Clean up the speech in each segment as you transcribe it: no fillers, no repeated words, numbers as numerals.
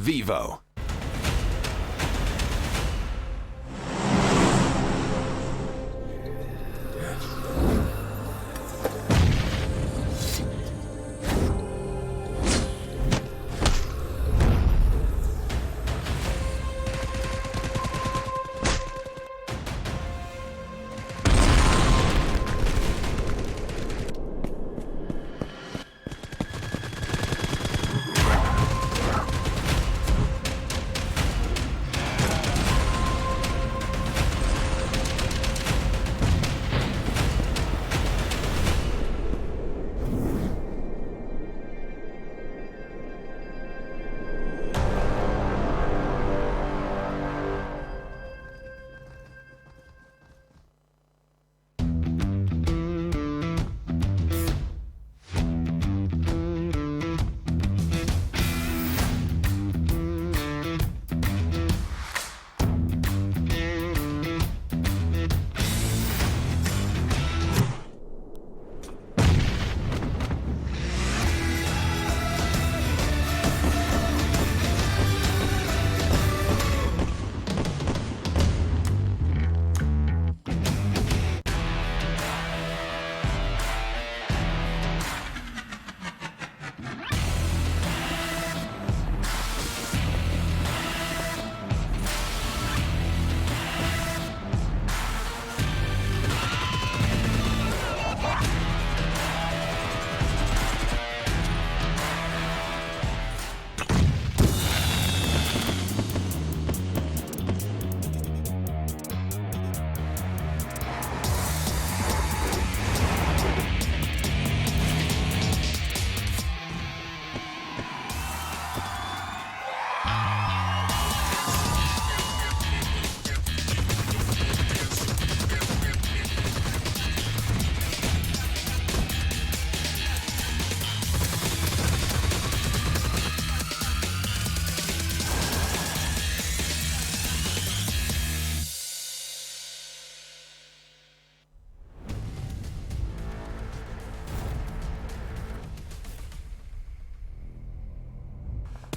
Vivo.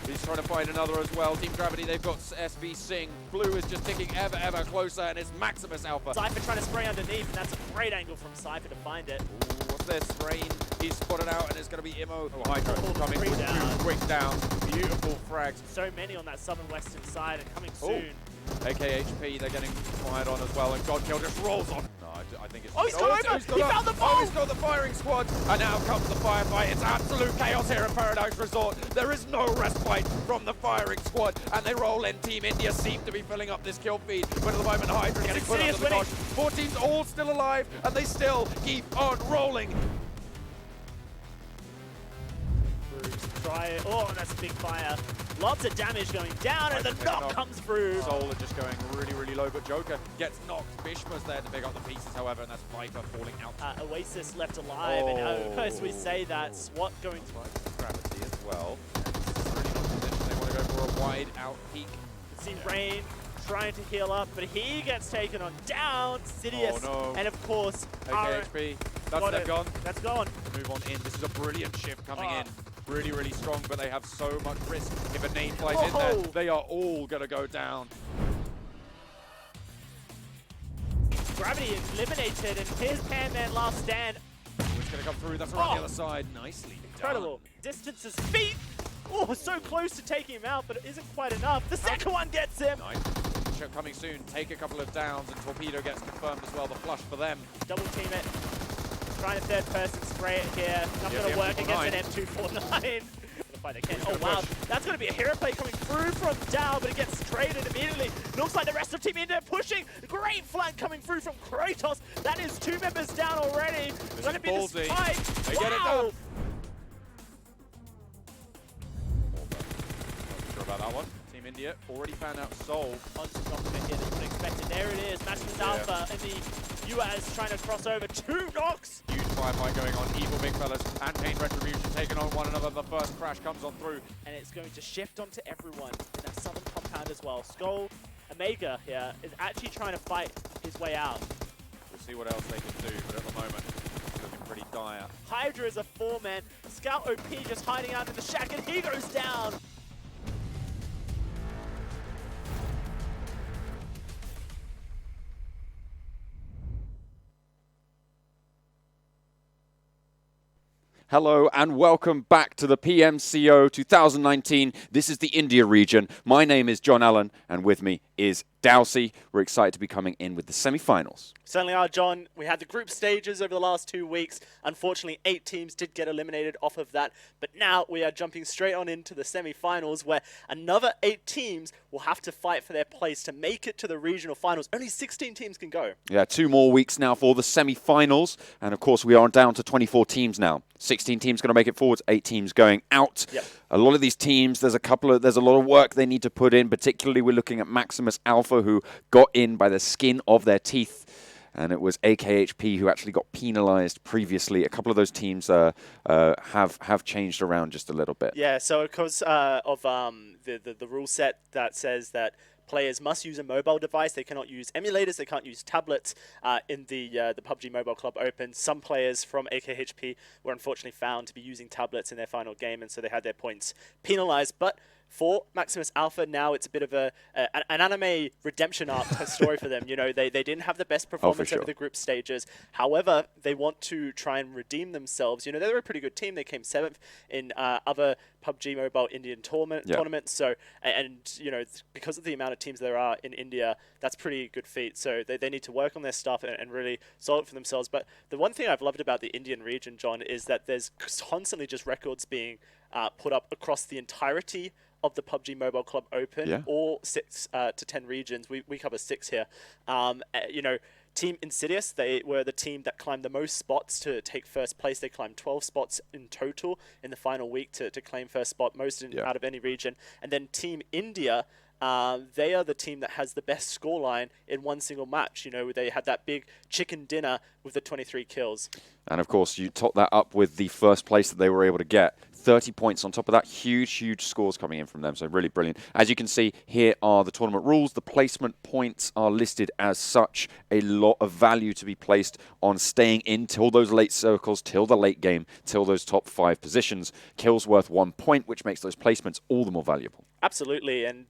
He's trying to find another as well. Team Gravity, they've got SB Sing. Blue is just ticking ever closer, and it's Maximus Alpha. Cypher trying to spray underneath, and that's a great angle from Cypher to find it. Ooh, what's this? Rain, he's spotted out, and it's going to be Immo. Oh, HYDRA coming with down. 2 quick downs. Beautiful frags. So many on that southern western side, and coming soon. AKHP, they're getting fired on as well, and GODL just rolls on. No, I think it's... Oh, he's gone over! He found the ball! Oh, he's got the firing squad! And now comes the firefight. It's absolute chaos here at Paradise Resort. There is no respite from the firing squad, and they roll in. Team India seem to be filling up this kill feed, but at the moment, HYDRA getting put under the cosh. 4 teams all still alive, and they still keep on rolling. Oh, that's a big fire. Lots of damage going down, and the knock comes through. Soul are just going really low, but Joker gets knocked. Bishma's there to pick up the pieces, however, and that's Viper falling out. Oasis left alive, and as we say that, SWAT going to Gravity as well. Really not position. They want to go for a wide out peak. See Rain trying to heal up, but he gets taken on down. Sidious, and of course, AKHP. That's gone. That's gone. Move on in. This is a brilliant shift coming in. Really strong, but they have so much risk. If a nade flies in there, they are all going to go down. Gravity is eliminated, and here's Panman last stand. It's going to come through. That's around the other side. Nicely Incredible. done. Distances feet. Oh, so close to taking him out, but it isn't quite enough. The second one gets him. Nice. Coming soon. Take a couple of downs, and Torpedo gets confirmed as well. The flush for them. Double team it. Trying to third person spray it here. Not going to work against an M249. Oh wow, that's going to be a hero play coming through from Dow, but it gets traded immediately. Looks like the rest of Team India pushing. Great flank coming through from Kratos. That is 2 members down already. It's going to be this fight. They get it done. Not sure about that one. Team India already found out Soul. Constant compliment here that you would expect it. There it is. Maximus Alpha in the US trying to cross over. 2 knocks. Huge firefight going on. Evil big fellas and Pain Retribution taking on one another. The first crash comes on through. And it's going to shift onto everyone in that southern compound as well. SKUL, Omega here, is actually trying to fight his way out. We'll see what else they can do, but at the moment, it's looking pretty dire. HYDRA is a 4-man. Scout OP just hiding out in the shack, and he goes down. Hello and welcome back to the PMCO 2019. This is the India region. My name is John Allen and with me is Dowsey. We're excited to be coming in with the semi-finals. Certainly are, John. We had the group stages over the last 2 weeks. Unfortunately, 8 teams did get eliminated off of that. But now we are jumping straight on into the semi-finals where another 8 teams will have to fight for their place to make it to the regional finals. Only 16 teams can go. Yeah, 2 more weeks now for the semi-finals. And of course, we are down to 24 teams now. 16 teams going to make it forwards, 8 teams going out. Yep. A lot of these teams, there's a lot of work they need to put in. Particularly, we're looking at Maximus Alpha, who got in by the skin of their teeth. And it was AKHP who actually got penalized previously. A couple of those teams have changed around just a little bit. Yeah, so because of the rule set that says that players must use a mobile device. They cannot use emulators. They can't use tablets in the PUBG Mobile Club Open. Some players from AKHP were unfortunately found to be using tablets in their final game, and so they had their points penalized. But for Maximus Alpha, now it's a bit of an anime redemption arc story for them. You know, they didn't have the best performance over the group stages. However, they want to try and redeem themselves. You know, they were a pretty good team. They came 7th in other PUBG Mobile Indian tournaments. So, and you know, because of the amount of teams there are in India, that's pretty good feat. So they need to work on their stuff and really solve it for themselves. But the one thing I've loved about the Indian region, John, is that there's constantly just records being put up across the entirety of the PUBG Mobile Club Open, all 6 to 10 regions. We cover 6 here. You know, Team Insidious, they were the team that climbed the most spots to take first place. They climbed 12 spots in total in the final week to claim first spot, most out of any region. And then Team India, they are the team that has the best scoreline in one single match. You know, they had that big chicken dinner with the 23 kills. And of course, you top that up with the first place that they were able to get. 30 points on top of that. Huge, huge scores coming in from them. So really brilliant. As you can see, here are the tournament rules. The placement points are listed as such. A lot of value to be placed on staying in till those late circles, till the late game, till those top 5 positions. Kills worth 1 point, which makes those placements all the more valuable. Absolutely. And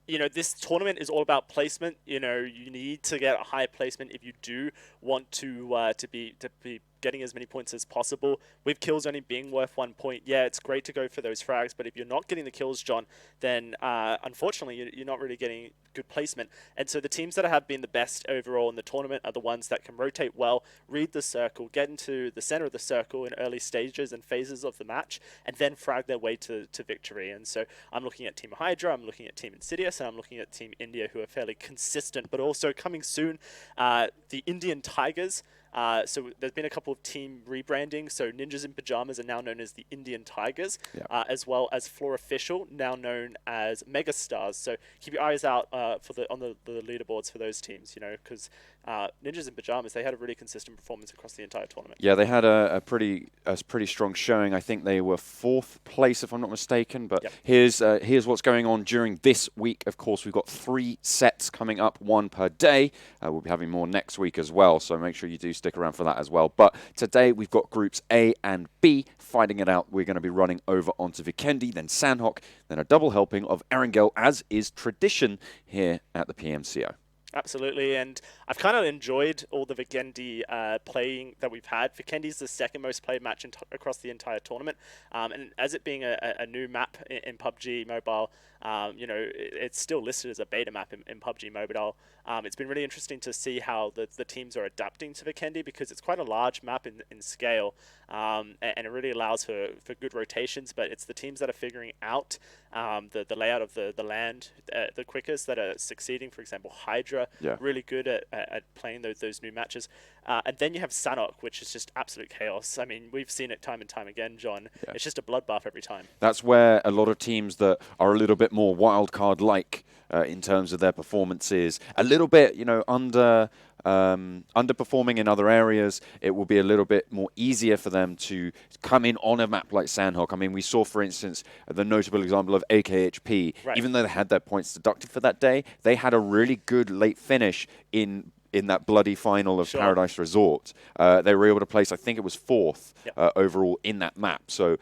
you know, this tournament is all about placement. You know, you need to get a high placement if you do want to be getting as many points as possible. With kills only being worth 1 point, yeah, it's great to go for those frags, but if you're not getting the kills, John, then unfortunately you're not really getting good placement. And so the teams that have been the best overall in the tournament are the ones that can rotate well, read the circle, get into the center of the circle in early stages and phases of the match, and then frag their way to victory. And so I'm looking at Team HYDRA, I'm looking at Team Insidious, and I'm looking at Team India, who are fairly consistent, but also coming soon, the Indian Tigers. So there's been a couple of team rebranding. So Ninjas in Pajamas are now known as the Indian Tigers, as well as Floor Official, now known as MegaStars. So keep your eyes out on the leaderboards for those teams, you know, because Ninjas in Pajamas, they had a really consistent performance across the entire tournament. Yeah, they had a pretty strong showing. I think they were 4th place, if I'm not mistaken. But here's what's going on during this week. Of course, we've got 3 sets coming up, 1 per day. We'll be having more next week as well, so make sure you do stick around for that as well. But today we've got groups A and B fighting it out. We're going to be running over onto Vikendi, then Sanhok, then a double helping of Erangel, as is tradition here at the PMCO. Absolutely, and I've kind of enjoyed all the Vikendi playing that we've had. Vikendi's the 2nd most played match across the entire tournament, and as it being a new map in PUBG Mobile, you know, it's still listed as a beta map in PUBG Mobile. It's been really interesting to see how the teams are adapting to Vikendi, because it's quite a large map in scale, and it really allows for good rotations, but it's the teams that are figuring out the layout of the land the quickest that are succeeding. For example, HYDRA, really good at playing those new matches. And then you have Sanhok, which is just absolute chaos. I mean, we've seen it time and time again, John. It's just a bloodbath every time. That's where a lot of teams that are a little bit more wildcard-like in terms of their performances, a little bit, you know, underperforming in other areas, it will be a little bit more easier for them to come in on a map like Sanhok. I mean, we saw, for instance, the notable example of AKHP. Even though they had their points deducted for that day, they had a really good late finish in that bloody final of Paradise Resort. They were able to place, I think it was 4th overall in that map. So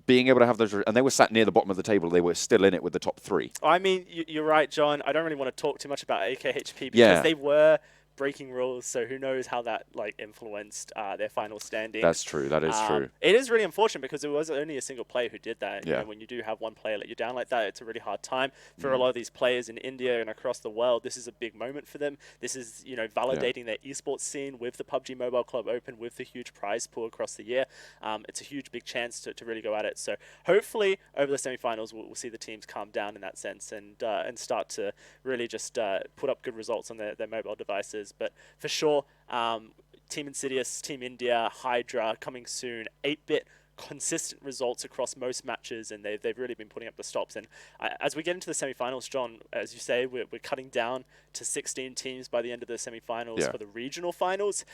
being able to have those, and they were sat near the bottom of the table, they were still in it with the top 3. I mean, you're right, John. I don't really want to talk too much about AKHP because they were breaking rules, so who knows how that like influenced their final standing. That's true. That is true. It is really unfortunate because it was only a single player who did that. Yeah. You know, when you do have one player let you down like that, it's a really hard time for a lot of these players in India and across the world. This is a big moment for them. This is, you know, validating their esports scene with the PUBG Mobile Club Open, with the huge prize pool across the year. It's a huge big chance to really go at it. So hopefully over the semifinals we'll see the teams calm down in that sense and start to really just put up good results on their mobile devices. But for sure, Team Insidious, Team India, HYDRA coming soon. 8-bit consistent results across most matches, and they've really been putting up the stops. And as we get into the semifinals, John, as you say, we're cutting down to 16 teams by the end of the semifinals for the regional finals.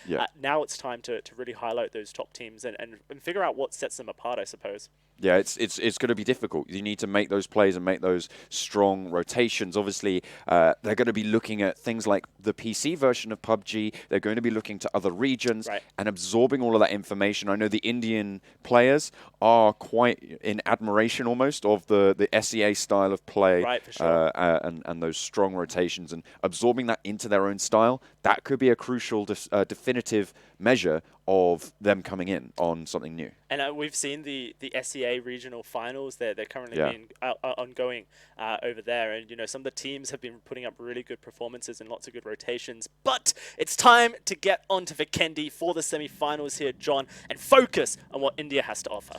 Now it's time to really highlight those top teams and figure out what sets them apart, I suppose. Yeah, it's going to be difficult. You need to make those plays and make those strong rotations. Obviously, they're going to be looking at things like the PC version of PUBG. They're going to be looking to other regions and absorbing all of that information. I know the Indian players are quite in admiration almost of the SEA style of play, for sure. and those strong rotations and absorbing that into their own style. That could be a crucial, definitive measure of them coming in on something new. And we've seen the SEA regional finals. They're currently being ongoing over there. And, you know, some of the teams have been putting up really good performances and lots of good rotations. But it's time to get on to Vikendi for the semi-finals here, John, and focus on what India has to offer.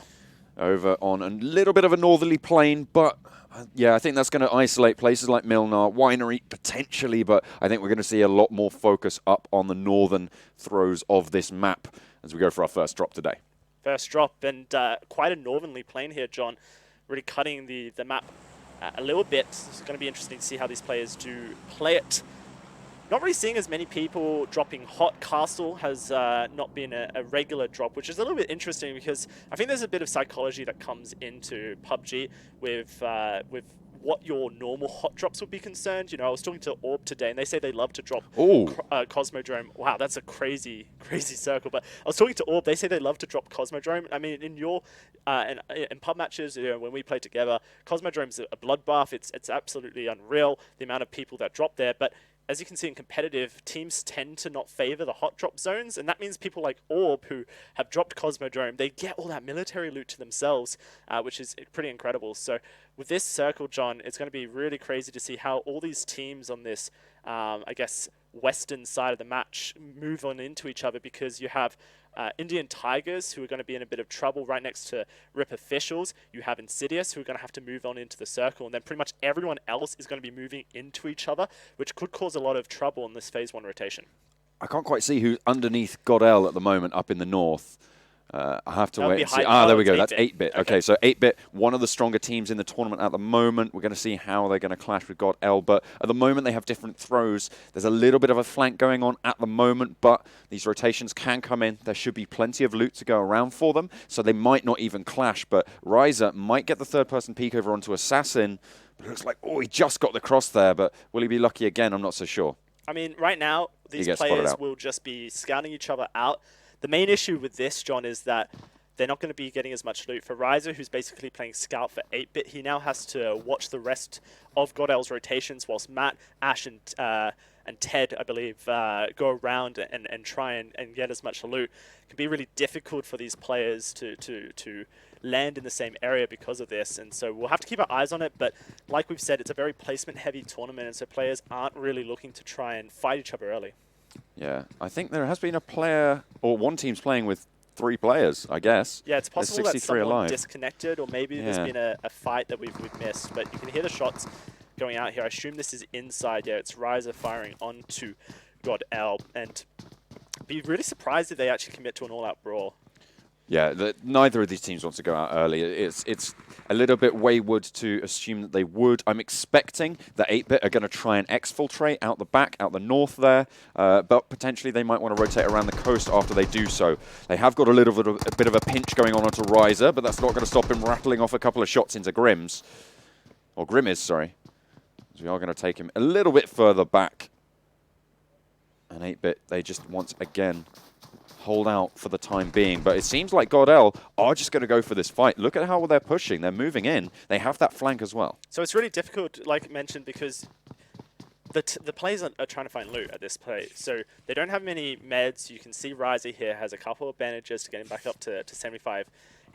Over on a little bit of a northerly plain, but yeah, I think that's going to isolate places like Milnar, Winery potentially, but I think we're going to see a lot more focus up on the northern throws of this map as we go for our first drop today. First drop, and quite a northerly plain here, John, really cutting the map a little bit. It's going to be interesting to see how these players do play it. Not really seeing as many people dropping Hot. Castle has not been a regular drop, which is a little bit interesting because I think there's a bit of psychology that comes into PUBG with what your normal hot drops would be concerned. You know, I was talking to Orb today, and they say they love to drop Cosmodrome. Wow, that's a crazy circle. But I was talking to Orb, they say they love to drop Cosmodrome. I mean, in your in pub matches, you know, when we play together, Cosmodrome's a bloodbath. It's absolutely unreal, the amount of people that drop there. But as you can see in competitive, teams tend to not favor the hot drop zones, and that means people like Orb, who have dropped Cosmodrome, they get all that military loot to themselves, which is pretty incredible. So with this circle, John, it's going to be really crazy to see how all these teams on this, I guess, western side of the match move on into each other, because you have Indian Tigers, who are going to be in a bit of trouble right next to RIP Officials. You have Insidious, who are going to have to move on into the circle, and then pretty much everyone else is going to be moving into each other, which could cause a lot of trouble in this Phase 1 rotation. I can't quite see who's underneath GODL at the moment up in the north. I have to wait and see. There we go. That's 8-bit. Okay, so 8-bit, one of the stronger teams in the tournament at the moment. We're going to see how they're going to clash with GODL, but at the moment they have different throws. There's a little bit of a flank going on at the moment, but these rotations can come in. There should be plenty of loot to go around for them, so they might not even clash, but Ryza might get the third-person peek over onto Assassin, but it looks like, he just got the cross there, but will he be lucky again? I'm not so sure. I mean, right now, these players will just be scouting each other out. The main issue with this, John, is that they're not going to be getting as much loot. For Ryza, who's basically playing Scout for 8-bit, he now has to watch the rest of GODL's rotations, whilst Matt, Ash, and Ted, I believe, go around and try and get as much loot. It can be really difficult for these players to land in the same area because of this, and so we'll have to keep our eyes on it. But like we've said, it's a very placement-heavy tournament, and so players aren't really looking to try and fight each other early. Yeah, I think there has been a player, or one team's playing with 3 players, I guess. Yeah, it's possible that someone alive. Disconnected, or maybe there's been a fight that we've missed. But you can hear the shots going out here. I assume this is inside. Yeah, it's Ryza firing onto GODL, and be really surprised if they actually commit to an all-out brawl. Yeah, neither of these teams wants to go out early. It's a little bit wayward to assume that they would. I'm expecting that 8-bit are going to try and exfiltrate out the back, out the north there, but potentially they might want to rotate around the coast after they do so. They have got a bit of a pinch going on onto Ryza, but that's not going to stop him rattling off a couple of shots into Grimm's. Or Grimm's, sorry. So we are going to take him a little bit further back. And 8-bit, they just once again hold out for the time being, but it seems like GODL are just going to go for this fight. Look at how they're pushing. They're moving in. They have that flank as well. So it's really difficult, like mentioned, because the players are trying to find loot at this play, so they don't have many meds. You can see Ryzer here has a couple of bandages to get him back up to 75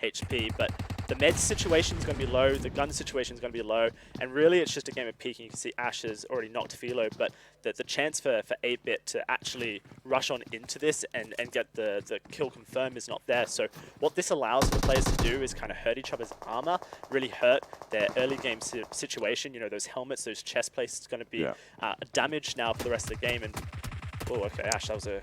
HP, but the med situation is going to be low, the gun situation is going to be low, and really it's just a game of peeking. You can see Ash has already knocked Philo, but the chance for 8-Bit to actually rush on into this and get the kill confirmed is not there. So what this allows for players to do is kind of hurt each other's armor, really hurt their early game situation. You know, those helmets, those chest plates is going to be damaged now for the rest of the game. And oh, okay, Ash, that was a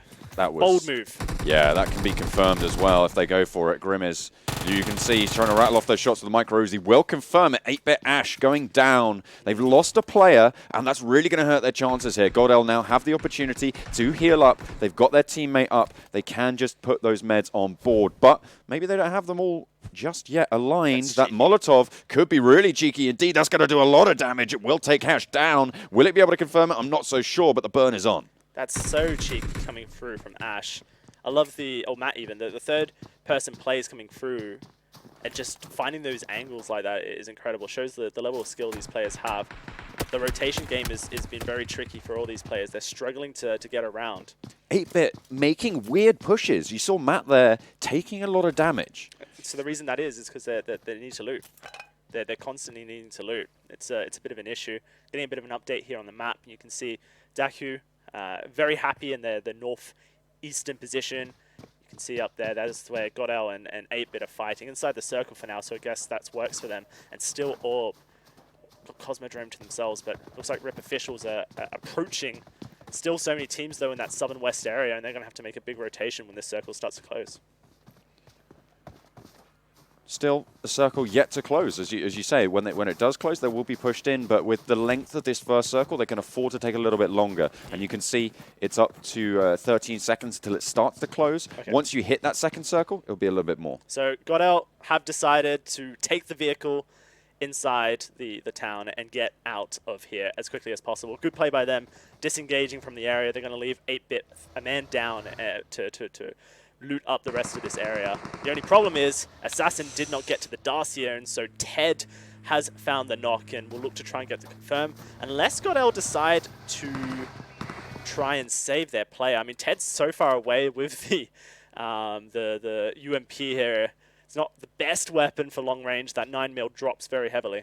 bold move. Yeah, that can be confirmed as well if they go for it. Grim is, you can see he's trying to rattle off those shots with the micro Uzi. Will confirm it. 8-Bit Ash going down. They've lost a player, and that's really going to hurt their chances here. GODL now have the opportunity to heal up. They've got their teammate up. They can just put those meds on board, but maybe they don't have them all just yet aligned. That Molotov could be really cheeky indeed. That's going to do a lot of damage. It will take Ash down. Will it be able to confirm it? I'm not so sure, but the burn is on. That's so cheeky coming through from Ash. I love Matt even, the third person plays coming through and just finding those angles like that is incredible. Shows the level of skill these players have. The rotation game has been very tricky for all these players. They're struggling to get around. 8-Bit making weird pushes. You saw Matt there taking a lot of damage. So the reason that is because they need to loot. They're constantly needing to loot. It's a bit of an issue. Getting a bit of an update here on the map. You can see DAKU very happy in the northeastern position. You can see up there, that is where GODL and 8-Bit are fighting inside the circle for now, so I guess that works for them. And still Orb got Cosmodrome to themselves, but looks like Rip officials are approaching. Still so many teams though in that southern west area, and they're going to have to make a big rotation when this circle starts to close. Still, the circle yet to close, as you say. When it does close, they will be pushed in, but with the length of this first circle, they can afford to take a little bit longer. And you can see it's up to 13 seconds until it starts to close. Okay. Once you hit that second circle, it'll be a little bit more. So GODL have decided to take the vehicle inside the town and get out of here as quickly as possible. Good play by them, disengaging from the area. They're going to leave 8-Bit a man down to loot up the rest of this area. The only problem is Assassin did not get to the Darcier, and so Ted has found the knock and will look to try and get the confirm. Unless GODL decide to try and save their player. I mean, Ted's so far away with the UMP here. It's not the best weapon for long range. That 9mm drops very heavily.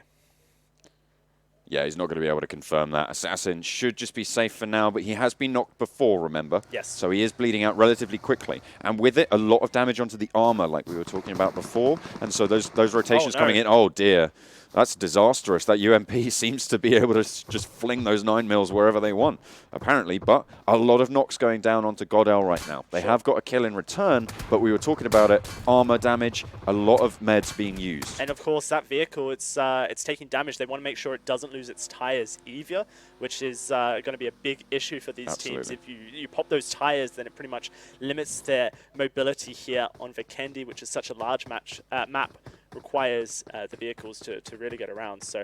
Yeah, he's not going to be able to confirm that. Assassin should just be safe for now, but he has been knocked before, remember? Yes. So he is bleeding out relatively quickly. And with it, a lot of damage onto the armor, like we were talking about before. And so those rotations coming in, oh dear, that's disastrous. That UMP seems to be able to just fling those 9mm wherever they want, apparently. But a lot of knocks going down onto GODL right now. They have got a kill in return, but we were talking about it, armor damage, a lot of meds being used. And of course, that vehicle, it's taking damage. They want to make sure it doesn't lose its tires either, which is going to be a big issue for these teams. If you pop those tires, then it pretty much limits their mobility here on Vikendi, which is such a large map, requires the vehicles to really get around. So,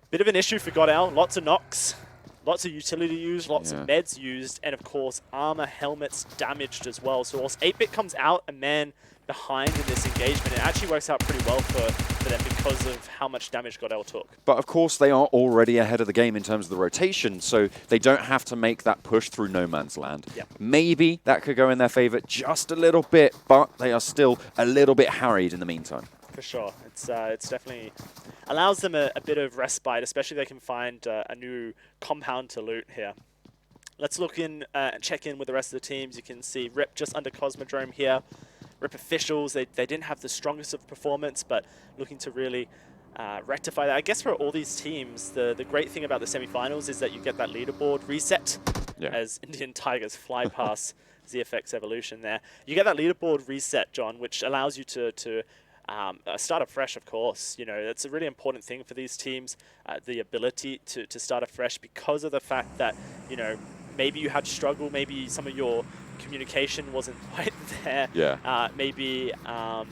bit of an issue for GODL. Lots of knocks, lots of utility used, lots of meds used, and of course, armor, helmets damaged as well. So, whilst 8-Bit comes out a man behind in this engagement, it actually works out pretty well for them because of how much damage GODL took. But of course, they are already ahead of the game in terms of the rotation, so they don't have to make that push through no man's land. Yep. Maybe that could go in their favor just a little bit, but they are still a little bit harried in the meantime. For sure. It's definitely allows them a bit of respite, especially if they can find a new compound to loot here. Let's look in and check in with the rest of the teams. You can see Rip just under Cosmodrome here. Rip officials, they didn't have the strongest of performance, but looking to really rectify that. I guess for all these teams, the great thing about the semifinals is that you get that leaderboard reset as Indian Tigers fly past ZFX Evolution there. You get that leaderboard reset, John, which allows you to start afresh, of course. You know, that's a really important thing for these teams, the ability to start afresh because of the fact that, you know, maybe you had struggle, maybe some of your communication wasn't quite there. Yeah. Maybe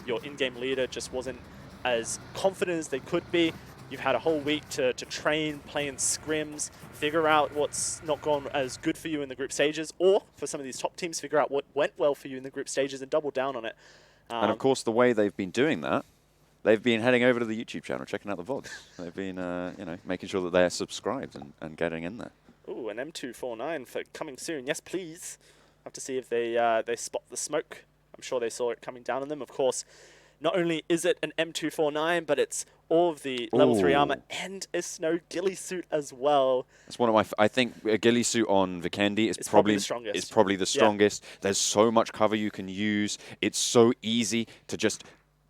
your in-game leader just wasn't as confident as they could be. You've had a whole week to train, play in scrims, figure out what's not gone as good for you in the group stages, or for some of these top teams, figure out what went well for you in the group stages and double down on it. And of course, the way they've been doing that they've been heading over to the YouTube channel, checking out the VODs. They've been, you know, making sure that they're subscribed and getting in there. Ooh, an M249 for coming soon. Yes, please. Have to see if they spot the smoke. I'm sure they saw it coming down on them. Of course, not only is it an M249, but it's all of the level 3 armor and a snow ghillie suit as well. It's one of my. I think a ghillie suit on Vikendi is probably the strongest. It's probably the strongest. Yeah. There's so much cover you can use. It's so easy to just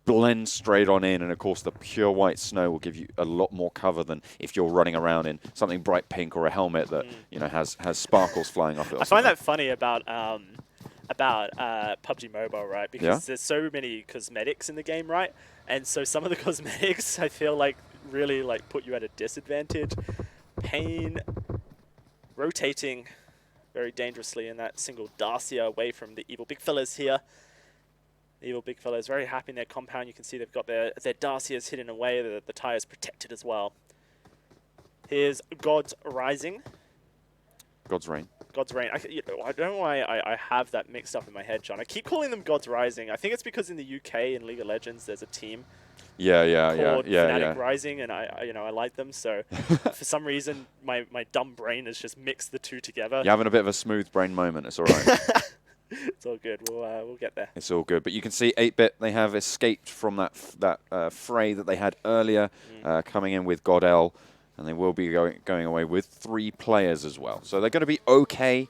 blend straight on in, and of course the pure white snow will give you a lot more cover than if you're running around in something bright pink or a helmet that you know has sparkles flying off it. I find that funny about PUBG Mobile, right? Because there's so many cosmetics in the game, right? And so some of the cosmetics I feel like really like put you at a disadvantage. Pain, rotating very dangerously in that single Dacia away from the evil big fellas here. The evil big fellas very happy in their compound. You can see they've got their Dacias hidden away, the tires protected as well. Here's GodsReign. GodsReign. GodsReign. I don't know why I have that mixed up in my head, John. I keep calling them GodsReign. I think it's because in the UK in League of Legends there's a team called Fnatic Rising, and I like them. So for some reason my dumb brain has just mixed the two together. You're having a bit of a smooth brain moment. It's all right. It's all good. We'll get there. It's all good. But you can see 8-Bit, they have escaped from that fray that they had earlier, coming in with GODL, and they will be going away with 3 players as well. So they're going to be okay.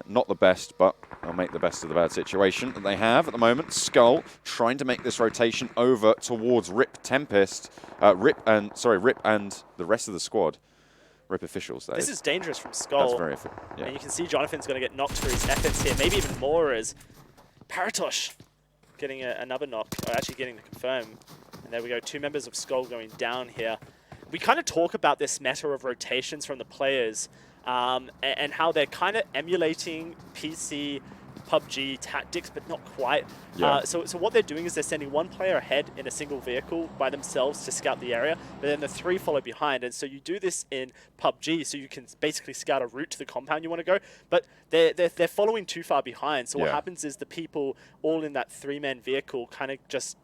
Not the best, but they'll make the best of the bad situation that they have at the moment. SKUL trying to make this rotation over towards Rip Tempest, Rip and the rest of the squad. Rip officials, though. This is dangerous from SKUL. That's very yeah. And you can see Jonathan's going to get knocked for his efforts here, maybe even more as Paratosh getting another knock, or actually getting the confirm. And there we go, 2 members of SKUL going down here. We kind of talk about this meta of rotations from the players and how they're kind of emulating PC PUBG tactics, but not quite. Yeah. So what they're doing is they're sending 1 player ahead in a single vehicle by themselves to scout the area, but then the 3 follow behind. And so you do this in PUBG, so you can basically scout a route to the compound you want to go, but they're following too far behind. So what happens is the people all in that 3-man vehicle kind of just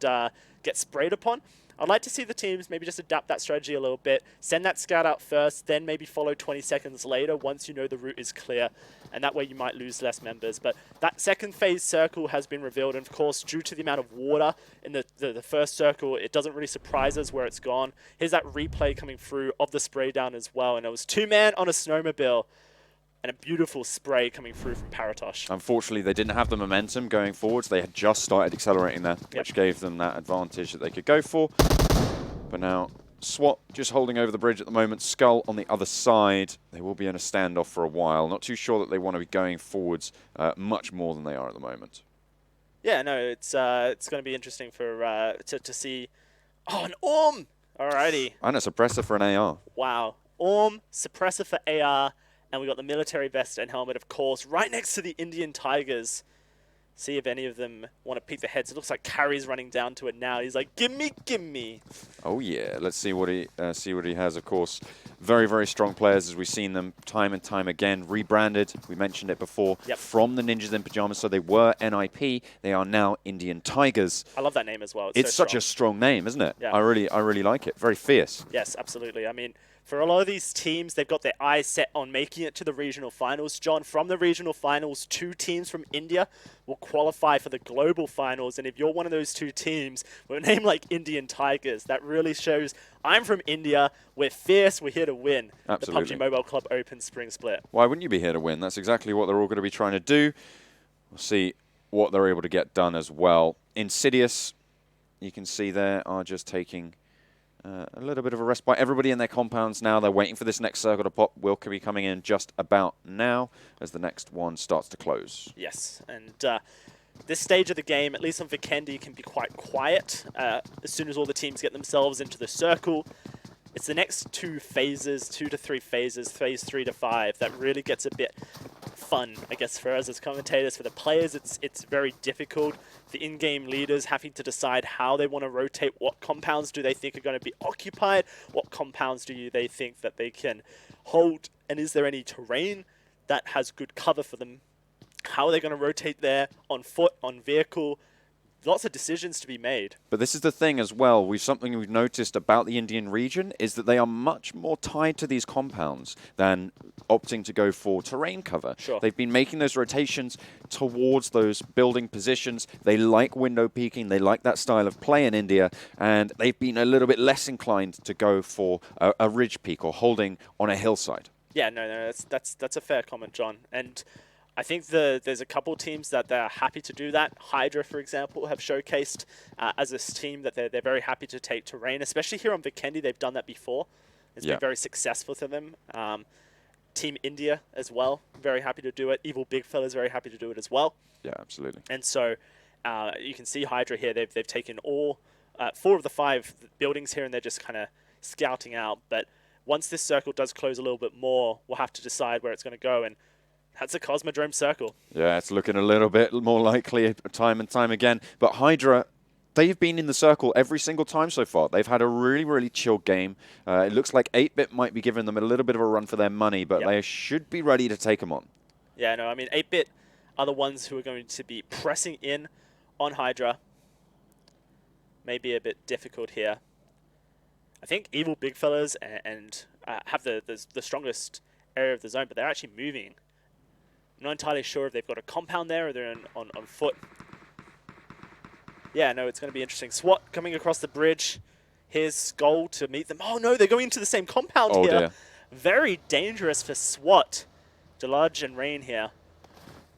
get sprayed upon. I'd like to see the teams maybe just adapt that strategy a little bit, send that scout out first, then maybe follow 20 seconds later once you know the route is clear, and that way you might lose less members. But that second phase circle has been revealed, and of course, due to the amount of water in the first circle, it doesn't really surprise us where it's gone. Here's that replay coming through of the spray down as well, and it was 2-man on a snowmobile. And a beautiful spray coming through from Paratosh. Unfortunately, they didn't have the momentum going forwards. They had just started accelerating there, which gave them that advantage that they could go for. But now, SWAT just holding over the bridge at the moment. SKUL on the other side. They will be in a standoff for a while. Not too sure that they want to be going forwards much more than they are at the moment. Yeah, no, it's going to be interesting for to see. Oh, an Orm! Alrighty. And a suppressor for an AR. Wow. Orm, suppressor for AR. And we got the military vest and helmet, of course, right next to the Indian Tigers. See if any of them want to peek their heads. It looks like Carrie's running down to it now. He's like, gimme, gimme. Oh, yeah. Let's see what he has, of course. Very, very strong players, as we've seen them time and time again. Rebranded, we mentioned it before, from the Ninjas in Pyjamas. So they were NIP. They are now Indian Tigers. I love that name as well. It's so such a strong name, isn't it? Yeah. I really like it. Very fierce. Yes, absolutely. I mean, for a lot of these teams, they've got their eyes set on making it to the regional finals. John, from the regional finals, 2 teams from India will qualify for the global finals. And if you're one of those 2 teams with a name like Indian Tigers, that really shows I'm from India, we're fierce, we're here to win. Absolutely. The PUBG Mobile Club Open Spring Split. Why wouldn't you be here to win? That's exactly what they're all going to be trying to do. We'll see what they're able to get done as well. Insidious, you can see there, are just taking a little bit of a respite. Everybody in their compounds now. They're waiting for this next circle to pop. Will be coming in just about now as the next one starts to close. Yes, and this stage of the game, at least on Vikendi, can be quite quiet. As soon as all the teams get themselves into the circle, it's the next 2 phases, 2 to 3 phases, phase 3 to 5, that really gets a bit fun, I guess, for us as commentators. For the players, it's very difficult. The in-game leaders having to decide how they want to rotate. What compounds do they think are going to be occupied? What compounds do they think that they can hold? And is there any terrain that has good cover for them? How are they going to rotate there on foot, on vehicle? lots of decisions to be made. But this is the thing as well. Something we've noticed about the Indian region is that they are much more tied to these compounds than opting to go for terrain cover. Sure. They've been making those rotations towards those building positions. They like window peeking. They like that style of play in India, and they've been a little bit less inclined to go for a ridge peak or holding on a hillside. Yeah, no, that's a fair comment, John. And I think there's a couple teams that they're happy to do that. HYDRA, for example, have showcased as a team that they're very happy to take terrain, especially here on Vikendi. They've done that before. It's been very successful to them. Team India as well, very happy to do it. Evil Big Fella's very happy to do it as well. Yeah, absolutely. And so you can see HYDRA here. They've taken all 4 of the 5 buildings here, and they're just kind of scouting out. But once this circle does close a little bit more, we'll have to decide where it's going to go. And that's a Cosmodrome circle. Yeah, it's looking a little bit more likely time and time again. But HYDRA, they've been in the circle every single time so far. They've had a really, really chill game. It looks like 8-Bit might be giving them a little bit of a run for their money, but they should be ready to take them on. Yeah, no, I mean, 8-Bit are the ones who are going to be pressing in on HYDRA. Maybe a bit difficult here. I think Evil Big Fellas and have the strongest area of the zone, but they're actually moving. I'm not entirely sure if they've got a compound there or they're on foot. Yeah, no, it's going to be interesting. SWAT coming across the bridge. Here's SKUL to meet them. Oh, no, they're going into the same compound here. Dear. Very dangerous for SWAT. Deludge and Rain here.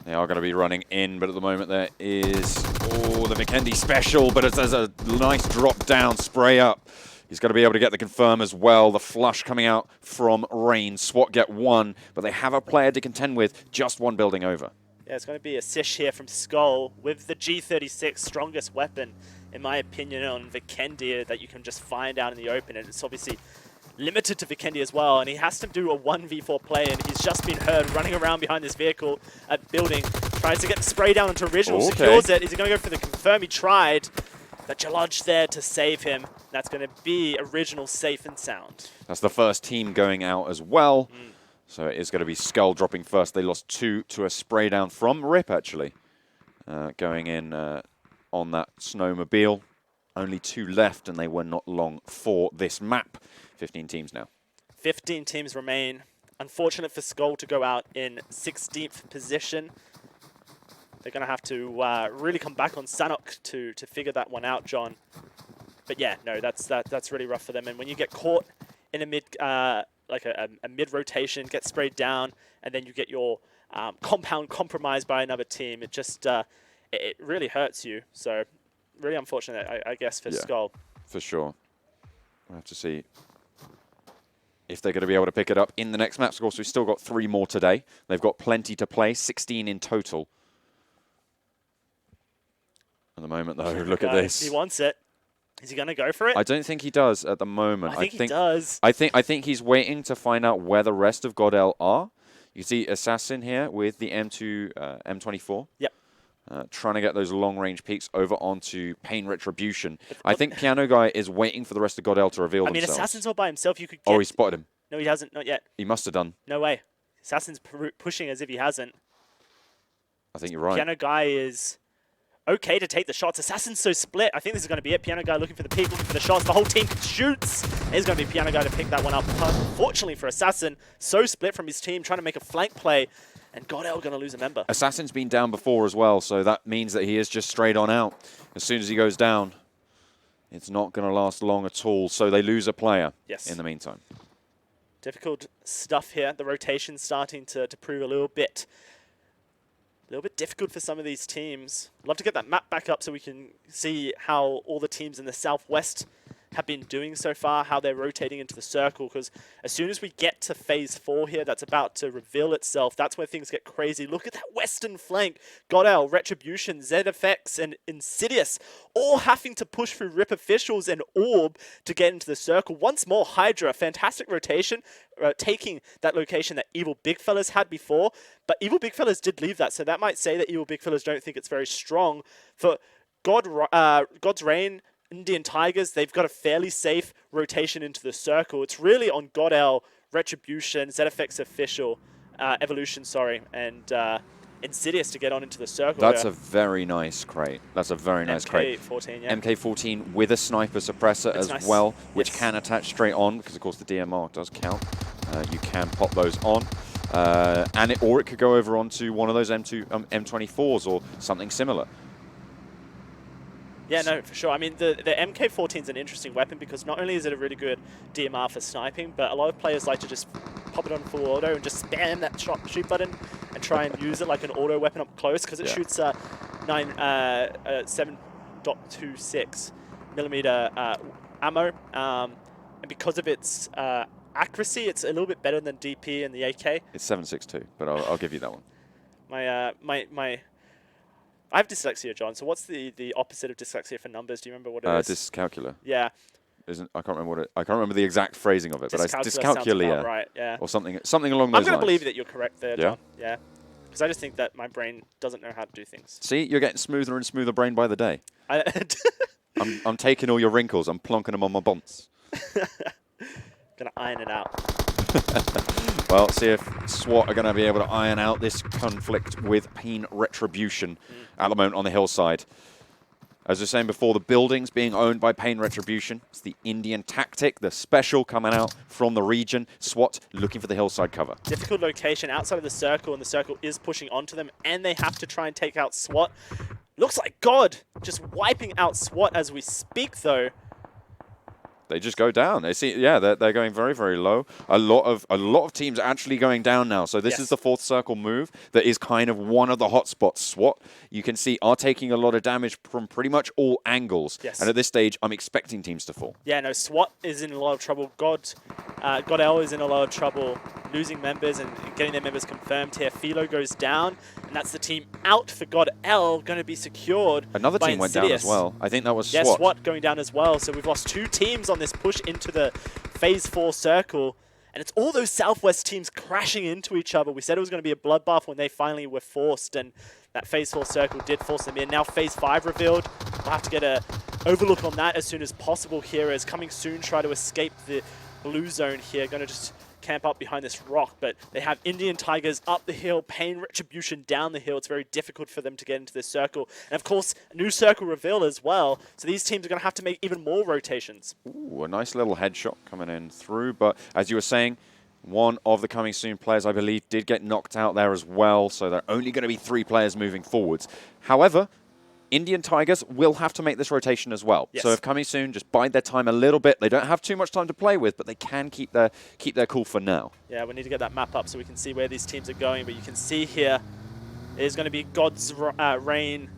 They are going to be running in, but at the moment there is, the Vikendi special, but there's a nice drop down, spray up. He's going to be able to get the confirm as well. The flush coming out from Rain. SWAT get 1, but they have a player to contend with, just 1 building over. Yeah, it's going to be a Sish here from SKUL with the G36, strongest weapon, in my opinion, on Vikendi that you can just find out in the open. And it's obviously limited to Vikendi as well. And he has to do a 1v4 play, and he's just been heard running around behind this vehicle at building. Tries to get the spray down into Original, secures it. Is he going to go for the confirm? He tried. But Jaludge there to save him. That's going to be Original safe and sound. That's the first team going out as well. So it is going to be SKUL dropping first. They lost 2 to a spray down from Rip, actually. Going in on that snowmobile. Only 2 left, and they were not long for this map. 15 teams now. 15 teams remain. Unfortunate for SKUL to go out in 16th position. They're going to have to really come back on Sanhok to figure that one out, John. But yeah, no, that's really rough for them. And when you get caught in a mid, like a mid rotation, get sprayed down, and then you get your compound compromised by another team, it just it really hurts you. So really unfortunate, I guess, for SKUL. For sure. We'll have to see if they're going to be able to pick it up in the next map. Of course, we've still got 3 more today. They've got plenty to play, 16 in total. At the moment, though, look at this. He wants it. Is he going to go for it? I don't think he does at the moment. I think he does. I think he's waiting to find out where the rest of GODL are. You see Assassin here with the M24. Yep. Trying to get those long-range peaks over onto Pain Retribution. I think Piano Guy is waiting for the rest of GODL to reveal themselves. I mean, Assassin's all by himself. You could get... Oh, he spotted him. No, he hasn't. Not yet. He must have done. No way. Assassin's pushing as if he hasn't. I think you're right. Piano Guy is okay to take the shots. Assassin's so split. I think this is going to be it. Piano Guy looking for the peak, looking for the shots. The whole team shoots. It's going to be Piano Guy to pick that one up. Unfortunately for Assassin, so split from his team, trying to make a flank play. And GODL going to lose a member. Assassin's been down before as well, so that means that he is just straight on out. As soon as he goes down, it's not going to last long at all. So they lose a player in the meantime. Difficult stuff here. The rotation's starting to prove a little bit difficult for some of these teams. I'd love to get that map back up so we can see how all the teams in the Southwest have been doing so far, how they're rotating into the circle, because as soon as we get to phase 4 here, that's about to reveal itself, that's where things get crazy. Look at that western flank. GODL, Retribution, ZFX, and Insidious all having to push through RIP officials and Orb to get into the circle. Once more, HYDRA, fantastic rotation, taking that location that Evil Big Fellas had before, but Evil Big Fellas did leave that, so that might say that Evil Big Fellas don't think it's very strong. For GodsReign, Indian Tigers, they've got a fairly safe rotation into the circle. It's really on GODL, Retribution, ZFX Evolution, and Insidious to get on into the circle. That's a very nice crate. That's a very nice crate. MK14, yeah. MK14 with a sniper suppressor as well, which can attach straight on, because of course the DMR does count. You can pop those on. Or it could go over onto one of those M24s or something similar. Yeah, no, for sure. I mean, the MK14 is an interesting weapon because not only is it a really good DMR for sniping, but a lot of players like to just pop it on full auto and just spam that shoot button and try and use it like an auto weapon up close because it shoots 7.26 millimeter ammo, and because of its accuracy, it's a little bit better than DP and the AK. It's 7.62, but I'll give you that one. I have dyslexia, John. So what's the opposite of dyslexia for numbers? Do you remember what it is? Dyscalculia. Yeah. I can't remember what it. I can't remember the exact phrasing of it, but it's dyscalculia, right? Yeah. Or something along those lines. I'm going to believe that you're correct there, John. Yeah. Because I just think that my brain doesn't know how to do things. See, you're getting smoother and smoother brain by the day. I'm taking all your wrinkles. I'm plonking them on my bumps. Gonna iron it out. Well, see if SWAT are going to be able to iron out this conflict with Retribution at the moment on the hillside. As I was saying before, the buildings being owned by Retribution. It's the Indian tactic, the special coming out from the region. SWAT looking for the hillside cover. Difficult location outside of the circle, and the circle is pushing onto them, and they have to try and take out SWAT. Looks like God just wiping out SWAT as we speak, though. They just go down. They see, yeah, they're going very, very low. A lot of teams are actually going down now. So this is the fourth circle move that is kind of one of the hot spots. SWAT, you can see, are taking a lot of damage from pretty much all angles. Yes. And at this stage, I'm expecting teams to fall. Yeah, no, SWAT is in a lot of trouble. GODL is in a lot of trouble, losing members and getting their members confirmed here. Philo goes down, and that's the team out for GODL, going to be secured. Another team went down as well. I think that was SWAT. Yeah, SWAT going down as well. So we've lost 2 teams on this push into the Phase 4 circle. And it's all those Southwest teams crashing into each other. We said it was going to be a bloodbath when they finally were forced, and that Phase 4 circle did force them in. Now Phase 5 revealed. We'll have to get an overlook on that as soon as possible here, as coming soon try to escape the blue zone here. Going to just camp up behind this rock, but they have Indian Tigers up the hill, paying Retribution down the hill. It's very difficult for them to get into this circle. And of course, a new circle reveal as well. So these teams are going to have to make even more rotations. Ooh, a nice little headshot coming in through. But as you were saying, one of the coming soon players, I believe, did get knocked out there as well. So there are only going to be 3 players moving forwards. However, Indian Tigers will have to make this rotation as well. Yes. So if coming soon, just bide their time a little bit. They don't have too much time to play with, but they can keep their cool for now. Yeah, we need to get that map up so we can see where these teams are going. But you can see here, there's going to be GodsReign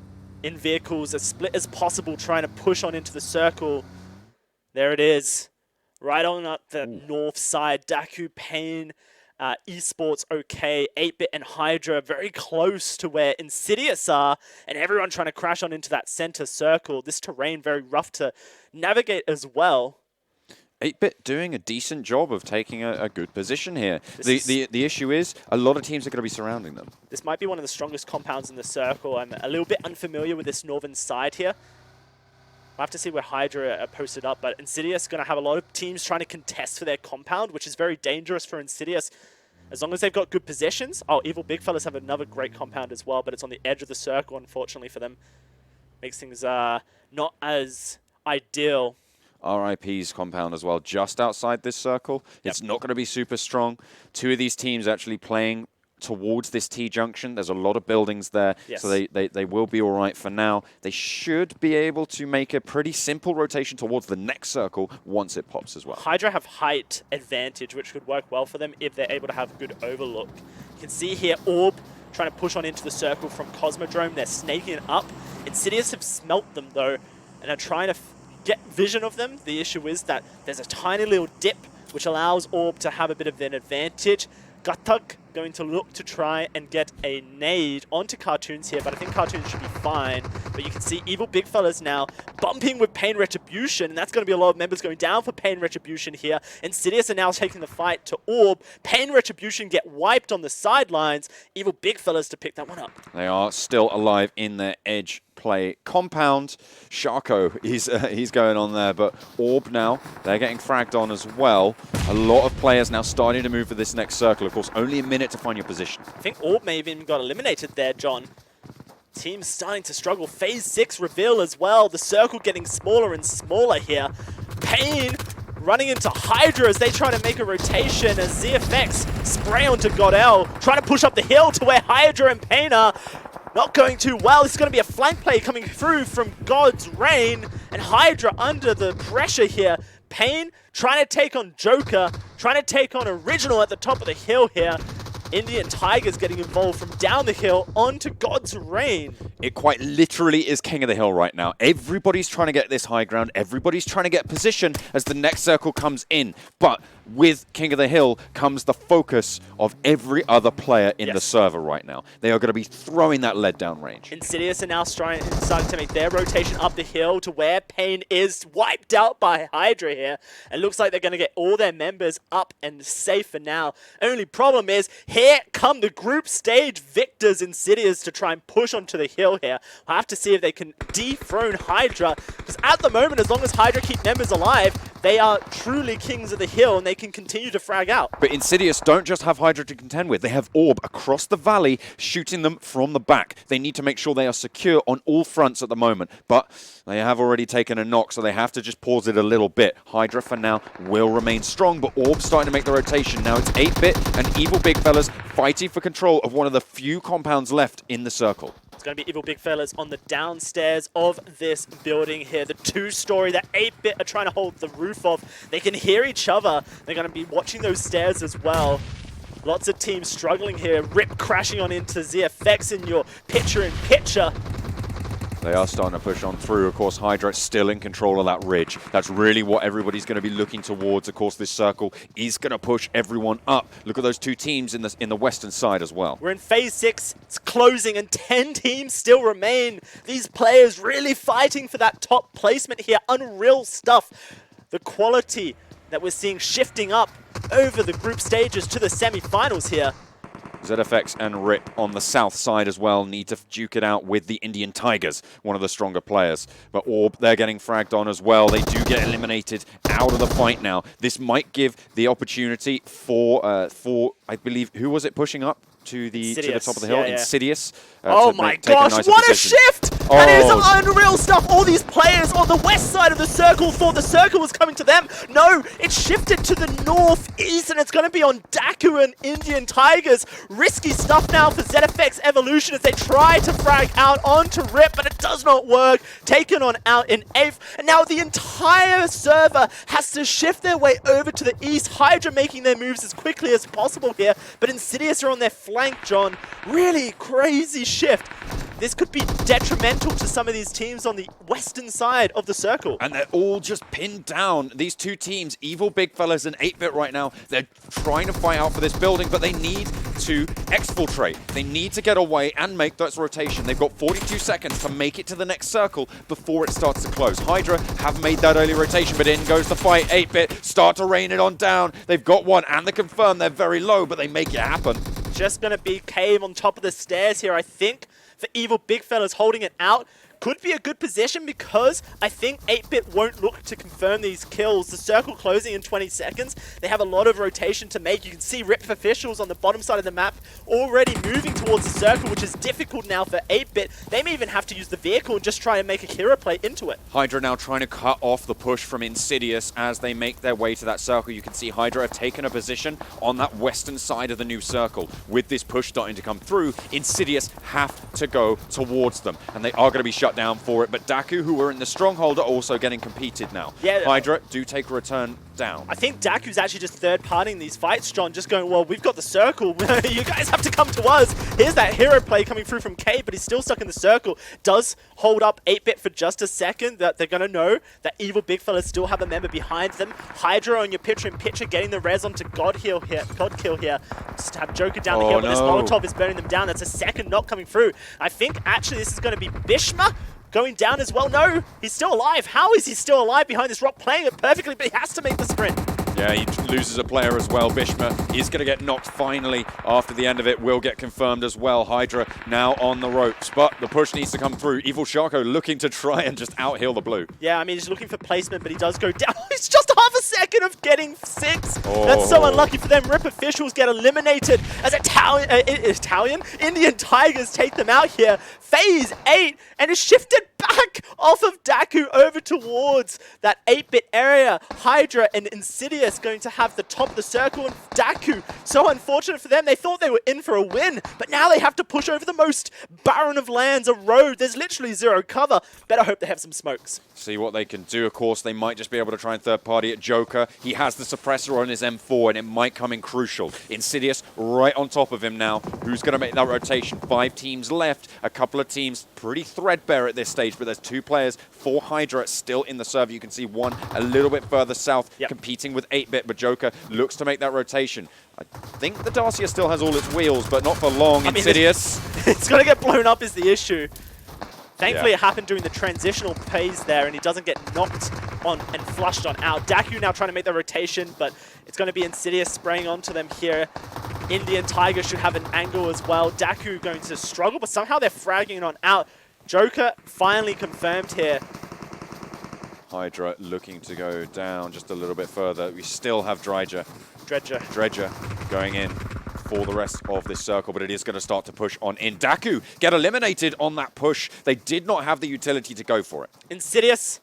in vehicles as split as possible, trying to push on into the circle. There it is, right on up the north side. DAKU, Pain, eSPORTS, OK, 8-Bit and HYDRA very close to where Insidious are, and everyone trying to crash on into that center circle. This terrain very rough to navigate as well. 8-Bit doing a decent job of taking a good position here. The issue is a lot of teams are going to be surrounding them. This might be one of the strongest compounds in the circle. I'm a little bit unfamiliar with this northern side here. We'll have to see where HYDRA are posted up, but Insidious is going to have a lot of teams trying to contest for their compound, which is very dangerous for Insidious. As long as they've got good possessions. Oh, Evil Big Fellas have another great compound as well, but it's on the edge of the circle, unfortunately for them. Makes things not as ideal. RIP's compound as well, just outside this circle. Yep. It's not going to be super strong. 2 of these teams actually playing towards this T-junction. There's a lot of buildings there, so they will be all right for now. They should be able to make a pretty simple rotation towards the next circle once it pops as well. HYDRA have height advantage, which could work well for them if they're able to have good overlook. You can see here Orb trying to push on into the circle from Cosmodrome. They're snaking it up. Insidious have smelt them, though, and are trying to get vision of them. The issue is that there's a tiny little dip, which allows Orb to have a bit of an advantage. Gatak going to look to try and get a nade onto Cartoons here, but I think Cartoons should be fine. But you can see Evil Big Fellas now bumping with Pain Retribution, and that's going to be a lot of members going down for Pain Retribution here. Insidious are now taking the fight to Orb. Pain Retribution get wiped on the sidelines. Evil Big Fellas to pick that one up. They are still alive in their edge play compound. Sharko, he's going on there, but Orb now, they're getting fragged on as well. A lot of players now starting to move for this next circle. Of course, only a minute to find your position. I think Orb may have even got eliminated there, John. Team's starting to struggle. Phase 6 reveal as well. The circle getting smaller and smaller here. Pain running into HYDRA as they try to make a rotation as ZFX spray onto GODL, trying to push up the hill to where HYDRA and Pain are. Not going too well. This is going to be a flank play coming through from GodsReign, and HYDRA under the pressure here. Pain trying to take on Joker, trying to take on Original at the top of the hill here. Indian Tigers getting involved from down the hill onto GodsReign. It quite literally is king of the hill right now. Everybody's trying to get this high ground. Everybody's trying to get position as the next circle comes in. But with king of the hill comes the focus of every other player in the server right now. They are going to be throwing that lead down range. Insidious are now starting to make their rotation up the hill to where Pain is wiped out by HYDRA here. It looks like they're going to get all their members up and safe for now. Only problem is, here come the group stage victors, Insidious, to try and push onto the hill here. We'll have to see if they can dethrone HYDRA, because at the moment, as long as HYDRA keep members alive, they are truly kings of the hill, and they can continue to frag out. But Insidious don't just have HYDRA to contend with. They have Orb across the valley shooting them from the back. They need to make sure they are secure on all fronts at the moment. But they have already taken a knock, so they have to just pause it a little bit. HYDRA for now will remain strong, but Orb's starting to make the rotation. Now it's 8-Bit and Evil Big Fellas fighting for control of one of the few compounds left in the circle. It's going to be Evil Big Fellas on the downstairs of this building here. The 2-story that 8-Bit are trying to hold the roof of. They can hear each other. They're going to be watching those stairs as well. Lots of teams struggling here. Rip crashing on into ZFX in your picture-in-picture. They are starting to push on through. Of course, HYDRA still in control of that ridge. That's really what everybody's going to be looking towards. Of course, this circle is going to push everyone up. Look at those two teams in the western side as well. We're in phase 6. It's closing, and 10 teams still remain. These players really fighting for that top placement here. Unreal stuff. The quality that we're seeing shifting up over the group stages to the semi-finals here. ZFX and Rip on the south side as well need to duke it out with the Indian Tigers, one of the stronger players. But Orb, they're getting fragged on as well. They do get eliminated out of the fight now. This might give the opportunity for I believe, who was it pushing up to the top of the hill? Insidious. Oh my gosh, what a shift! That is unreal stuff. All these players on the west side of the circle thought the circle was coming to them. No, it shifted to the northeast, and it's going to be on DAKU and Indian Tigers. Risky stuff now for ZFX Evolution as they try to frag out onto Rip, but it does not work. Taken on out in 8th, and now the entire server has to shift their way over to the east. HYDRA making their moves as quickly as possible here, but Insidious are on their flank, John. Really crazy shift. This could be detrimental to some of these teams on the western side of the circle. And they're all just pinned down. These two teams, Evil Big Fellas and 8-Bit right now, they're trying to fight out for this building, but they need to exfiltrate. They need to get away and make that rotation. They've got 42 seconds to make it to the next circle before it starts to close. HYDRA have made that early rotation, but in goes the fight. 8-Bit start to rain it on down. They've got one, and they confirm they're very low, but they make it happen. Just going to be Cave on top of the stairs here, I think, for Evil Big Fellas holding it out. Could be a good position because I think 8-Bit won't look to confirm these kills. The circle closing in 20 seconds. They have a lot of rotation to make. You can see Rip officials on the bottom side of the map already moving towards the circle, which is difficult now for 8-Bit. They may even have to use the vehicle and just try and make a hero play into it. HYDRA now trying to cut off the push from Insidious as they make their way to that circle. You can see HYDRA have taken a position on that western side of the new circle. With this push starting to come through, Insidious have to go towards them, and they are going to be shut down for it, but DAKU, who were in the stronghold, are also getting competed now. Yeah, HYDRA do take a return down. I think DAKU's actually just third-partying these fights, John, just going, well, we've got the circle. You guys have to come to us. Here's that hero play coming through from K, but he's still stuck in the circle. Does hold up 8-Bit for just a second. That they're going to know that Evil Big Fellas still have a member behind them. HYDRA on your picture-in-picture, getting the res onto Godkill here. Just have Joker down the hill, but this Molotov is burning them down. That's a second knock coming through. I think actually this is going to be Bishma going down as well. No, he's still alive. How is he still alive behind this rock, playing it perfectly, but he has to make the sprint? Yeah, he loses a player as well. Bishma is going to get knocked finally after the end of it. Will get confirmed as well. HYDRA now on the ropes, but the push needs to come through. Evil Sharko looking to try and just out-heal the blue. Yeah, I mean, he's looking for placement, but he does go down. It's just half a second of getting 6. Oh. That's so unlucky for them. Rip officials get eliminated as Indian Tigers take them out here. Phase 8, and is shifted back off of DAKU over towards that 8-bit area. HYDRA and Insidious going to have the top of the circle, and DAKU, so unfortunate for them. They thought they were in for a win, but now they have to push over the most barren of lands, a road. There's literally 0 cover. Better hope they have some smokes. See what they can do. Of course, they might just be able to try and third party at Joker. He has the suppressor on his M4, and it might come in crucial. Insidious right on top of him now. Who's going to make that rotation? 5 teams left. A couple of teams pretty threadbare at this stage, but there's 2 players for HYDRA still in the server. You can see one a little bit further south, competing with 8-bit, but Joker looks to make that rotation. I think the Dacia still has all its wheels, but not for long. Insidious. It's going to get blown up is the issue. Thankfully, it happened during the transitional phase there, and he doesn't get knocked on and flushed on out. DAKU now trying to make the rotation, but it's going to be Insidious spraying onto them here. Indian Tiger should have an angle as well. DAKU going to struggle, but somehow they're fragging it on out. Joker finally confirmed here. HYDRA looking to go down just a little bit further. We still have Dredger going in for the rest of this circle, but it is going to start to push on in. DAKU get eliminated on that push. They did not have the utility to go for it. Insidious,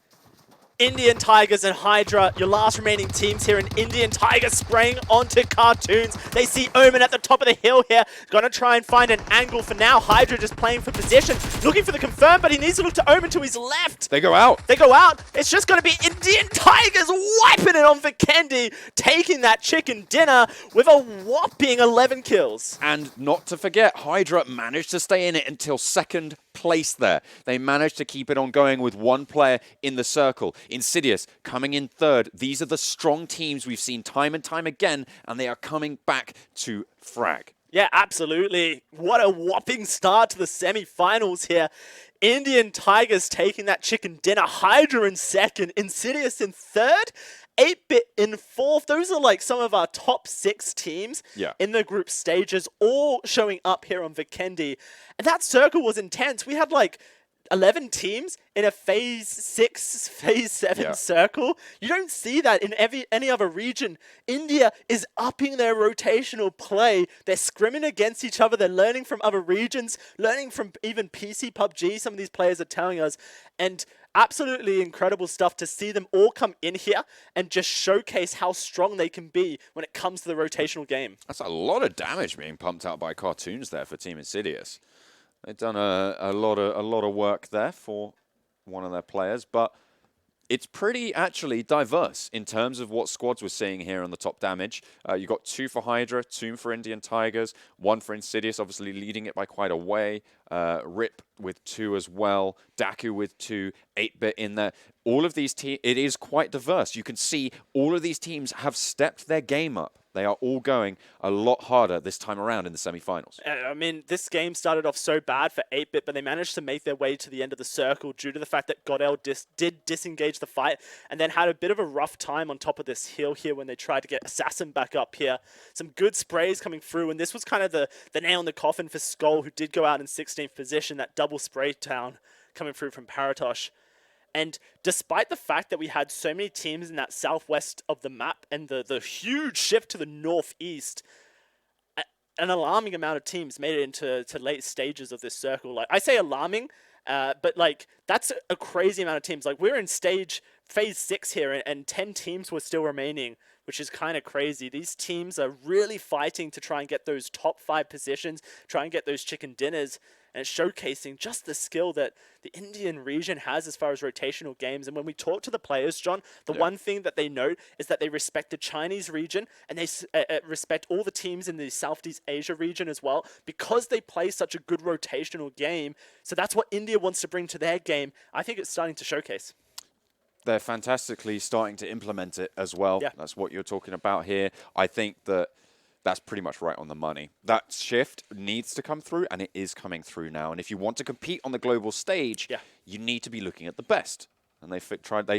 Indian Tigers and HYDRA, your last remaining teams here, and Indian Tigers spraying onto Cartoons. They see Omen at the top of the hill here. Gonna try and find an angle for now. HYDRA just playing for position, looking for the confirm, but he needs to look to Omen to his left. They go out. They go out. It's just gonna be Indian Tigers wiping it on Vikendi, taking that chicken dinner with a whopping 11 kills. And not to forget, HYDRA managed to stay in it until 2nd place there. They managed to keep it on going with 1 player in the circle. Insidious coming in 3rd. These are the strong teams we've seen time and time again, and they are coming back to frag. Yeah, absolutely. What a whopping start to the semi-finals here. Indian Tigers taking that chicken dinner. HYDRA in 2nd, Insidious in 3rd, 8-bit in 4th. Those are like some of our top 6 teams in the group stages, all showing up here on Vikendi. And that circle was intense. We had like 11 teams in a phase 6, phase 7 circle. You don't see that in any other region. India is upping their rotational play. They're scrimming against each other. They're learning from other regions, learning from even PC PUBG. Some of these players are telling us. And absolutely incredible stuff to see them all come in here and just showcase how strong they can be when it comes to the rotational game. That's a lot of damage being pumped out by Cartoons there for Team Insidious. They've done a lot of work there for one of their players, but it's pretty actually diverse in terms of what squads we're seeing here on the top damage. You've got 2 for HYDRA, 2 for Indian Tigers, 1 for Insidious, obviously leading it by quite a way. Rip with 2 as well, DAKU with 2, 8-bit in there. All of these teams, it is quite diverse. You can see all of these teams have stepped their game up. They are all going a lot harder this time around in the semi-finals. I mean, this game started off so bad for 8-bit, but they managed to make their way to the end of the circle due to the fact that GODL did disengage the fight and then had a bit of a rough time on top of this hill here when they tried to get Assassin back up here. Some good sprays coming through, and this was kind of the nail in the coffin for SKUL, who did go out in 16th position, that double spray down coming through from Paratosh. And despite the fact that we had so many teams in that southwest of the map and the huge shift to the northeast, an alarming amount of teams made it into late stages of this circle. Like, I say alarming, but like that's a crazy amount of teams. Like, we're in phase 6 here, and 10 teams were still remaining, which is kind of crazy. These teams are really fighting to try and get those top 5 positions, try and get those chicken dinners. And it's showcasing just the skill that the Indian region has as far as rotational games. And when we talk to the players, John, the one thing that they note is that they respect the Chinese region, and they respect all the teams in the Southeast Asia region as well, because they play such a good rotational game. So that's what India wants to bring to their game. I think it's starting to showcase. They're fantastically starting to implement it as well. Yeah. That's what you're talking about here. I think that that's pretty much right on the money. That shift needs to come through, and it is coming through now. And if you want to compete on the global stage, you need to be looking at the best. And they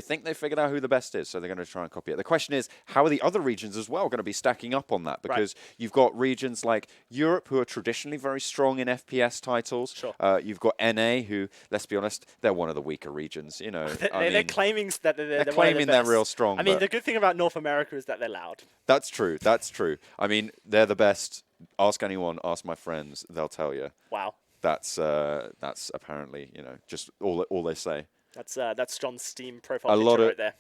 think they figured out who the best is, so they're going to try and copy it. The question is, how are the other regions as well going to be stacking up on that? Because you've got regions like Europe, who are traditionally very strong in FPS titles. Sure. You've got NA, who, let's be honest, they're one of the weaker regions. You know, they're claiming that they're claiming they're real strong. I mean, the good thing about North America is that they're loud. That's true. That's true. I mean, they're the best. Ask anyone. Ask my friends. They'll tell you. Wow. That's apparently, you know, just all they say. That's John's Steam profile picture right there.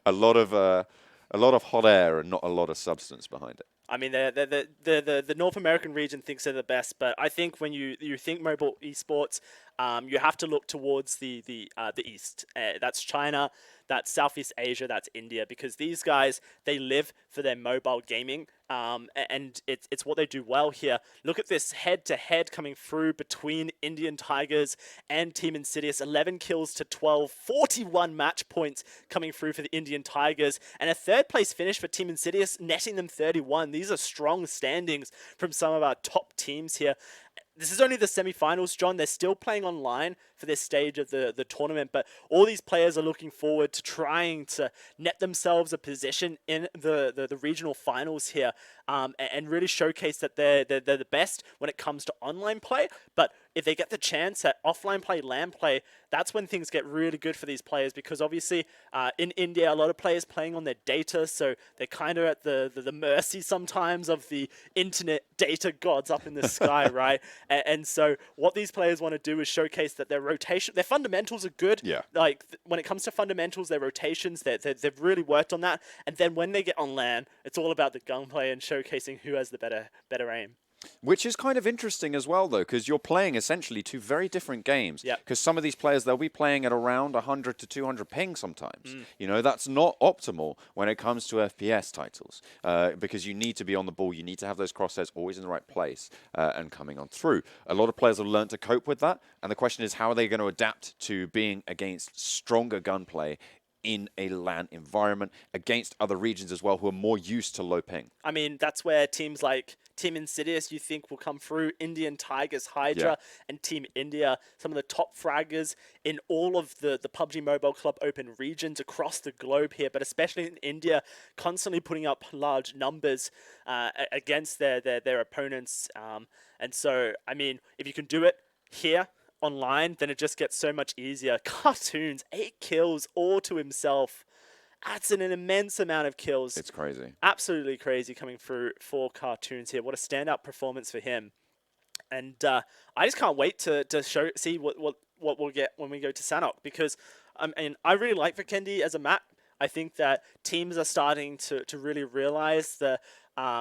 a lot of hot air and not a lot of substance behind it. I mean, the North American region thinks they're the best, but I think when you think mobile esports, you have to look towards the East. That's China, that's Southeast Asia, that's India, because these guys, they live for their mobile gaming, and it's what they do well here. Look at this head-to-head coming through between Indian Tigers and Team Insidious. 11 kills to 12, 41 match points coming through for the Indian Tigers, and a third-place finish for Team Insidious, netting them 31. These are strong standings from some of our top teams here. This is only the semi-finals, John. They're still playing online for this stage of the tournament, but all these players are looking forward to trying to net themselves a position in the regional finals here, and really showcase that they're the best when it comes to online play. But if they get the chance at offline play, LAN play, that's when things get really good for these players, because obviously in India, a lot of players playing on their data, so they're kind of at the mercy sometimes of the internet data gods up in the sky, right? And so what these players want to do is showcase that their fundamentals are good. Yeah. Like when it comes to fundamentals, their rotations, they've really worked on that. And then when they get on LAN, it's all about the gunplay and showcasing who has the better aim. Which is kind of interesting as well, though, because you're playing essentially two very different games. Yep. Because some of these players, they'll be playing at around 100 to 200 ping sometimes. You know, that's not optimal when it comes to FPS titles, because you need to be on the ball. You need to have those crosshairs always in the right place and coming on through. A lot of players have learned to cope with that. And the question is, how are they going to adapt to being against stronger gunplay in a LAN environment against other regions as well, who are more used to low ping? I mean, that's where teams like Team Insidious, you think, will come through. Indian Tigers, HYDRA, and Team India, some of the top fraggers in all of the PUBG Mobile Club Open regions across the globe here, but especially in India, constantly putting up large numbers against their opponents. And so, I mean, if you can do it here online, then it just gets so much easier. Cartoons, 8 kills all to himself. That's an immense amount of kills. It's crazy. Absolutely crazy coming through for Cartoons here. What a standout performance for him. And I just can't wait to see what we'll get when we go to Sanhok, because I really like Vikendi as a map. I think that teams are starting to really realize the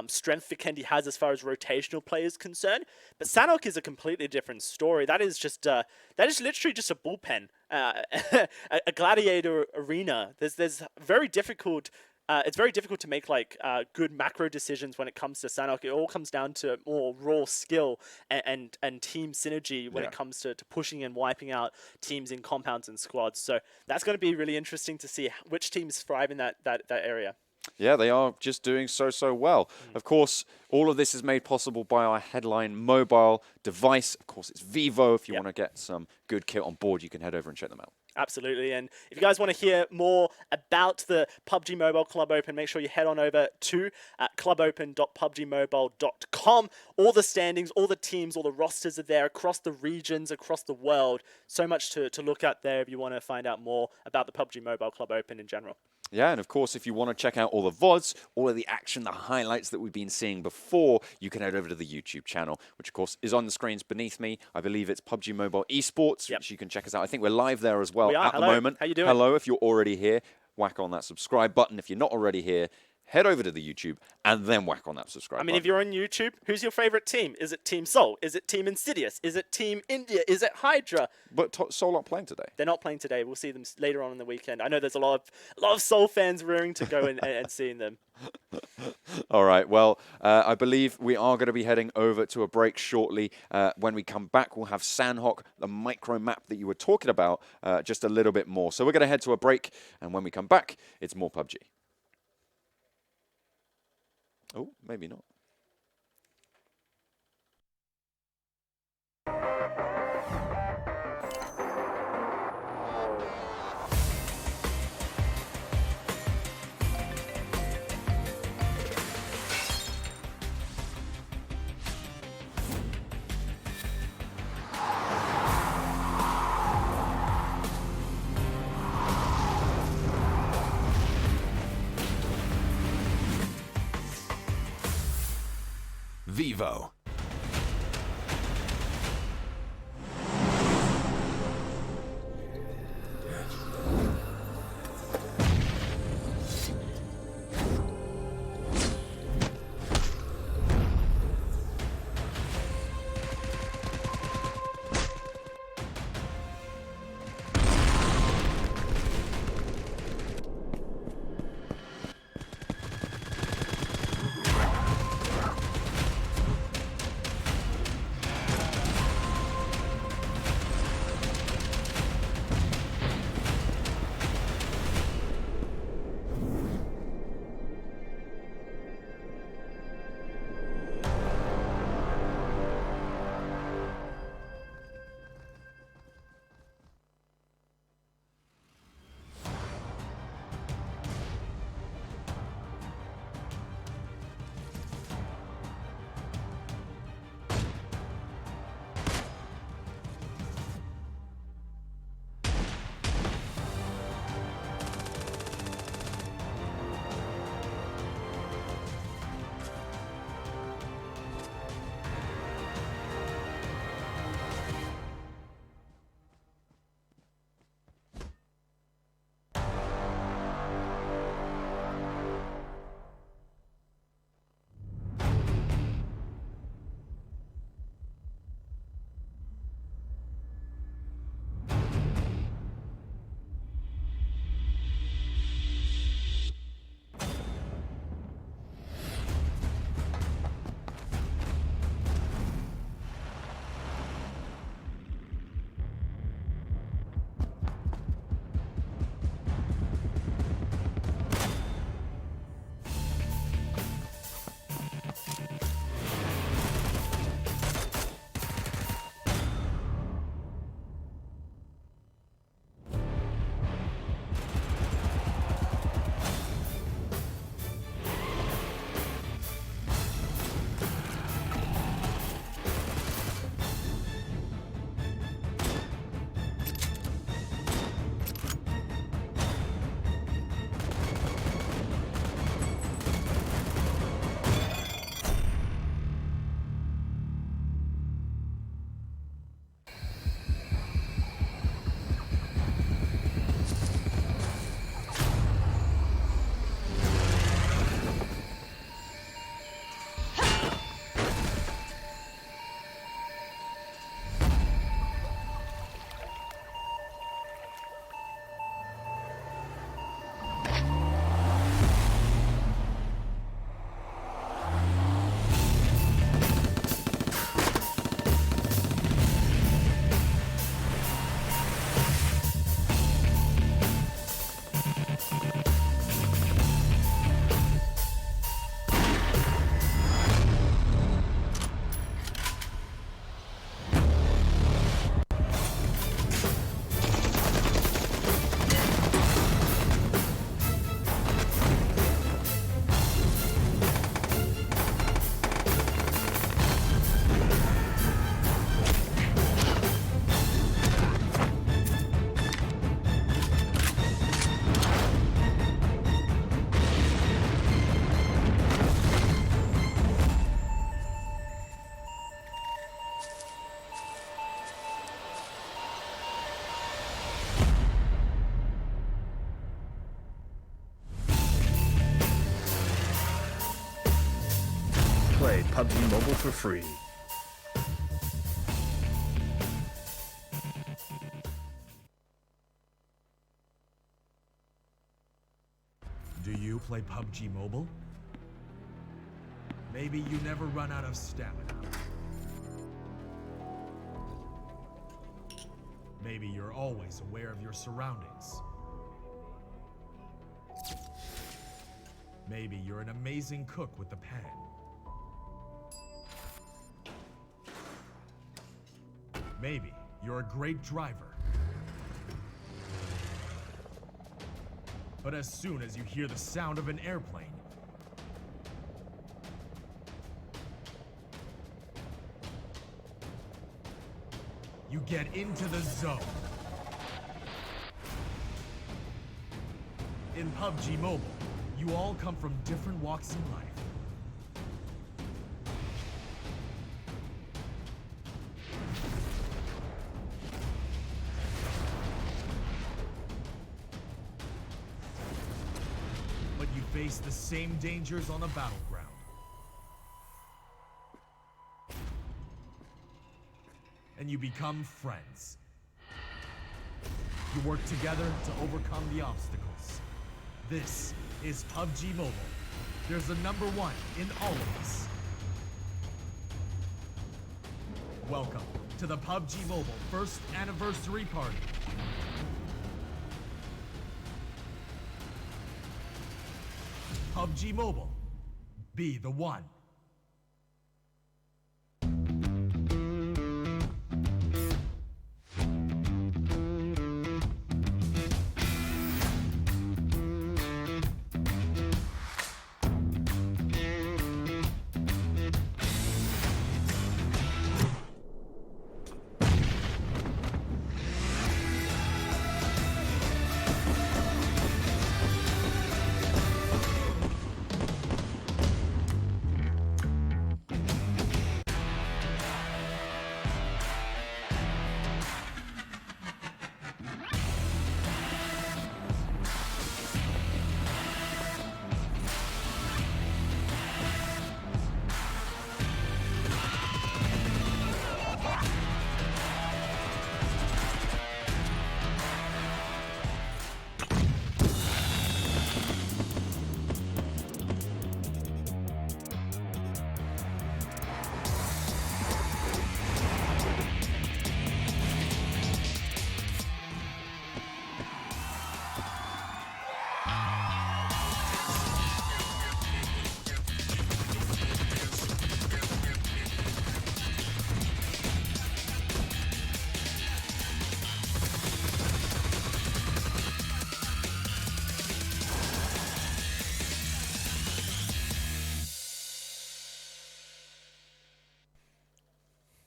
strength Vikendi has as far as rotational play is concerned. But Sanhok is a completely different story. That is literally just a bullpen, a gladiator arena. There's very difficult. It's very difficult to make good macro decisions when it comes to Sanhok. It all comes down to more raw skill and team synergy when it comes to pushing and wiping out teams in compounds and squads. So that's going to be really interesting to see which teams thrive in that area. Yeah, they are just doing so well. Of course, all of this is made possible by our headline mobile device. Of course, it's Vivo. If you want to get some good kit on board, you can head over and check them out. Absolutely. And if you guys want to hear more about the PUBG Mobile Club Open, make sure you head on over to clubopen.pubgmobile.com. All the standings, all the teams, all the rosters are there across the regions, across the world. So much to look at there if you want to find out more about the PUBG Mobile Club Open in general. Yeah, and of course, if you want to check out all the VODs, all of the action, the highlights that we've been seeing before, you can head over to the YouTube channel, which of course is on the screens beneath me. I believe it's PUBG Mobile eSports, which you can check us out. I think we're live there as well at the moment. How you doing? Hello, if you're already here, whack on that subscribe button. If you're not already here, head over to the YouTube and then whack on that subscribe button. If you're on YouTube, who's your favorite team? Is it Team Seoul? Is it Team Insidious? Is it Team India? Is it HYDRA? But Seoul aren't playing today. They're not playing today. We'll see them later on in the weekend. I know there's a lot of Seoul fans rearing to go and seeing them. All right. Well, I believe we are going to be heading over to a break shortly. When we come back, we'll have Sanhok, the micro map that you were talking about, just a little bit more. So we're going to head to a break, and when we come back, it's more PUBG. Oh, maybe not. Vivo. Play PUBG Mobile for free. Do you play PUBG Mobile? Maybe you never run out of stamina. Maybe you're always aware of your surroundings. Maybe you're an amazing cook with the pan. Maybe you're a great driver. But as soon as you hear the sound of an airplane, you get into the zone. In PUBG Mobile, you all come from different walks in life. face the same dangers on a battleground. And you become friends. You work together to overcome the obstacles. This is PUBG Mobile. There's a number one in all of us. Welcome to the PUBG Mobile first anniversary party. PUBG Mobile, be the one.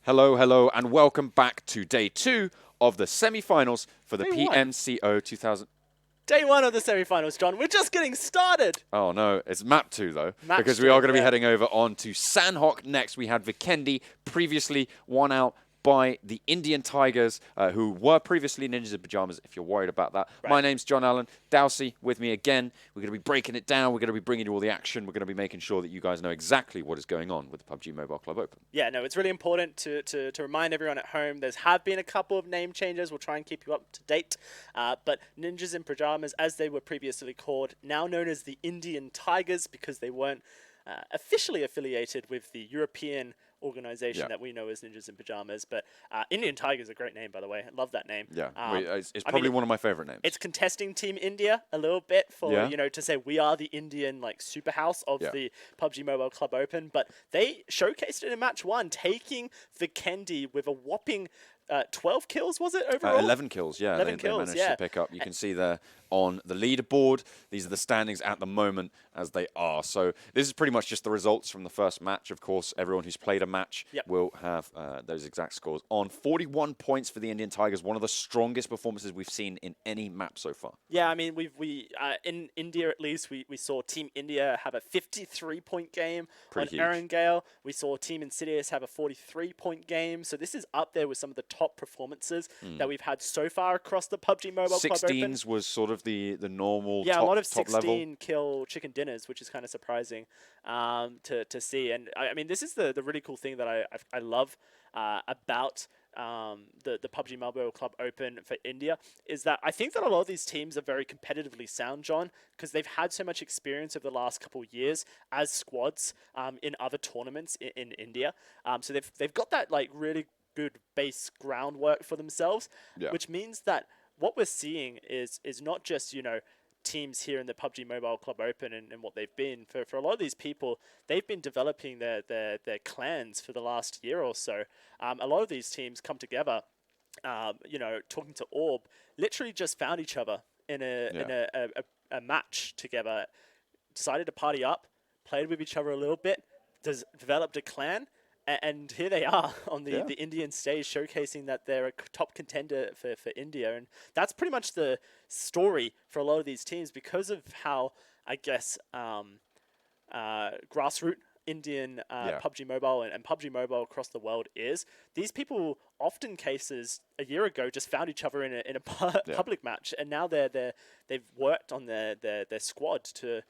Hello, hello, and welcome back to day 2 of the semi-finals for the PMCO 2000. Day 1 of the semi-finals, John. We're just getting started. Oh no, it's map 2 though, Match because two, we are going to be heading over on to Sanhok next. We had Vikendi previously won out by the Indian Tigers, who were previously Ninjas in Pyjamas, if you're worried about that. Right. My name's John Allen. Dowsey with me again. We're going to be breaking it down. We're going to be bringing you all the action. We're going to be making sure that you guys know exactly what is going on with the PUBG Mobile Club Open. Yeah, no, it's really important to remind everyone at home. There's have been a couple of name changes. We'll try and keep you up to date. But Ninjas in Pyjamas, as they were previously called, now known as the Indian Tigers because they weren't officially affiliated with the European organization that we know as Ninjas in Pyjamas. But Indian Tiger is a great name, by the way. I love that name. Yeah, it's probably one of my favorite names. It's contesting Team India a little bit for, you know, to say we are the Indian, like, super house of the PUBG Mobile Club Open. But they showcased it in match 1, taking Vikendi with a whopping 12 kills, was it, overall? 11 kills, yeah. 11 they kills, managed to pick up. You can see there on the leaderboard. These are the standings at the moment as they are. So this is pretty much just the results from the first match. Of course, everyone who's played a match will have those exact scores on. 41 points for the Indian Tigers, one of the strongest performances we've seen in any map so far. Yeah, I mean, we in India at least, we saw Team India have a 53-point game Pretty on huge. Erangel. We saw Team Insidious have a 43-point game. So this is up there with some of the top performances that we've had so far across the PUBG Mobile Club Open. 16s was sort of the normal a lot of top 16 level. kill chicken dinners, which is kind of surprising to see. And I mean, this is the really cool thing that I love about the PUBG Mobile Club Open for India is that I think that a lot of these teams are very competitively sound, John, because they've had so much experience over the last couple of years as squads in other tournaments in India. So they've got that like really good base groundwork for themselves, which means that what we're seeing is not just, you know, teams here in the PUBG Mobile Club Open and what they've been. For a lot of these people, they've been developing their clans for the last year or so. A lot of these teams come together, you know, talking to Orb, literally just found each other in a match together, decided to party up, played with each other a little bit, developed a clan, and here they are on the Indian stage showcasing that they're a top contender for India. And that's pretty much the story for a lot of these teams because of how, I guess, grassroots Indian PUBG Mobile and PUBG Mobile across the world is, these people often cases a year ago just found each other in a public match, and now they've worked on their squad to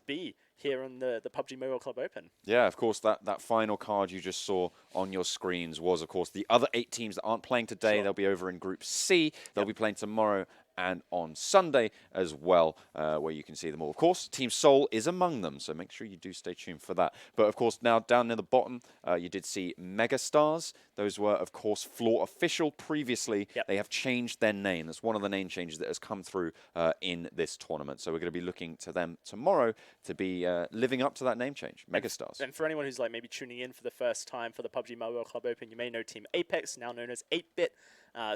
be here on the PUBG Mobile Club Open. Yeah, of course, that final card you just saw on your screens was, of course, the other 8 teams that aren't playing today. They'll be over in Group C. They'll be playing tomorrow and on Sunday as well, where you can see them all. Of course, Team Seoul is among them, so make sure you do stay tuned for that. But of course, now down near the bottom, you did see MegaStars. Those were, of course, Floor Official previously. They have changed their name. That's one of the name changes that has come through in this tournament. So we're going to be looking to them tomorrow to be living up to that name change, MegaStars. And for anyone who's like maybe tuning in for the first time for the PUBG Mobile Club Open, you may know Team Apex, now known as 8-Bit.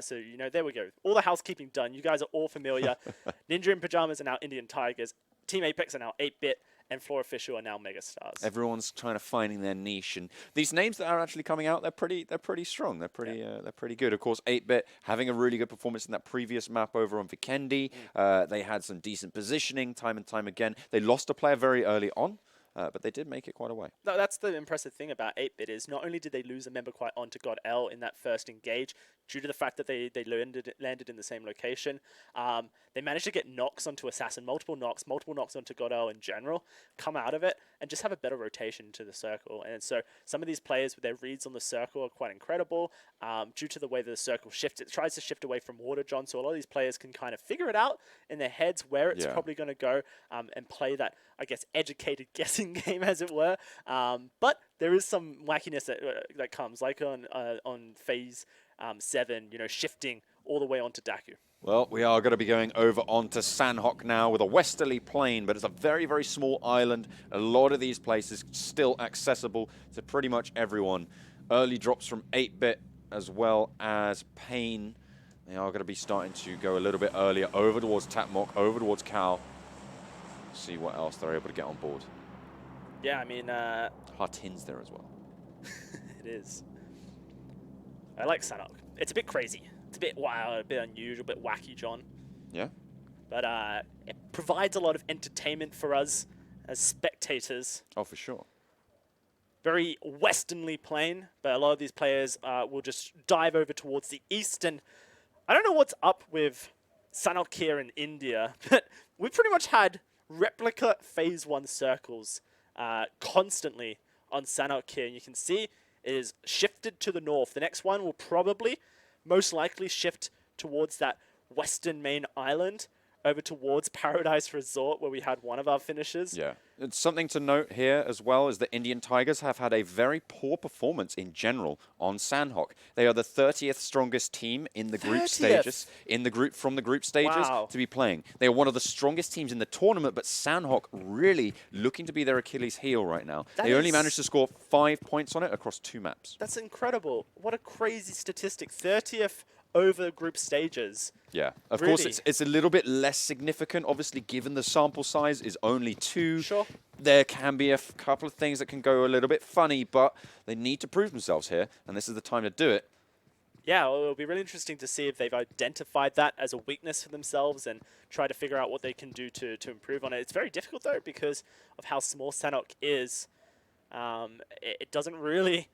So, you know, there we go. All the housekeeping done. You guys are all familiar. Ninja in Pajamas are now Indian Tigers. Team Apex are now 8-Bit. And Floor Official are now MegaStars. Everyone's trying to finding their niche, and these names that are actually coming out, they're pretty strong. They're pretty good. Of course, 8-Bit having a really good performance in that previous map over on Vikendi. They had some decent positioning time and time again. They lost a player very early on. But they did make it quite a way. No, that's the impressive thing about 8-Bit is not only did they lose a member quite onto GODL in that first engage, due to the fact that they landed in the same location, they managed to get knocks onto Assassin, multiple knocks onto GODL in general, come out of it, and just have a better rotation to the circle. And so some of these players with their reads on the circle are quite incredible. Due to the way that the circle shifts, it tries to shift away from water, John, so a lot of these players can kind of figure it out in their heads where it's probably going to go and play that, I guess, educated guessing game, as it were. But there is some wackiness that comes, like on phase 7, you know, shifting all the way onto DAKU. Well, we are going to be going over onto Sanhok now with a westerly plain, but it's a very, very small island. A lot of these places still accessible to pretty much everyone. Early drops from 8-Bit as well as Pain. They are going to be starting to go a little bit earlier over towards Tapmok, over towards Cal. See what else they're able to get on board. Yeah, I mean... Hartin's there as well. It is. I like Sanhok. It's a bit crazy. It's a bit wild, a bit unusual, a bit wacky, John. Yeah. But it provides a lot of entertainment for us as spectators. Oh, for sure. Very westernly playing, but a lot of these players will just dive over towards the east. And I don't know what's up with Sanhok here in India, but we've pretty much had replica phase 1 circles constantly on Sanhok here. And you can see it is shifted to the north. The next one will probably, most likely, shift towards that western main island over towards Paradise Resort, where we had one of our finishers. Yeah. It's something to note here as well is the Indian Tigers have had a very poor performance in general on Sanhok. They are the 30th strongest team in the group stages, from the group stages to be playing. They are one of the strongest teams in the tournament, but Sanhok really looking to be their Achilles heel right now. They only managed to score 5 points on it across 2 maps. That's incredible. What a crazy statistic. 30th over group stages. Yeah, of course it's a little bit less significant, obviously, given the sample size is only 2. Sure. There can be a couple of things that can go a little bit funny, but they need to prove themselves here, and this is the time to do it. Yeah, well, it'll be really interesting to see if they've identified that as a weakness for themselves and try to figure out what they can do to improve on it. It's very difficult, though, because of how small Sanhok is. It doesn't really...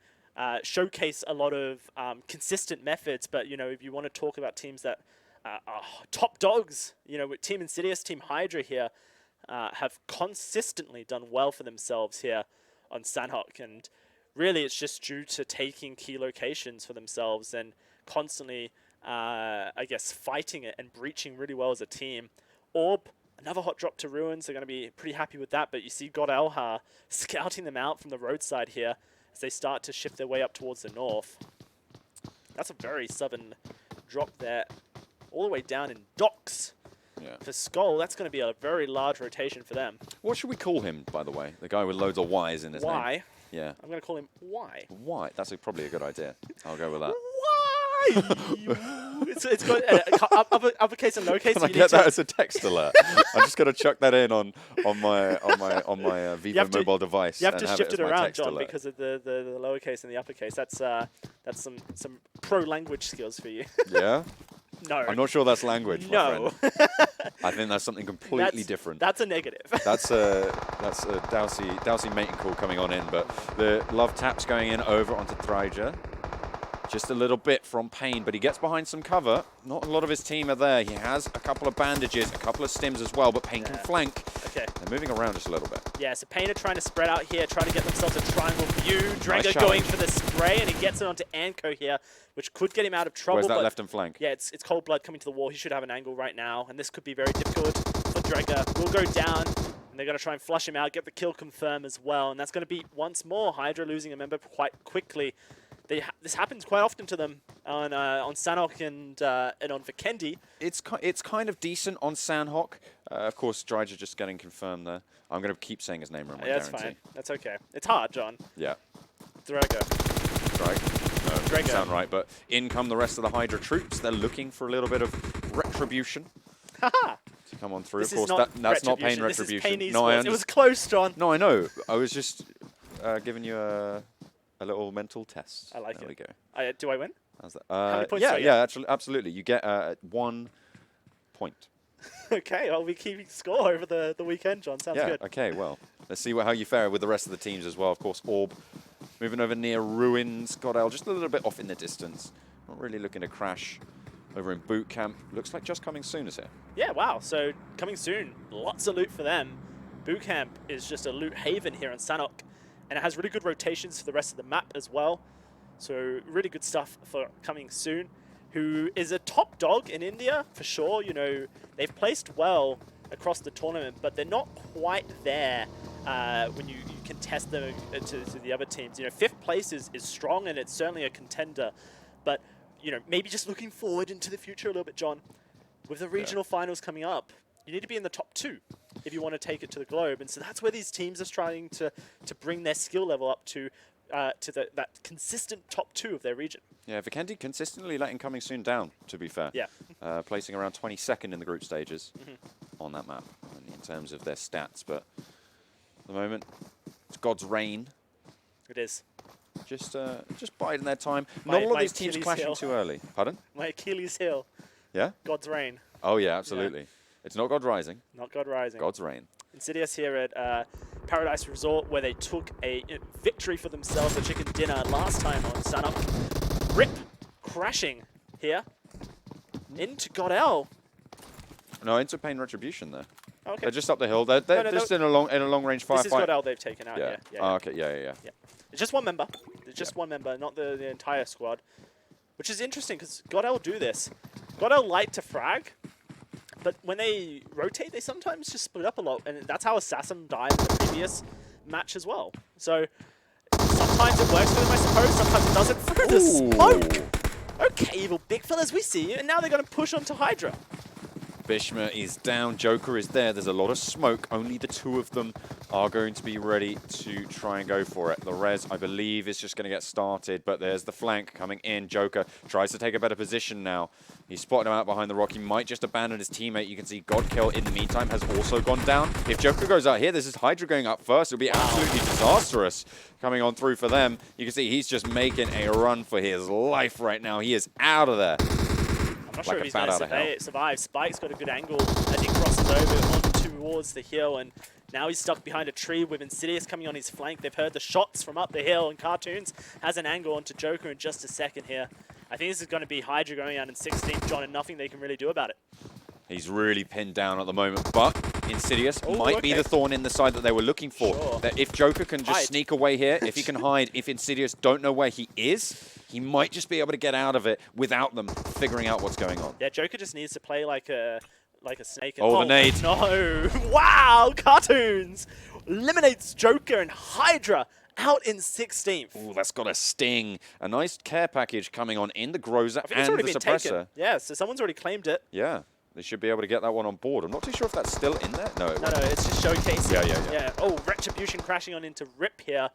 showcase a lot of consistent methods, but, you know, if you want to talk about teams that are top dogs, you know, with TeamINSIDIOUS, Team HYDRA here, have consistently done well for themselves here on Sanhok, and really it's just due to taking key locations for themselves and constantly, I guess, fighting it and breaching really well as a team. Orb, another hot drop to Ruins, they're going to be pretty happy with that, but you see GODL scouting them out from the roadside here, they start to shift their way up towards the north. That's a very southern drop there, all the way down in Docks. Yeah. For SKUL, that's going to be a very large rotation for them. What should we call him, by the way? The guy with loads of Y's in his name. Y? Yeah. I'm going to call him Y. Y? That's probably a good idea. I'll go with that. It's got uppercase and lowercase. Can I get that as a text alert? I'm just going to chuck that in on my Vivo mobile device. You have to shift it around, John, alert. because of the lowercase and the uppercase. That's some pro language skills for you. Yeah. No. I'm not sure that's language, No. my friend. I think that's something completely different. That's a negative. That's a Dowsy mating call coming on in, but the love taps going in over onto Thryja. Just a little bit from Payne, but he gets behind some cover. Not a lot of his team are there. He has a couple of bandages, a couple of stims as well, but Payne can flank. Okay. They're moving around just a little bit. Yeah, so Payne are trying to spread out here, trying to get themselves a triangle view. Dregger Nice going for the spray, and he gets it onto Anko here, which could get him out of trouble. Where's that but left and flank? yeah, it's Cold Blood coming to the wall. He should have an angle right now, and this could be very difficult for Dregger. Will go down, and they're going to try and flush him out, get the kill confirm as well, and that's going to be once more HYDRA losing a member quite quickly. This happens quite often to them on Sanhok and on Vikendi. It's kind of decent on Sanhok. Of course, Dryja just getting confirmed there. I'm going to keep saying his name wrong. Yeah, that's fine. That's okay. It's hard, John. Yeah. Dregger. No, Dregger. sound right. But in come the rest of the HYDRA troops. They're looking for a little bit of retribution Haha. to come on through. This Of is course, that's not Payne This retribution. is Payne No, I eSPORTS. It was close, John. No, I know. I was just giving you a little mental test. I like there it. There we go. Do I win? How's that? many points yeah, do I get? yeah, actually, absolutely. You get 1 point. Okay, I'll be keeping score over the weekend, John. Sounds Yeah, good. okay, well, let's see how you fare with the rest of the teams as well. Of course, Orb moving over near Ruins. GODL just a little bit off in the distance. Not really looking to crash over in boot camp. Looks like just coming soon is here. Yeah, wow. So coming soon. Lots of loot for them. Boot camp is just a loot haven here in Sanhok, and it has really good rotations for the rest of the map as well. So really good stuff for coming soon. Who is a top dog in India for sure. You know, they've placed well across the tournament, but they're not quite there when you can test them to the other teams. You know, 5th place is strong, and it's certainly a contender. But, you know, maybe just looking forward into the future a little bit, John. With the regional finals coming up, you need to be in the top 2 if you want to take it to the globe. And so that's where these teams are trying to bring their skill level up to that consistent top 2 of their region. Yeah, Vikendi consistently letting coming soon down, to be fair. Yeah. Placing around 22nd in the group stages on that map in terms of their stats. But at the moment, it's GodsReign. It is. Just biding their time. My- Not a lot of my these teams Achilles clashing heel. too early. Pardon? My Achilles heel, Yeah? GodsReign, Oh, yeah, absolutely. It's not God Rising, not God Rising. GodsReign. Insidious here at Paradise Resort, where they took a victory for themselves, a chicken dinner last time on Sanhok. Rip crashing here into GODL. No, into Payne Retribution there. Okay. They're just up the hill. They're no, just in a long range This firefight. is GODL they've taken out. Yeah. Yeah. Oh, okay. Yeah. It's just one member. It's just one member, not the entire squad. Which is interesting because GODL do this. GODL like to frag, but when they rotate, they sometimes just split up a lot. And that's how Assassin died in the previous match as well. So sometimes it works for them, I suppose. Sometimes it doesn't. Through the smoke. Okay, evil big fellas, we see you. And now they're going to push onto HYDRA. Bishma is down. Joker is there. There's a lot of smoke. Only the 2 of them are going to be ready to try and go for it. The res, I believe, is just going to get started, but there's the flank coming in. Joker tries to take a better position now. He's spotted him out behind the rock. He might just abandon his teammate. You can see Godkill in the meantime has also gone down. If Joker goes out here, this is HYDRA going up first. It'll be absolutely disastrous coming on through for them. You can see he's just making a run for his life right now. He is out of there. I'm not sure if he's going to survive. Spike's got a good angle as he crosses over on towards the hill, and now he's stuck behind a tree with Insidious coming on his flank. They've heard the shots from up the hill, and Cartoons has an angle onto Joker in just a second here. I think this is going to be HYDRA going out in 16th, John, and nothing they can really do about it. He's really pinned down at the moment, but Insidious might be the thorn in the side that they were looking for. Sure. That if Joker can just sneak away here, if he can hide, if Insidious don't know where he is, he might just be able to get out of it without them figuring out what's going on. Yeah, Joker just needs to play like a snake. Oh, the nade. No. Wow, Cartoons eliminates Joker and HYDRA out in 16th. Ooh, that's got a sting. A nice care package coming on in the Groza I think it's and already the been suppressor. taken. Yeah, so someone's already claimed it. Yeah, they should be able to get that one on board. I'm not too sure if that's still in there. No, No, it's just showcasing. Yeah. Oh, Retribution crashing on into Rip here.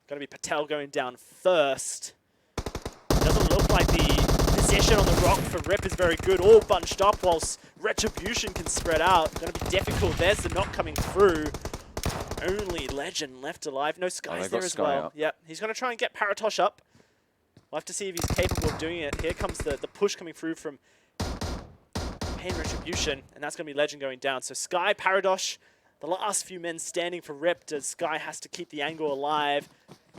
Going to be Patel going down first. Doesn't look like the position on the rock for Rip is very good. All bunched up whilst Retribution can spread out. Going to be difficult. There's the knock coming through. Only Legend left alive. No Sky's there as well. Yep, he's going to try and get Paratosh up. We'll have to see if he's capable of doing it. Here comes the push coming through from Pain Retribution, and that's going to be Legend going down. So Sky, Paradosh, the last few men standing for Rip, as Sky has to keep the angle alive.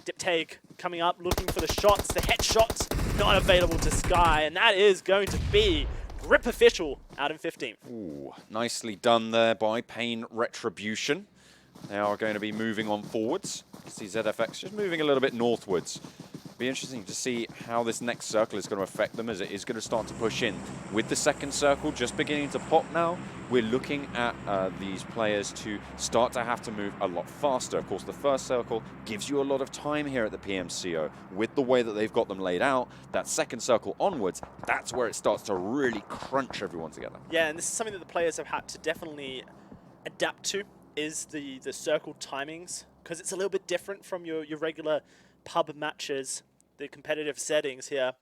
Diptake coming up, looking for the shots. The headshots not available to Sky, and that is going to be Rip official out in 15th. Ooh, nicely done there by Pain Retribution. They are going to be moving on forwards. You see ZFX just moving a little bit northwards. Be interesting to see how this next circle is going to affect them, as it is going to start to push in. With the second circle just beginning to pop now, we're looking at these players to start to have to move a lot faster. Of course, the first circle gives you a lot of time here at the PMCO. With the way that they've got them laid out, that second circle onwards, that's where it starts to really crunch everyone together. Yeah, and this is something that the players have had to definitely adapt to, is the circle timings, because it's a little bit different from your regular pub matches, the competitive settings here.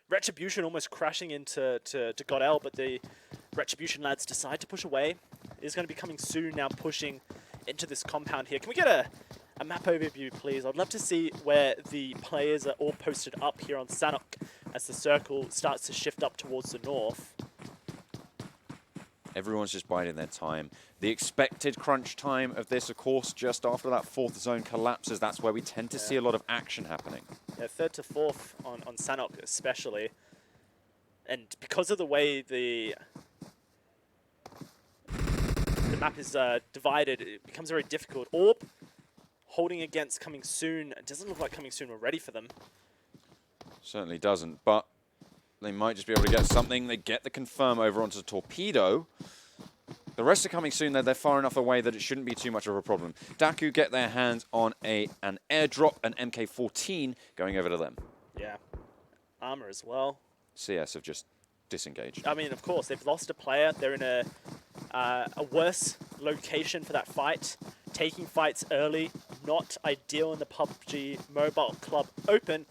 Retribution almost crashing into GODL, but the Retribution lads decide to push away. It is going to be coming soon now, pushing into this compound here. Can we get a map overview, please? I'd love to see where the players are all posted up here on Sanhok as the circle starts to shift up towards the north. Everyone's just biding their time. The expected crunch time of this, of course, just after that fourth zone collapses, that's where we tend to see a lot of action happening. Yeah, third to fourth on Sanhok especially. And because of the way the map is divided, it becomes very difficult. Orb holding against Coming Soon. It doesn't look like Coming Soon were ready for them. Certainly doesn't, but they might just be able to get something. They get the confirm over onto the Torpedo. The rest are coming soon. They're far enough away that it shouldn't be too much of a problem. DAKU get their hands on an airdrop, an MK14 going over to them. Yeah. Armor as well. CS have just disengaged. I mean, of course, they've lost a player. They're in a worse location for that fight. Taking fights early, not ideal in the PUBG Mobile Club Open.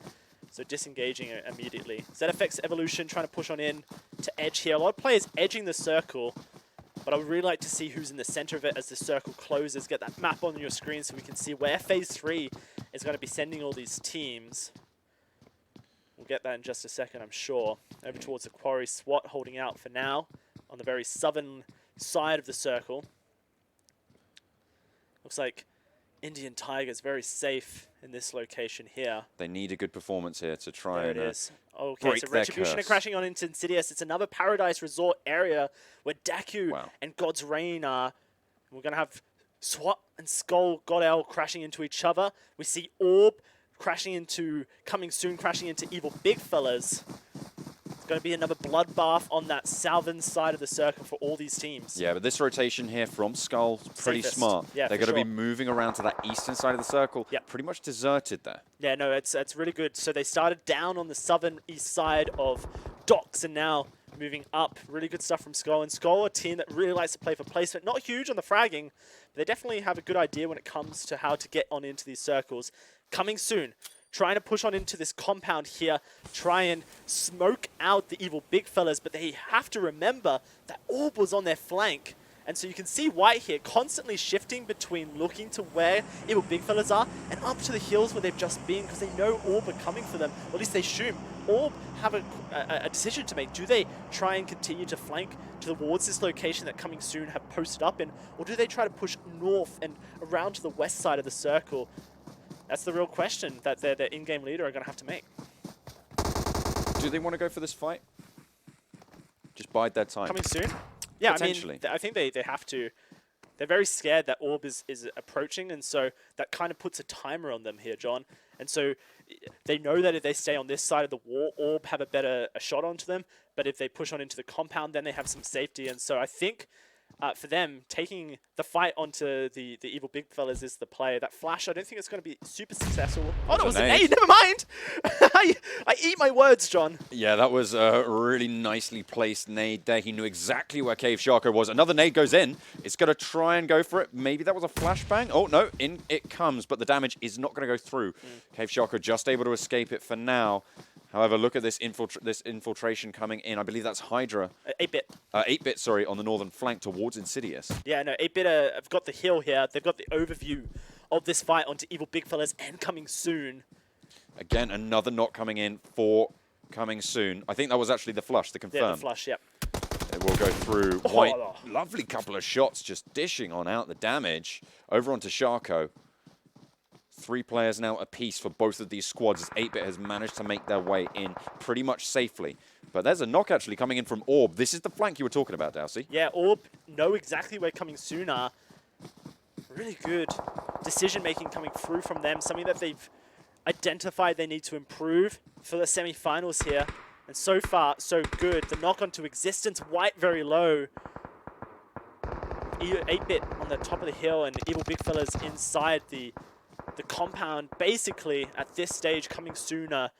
So disengaging immediately. ZFX Evolution trying to push on in to edge here. A lot of players edging the circle, but I would really like to see who's in the center of it as the circle closes. Get that map on your screen so we can see where Phase 3 is going to be sending all these teams. We'll get that in just a second, I'm sure. Over towards the Quarry, SWAT holding out for now on the very southern side of the circle. Looks like Indian Tigers very safe in this location here. They need a good performance here to try there and it is. Okay, break so their Retribution are curse. crashing on into Insidious. It's another Paradise Resort area where DAKU Wow. and GodsReign are. We're going to have SWAT and SKUL, GODL crashing into each other. We see Orb crashing into, coming soon, crashing into Evil Big Fellas. It's going to be another bloodbath on that southern side of the circle for all these teams. Yeah, but this rotation here from SKUL, pretty Safest. smart. Yeah, They're for going to sure. be moving around to that eastern side of the circle. Yep. Pretty much deserted there. Yeah, no, it's really good. So they started down on the southern east side of Docks and now moving up. Really good stuff from SKUL. And SKUL, a team that really likes to play for placement. Not huge on the fragging, but they definitely have a good idea when it comes to how to get on into these circles. Coming soon. Trying to push on into this compound here, try and smoke out the Evil Big Fellas, but they have to remember that Orb was on their flank. And so you can see White here constantly shifting between looking to where Evil Big Fellas are and up to the hills where they've just been, because they know Orb are coming for them, or at least they assume. Orb have a decision to make. Do they try and continue to flank towards this location that Coming Soon have posted up in, or do they try to push north and around to the west side of the circle? That's the real question that their in-game leader are going to have to make. Do they want to go for this fight? Just bide their time. Coming soon? Yeah, Potentially. I mean, I think they have to. They're very scared that Orb is approaching, and so that kind of puts a timer on them here, John. And so they know that if they stay on this side of the wall, Orb have a shot onto them, but if they push on into the compound, then they have some safety. And so I think for them, taking the fight onto the Evil Big Fellas is the play. That flash, I don't think it's going to be super successful. Oh, no, it was an nade. Never mind. I eat my words, John. Yeah, that was a really nicely placed nade there. He knew exactly where Cave Sharko was. Another nade goes in. It's going to try and go for it. Maybe that was a flashbang. Oh, no, in it comes, but the damage is not going to go through. Cave Sharko just able to escape it for now. However, look at this infiltration coming in. I believe that's HYDRA. 8-bit. 8-bit, sorry, on the northern flank towards Insidious. Yeah, no, 8-bit have got the hill here. They've got the overview of this fight onto Evil Big Fellas and Coming Soon. Again, another knock coming in for Coming Soon. I think that was actually the flush, the confirm. Yeah, the flush, yep. It will go through. White, lovely couple of shots, just dishing on out the damage. Over onto Sharko. 3 players now apiece for both of these squads as 8-Bit has managed to make their way in pretty much safely. But there's a knock actually coming in from Orb. This is the flank you were talking about, Dowsey. Yeah, Orb know exactly where coming soon are. Really good decision-making coming through from them, something that they've identified they need to improve for the semi-finals here. And so far, so good. The knock onto existence, White very low. 8-Bit on the top of the hill and Evil Big Fellas inside the compound. Basically, at this stage, coming sooner.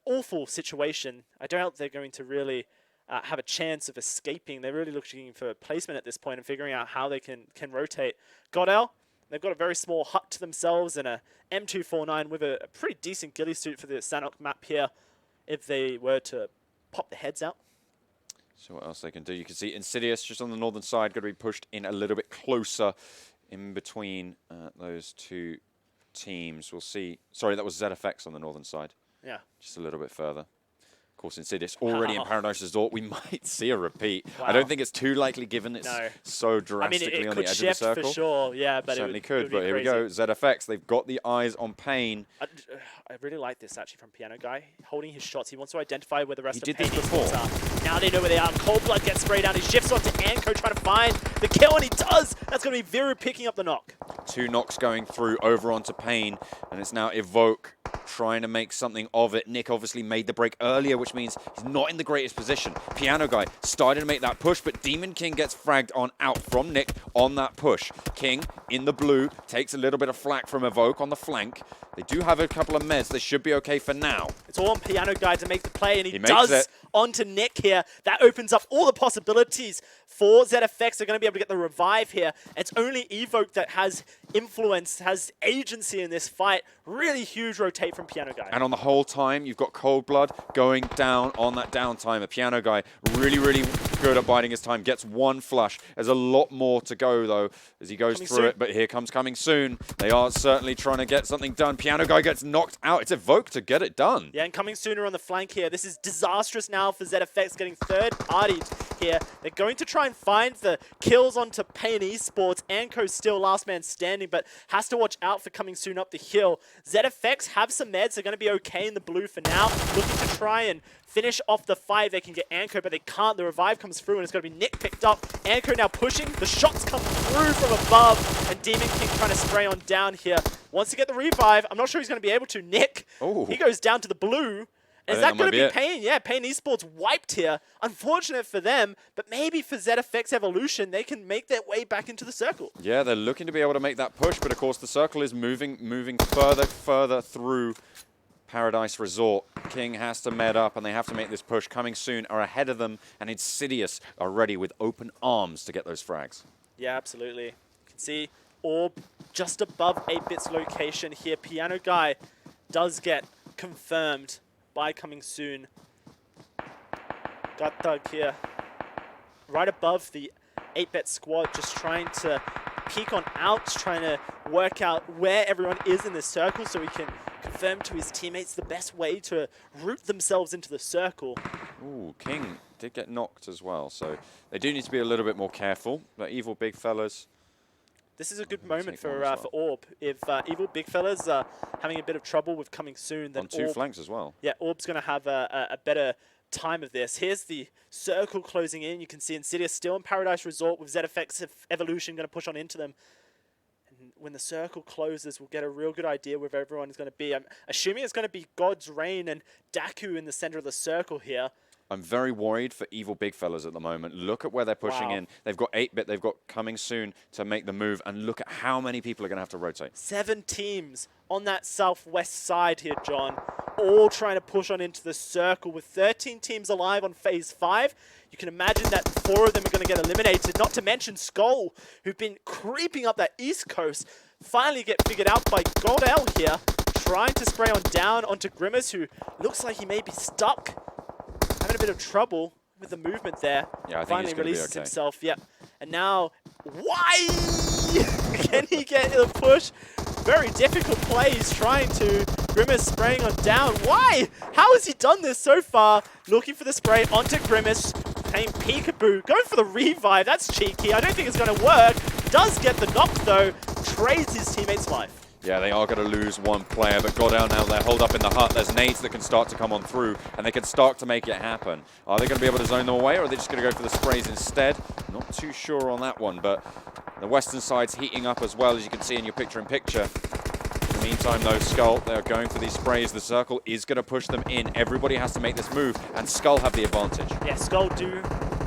Awful situation. I doubt they're going to really have a chance of escaping. They're really looking for placement at this point and figuring out how they can rotate. GODL, they've got a very small hut to themselves and a M249 with a pretty decent ghillie suit for the Sanhok map here if they were to pop the heads out. So what else they can do? You can see Insidious just on the northern side, going to be pushed in a little bit closer in between those 2 teams. We'll see. Sorry, that was ZFX on the northern side. Yeah. Just a little bit further. Of course, Insidious already in Paradise Resort. We might see a repeat. Wow. I don't think it's too likely given it's so drastically on the edge of the circle. For sure, yeah, but certainly could. But here we go, ZFX. They've got the eyes on Pain. I really like this actually from Piano Guy, holding his shots. He wants to identify where the rest of Pain are. Now they know where they are. Cold Blood gets sprayed down. He shifts onto Anko trying to find the kill, and he does. That's going to be Viru picking up the knock. 2 knocks going through over onto Pain, and it's now Evoke trying to make something of it. Nick obviously made the break earlier, which means he's not in the greatest position. Piano Guy started to make that push, but Demon King gets fragged on out from Nick on that push. King in the blue takes a little bit of flak from Evoke on the flank. They do have a couple of meds. They should be okay for now. It's all on Piano Guy to make the play, and he does onto Nick here. That opens up all the possibilities for ZFX. They're going to be able to get the revive here. It's only Evoke that has influence, has agency in this fight. Really huge rotate from Piano Guy. And on the whole time, you've got Cold Blood going down on that downtime. A Piano Guy really, really good at biding his time. Gets 1 flush. There's a lot more to go, though, as he goes through it. But here comes Coming Soon. They are certainly trying to get something done. Piano Guy gets knocked out. It's Evoke to get it done. Yeah, and Coming Sooner on the flank here. This is disastrous now for ZFX, getting third-partied here. They're going to try and find the kills onto Pain eSports. Anko's still last man standing, but has to watch out for Coming Soon up the hill. ZFX have some meds. They're going to be okay in the blue for now. Looking to try and finish off the fight. They can get Anko, but they can't. The revive comes through, and it's going to be Nick picked up. Anko now pushing. The shots come through from above, and Demon King trying to spray on down here. Wants to get the revive. I'm not sure he's going to be able to. Nick, he goes down to the blue. Is that going to be Pain? Yeah, Pain eSports wiped here. Unfortunate for them, but maybe for ZFX Evolution, they can make their way back into the circle. Yeah, they're looking to be able to make that push, but of course the circle is moving further through Paradise Resort. King has to med up, and they have to make this push. Coming Soon are ahead of them, and Insidious are ready with open arms to get those frags. Yeah, absolutely. You can see Orb just above 8-Bit's location here. Piano Guy does get confirmed by Coming Soon. Got Thug here. Right above the 8-Bit squad, just trying to peek on outs, trying to work out where everyone is in the circle so he can confirm to his teammates the best way to root themselves into the circle. Ooh, King did get knocked as well, so they do need to be a little bit more careful. But Evil Big Fellas... This is a good moment for Orb. If Evil Big Fellas are having a bit of trouble with Coming Soon, then on 2 flanks as well. Yeah, Orb's going to have a better time of this. Here's the circle closing in. You can see Insidious still in Paradise Resort with ZFX Evolution going to push on into them. And when the circle closes, we'll get a real good idea where everyone is going to be. I'm assuming it's going to be GodsReign and DAKU in the center of the circle here. I'm very worried for Evil Big Fellas at the moment. Look at where they're pushing in. They've got 8-Bit, they've got Coming Soon to make the move, and look at how many people are going to have to rotate. 7 teams on that southwest side here, John, all trying to push on into the circle with 13 teams alive on Phase 5. You can imagine that 4 of them are going to get eliminated, not to mention SKUL, who've been creeping up that east coast, finally get figured out by GODL here, trying to spray on down onto Grimace, who looks like he may be stuck. Having a bit of trouble with the movement there. Yeah, I think finally he's gonna releases be okay. himself. Yep. And now, why can he get the push? Very difficult play. He's trying to. Grimace spraying on down. Why? How has he done this so far? Looking for the spray onto Grimace. playing peekaboo, going for the revive. That's cheeky. I don't think it's going to work. Does get the knock though. Trades his teammate's life. Yeah, they are going to lose one player, but GODL now, they're holed up in the hut. There's nades that can start to come on through, and they can start to make it happen. Are they going to be able to zone them away, or are they just going to go for the sprays instead? Not too sure on that one, but the western side's heating up as well, as you can see in your picture-in-picture. In the meantime, though, SKUL, they are going for these sprays. The circle is going to push them in. Everybody has to make this move, and SKUL have the advantage. Yeah, SKUL do...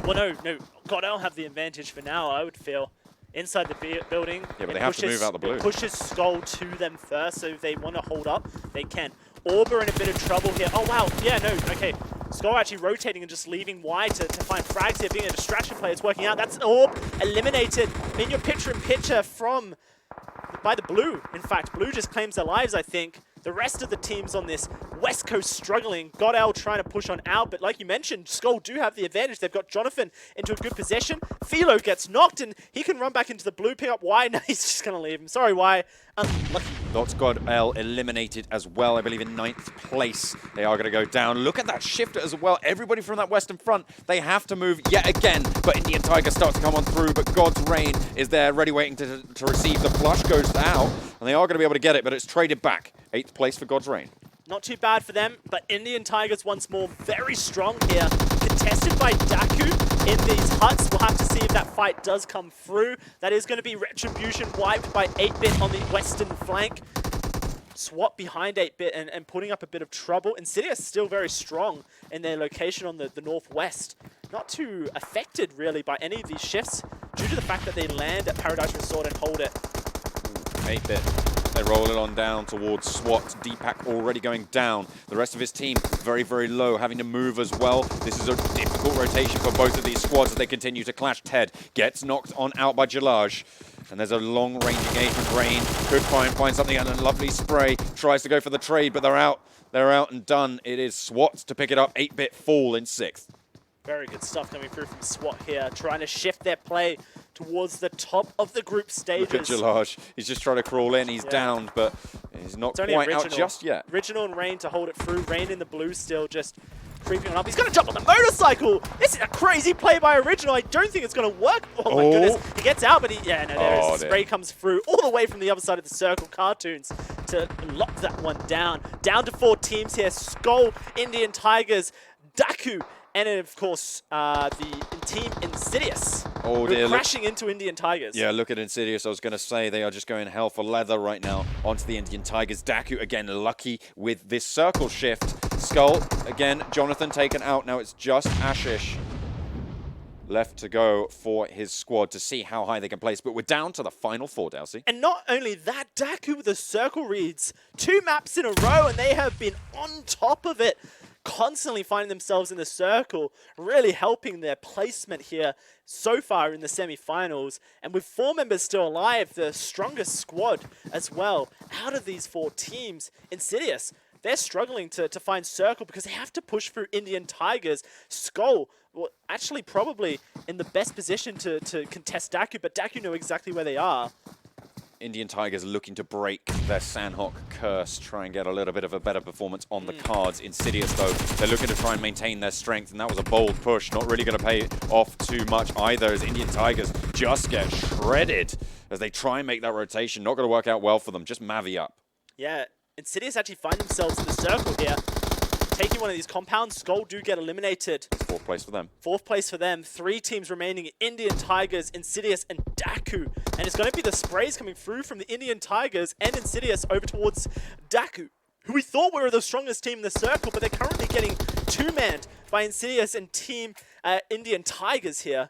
Well, no, GODL have the advantage for now, I would feel. Inside the building. Yeah, but they have to move out the blue. It pushes SKUL to them first, so if they want to hold up, they can. Orb are in a bit of trouble here. Oh, wow. Yeah, no, okay. SKUL actually rotating and just leaving wide to find frags here, being a distraction play. It's working out. That's Orb eliminated in your picture-in-picture by the blue. In fact, blue just claims their lives, I think. The rest of the teams on this West Coast struggling. GODL trying to push on out, but like you mentioned, SKUL do have the advantage. They've got Jonathan into a good possession. Philo gets knocked, and he can run back into the blue, pick up Y. No, he's just going to leave him. Sorry, Y. Unlucky. GODL eliminated as well, I believe in 9th place. They are going to go down. Look at that shifter as well. Everybody from that western front, they have to move yet again. But Indian Tiger starts to come on through, but GodsReign is there ready waiting to receive. The flush goes out, and they are going to be able to get it, but it's traded back. 8th place for GodsReign. Not too bad for them, but Indian Tigers once more very strong here. Contested by DAKU in these huts. We'll have to see if that fight does come through. That is going to be Retribution wiped by 8-Bit on the western flank. SWAT behind 8-Bit and putting up a bit of trouble. Insidious still very strong in their location on the northwest. Not too affected really by any of these shifts due to the fact that they land at Paradise Resort and hold it. 8-Bit. They roll it on down towards SWAT. Deepak already going down. The rest of his team very, very low, having to move as well. This is a difficult rotation for both of these squads as they continue to clash. Ted gets knocked on out by Jalaj. And there's a long-range engagement. Rain could find something, and a lovely spray. Tries to go for the trade, but they're out. They're out and done. It is SWAT to pick it up. 8-Bit fall in 6th. Very good stuff coming through from SWAT here, trying to shift their play towards the top of the group stages. Look at Jalaj. He's just trying to crawl in. He's down, but he's not quite out just yet. Original and Rain to hold it through. Rain in the blue still just creeping on up. He's going to jump on the motorcycle. This is a crazy play by Original. I don't think it's going to work. Oh, my goodness. He gets out, but the spray comes through all the way from the other side of the circle. Cartoons to lock that one down. Down to 4 teams here. SKUL, Indian Tigers, DAKU, and then, of course, the team Insidious. Oh, dear. Crashing into Indian Tigers. Yeah, look at Insidious. I was going to say they are just going hell for leather right now onto the Indian Tigers. DAKU, again, lucky with this circle shift. SKUL, again, Jonathan taken out. Now it's just Ashish left to go for his squad to see how high they can place. But we're down to the final 4, Dalsey. And not only that, DAKU with the circle reads 2 maps in a row, and they have been on top of it. Constantly finding themselves in the circle, really helping their placement here so far in the semi-finals. And with 4 members still alive, the strongest squad as well out of these 4 teams, Insidious, they're struggling to find circle because they have to push through Indian Tigers. SKUL, well, actually probably in the best position to contest DAKU, but DAKU know exactly where they are. Indian Tigers looking to break their Sanhok curse, try and get a little bit of a better performance on the cards. Insidious, though, they're looking to try and maintain their strength, and that was a bold push. Not really going to pay off too much either, as Indian Tigers just get shredded as they try and make that rotation. Not going to work out well for them. Just Mavi up. Yeah, Insidious actually find themselves in the circle here. Taking one of these compounds, SKUL do get eliminated. 4th place for them. 4th place for them. 3 teams remaining, Indian Tigers, Insidious, and DAKU. And it's going to be the sprays coming through from the Indian Tigers and Insidious over towards DAKU, who we thought were the strongest team in the circle, but they're currently getting 2-manned by Insidious and team Indian Tigers here.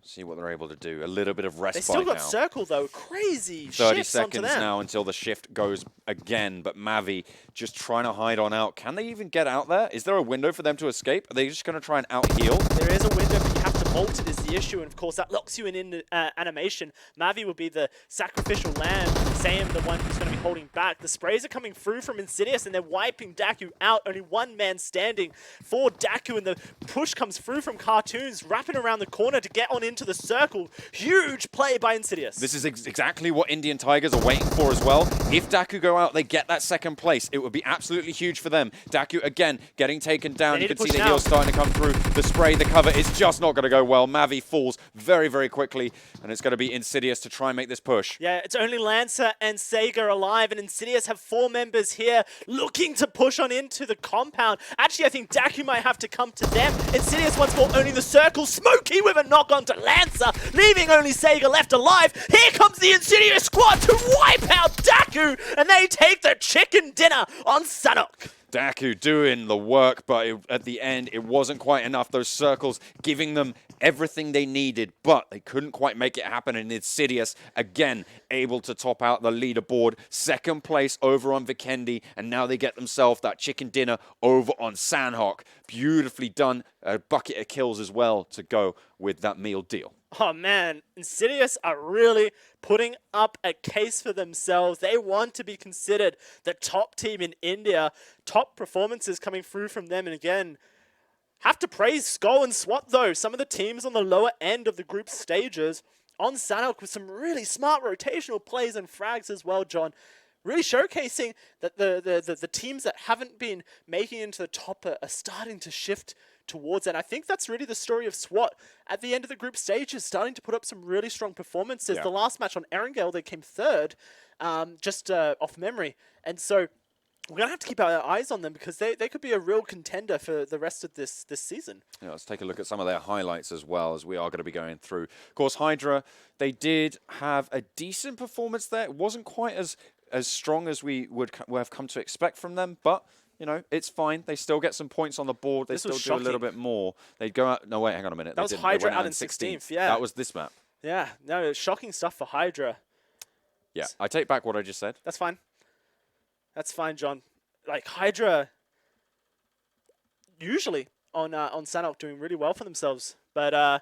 See what they're able to do. A little bit of respite now. They still got circle, though. Crazy 30 seconds now until the shift goes again, but Mavi just trying to hide on out. Can they even get out there? Is there a window for them to escape? Are they just going to try and out-heal? There is a window, but you have to ulted is the issue, and of course that locks you in animation. Mavi will be the sacrificial lamb, Sam the one who's going to be holding back. The sprays are coming through from Insidious, and they're wiping DAKU out. Only one man standing for DAKU, and the push comes through from Cartoons, wrapping around the corner to get on into the circle. Huge play by Insidious. This is exactly what Indian Tigers are waiting for as well. If DAKU go out, they get that second place. It would be absolutely huge for them. DAKU, again, getting taken down. You can see the heels starting to come through. The spray, the cover, it's just not going to go well. Mavi falls very, very quickly, and it's going to be Insidious to try and make this push. Yeah, it's only Lancer and Sega alive, and Insidious have 4 members here looking to push on into the compound. Actually, I think DAKU might have to come to them. Insidious once more owning the circle. Smokey with a knock on to Lancer, leaving only Sega left alive. Here comes the Insidious squad to wipe out DAKU, and they take the chicken dinner on Sanhok. DAKU doing the work, but at the end, it wasn't quite enough. Those circles giving them everything they needed, but they couldn't quite make it happen. And Insidious, again, able to top out the leaderboard. Second place over on Vikendi, and now they get themselves that chicken dinner over on Sanhok. Beautifully done. A bucket of kills as well to go with that meal deal. Oh man, Insidious are really putting up a case for themselves. They want to be considered the top team in India. Top performances coming through from them. And again, have to praise SKUL and SWAT though. Some of the teams on the lower end of the group stages on Sanhok with some really smart rotational plays and frags as well, John. Really showcasing that the teams that haven't been making it into the top are starting to shift towards it. And I think that's really the story of SWAT at the end of the group stages, starting to put up some really strong performances. Yeah. The last match on Erangel, they came third, just off memory. And so we're going to have to keep our eyes on them because they could be a real contender for the rest of this season. Yeah, let's take a look at some of their highlights as well, as we are going to be going through. Of course, HYDRA, they did have a decent performance there. It wasn't quite as strong as we would have come to expect from them, but you know, it's fine. They still get some points on the board. They still do a little bit more. They'd go out. No, wait, hang on a minute. That was HYDRA out in 16th. Yeah. That was this map. Yeah. No, shocking stuff for HYDRA. Yeah. I take back what I just said. That's fine. That's fine, John. Like, HYDRA usually on Sanhok doing really well for themselves. But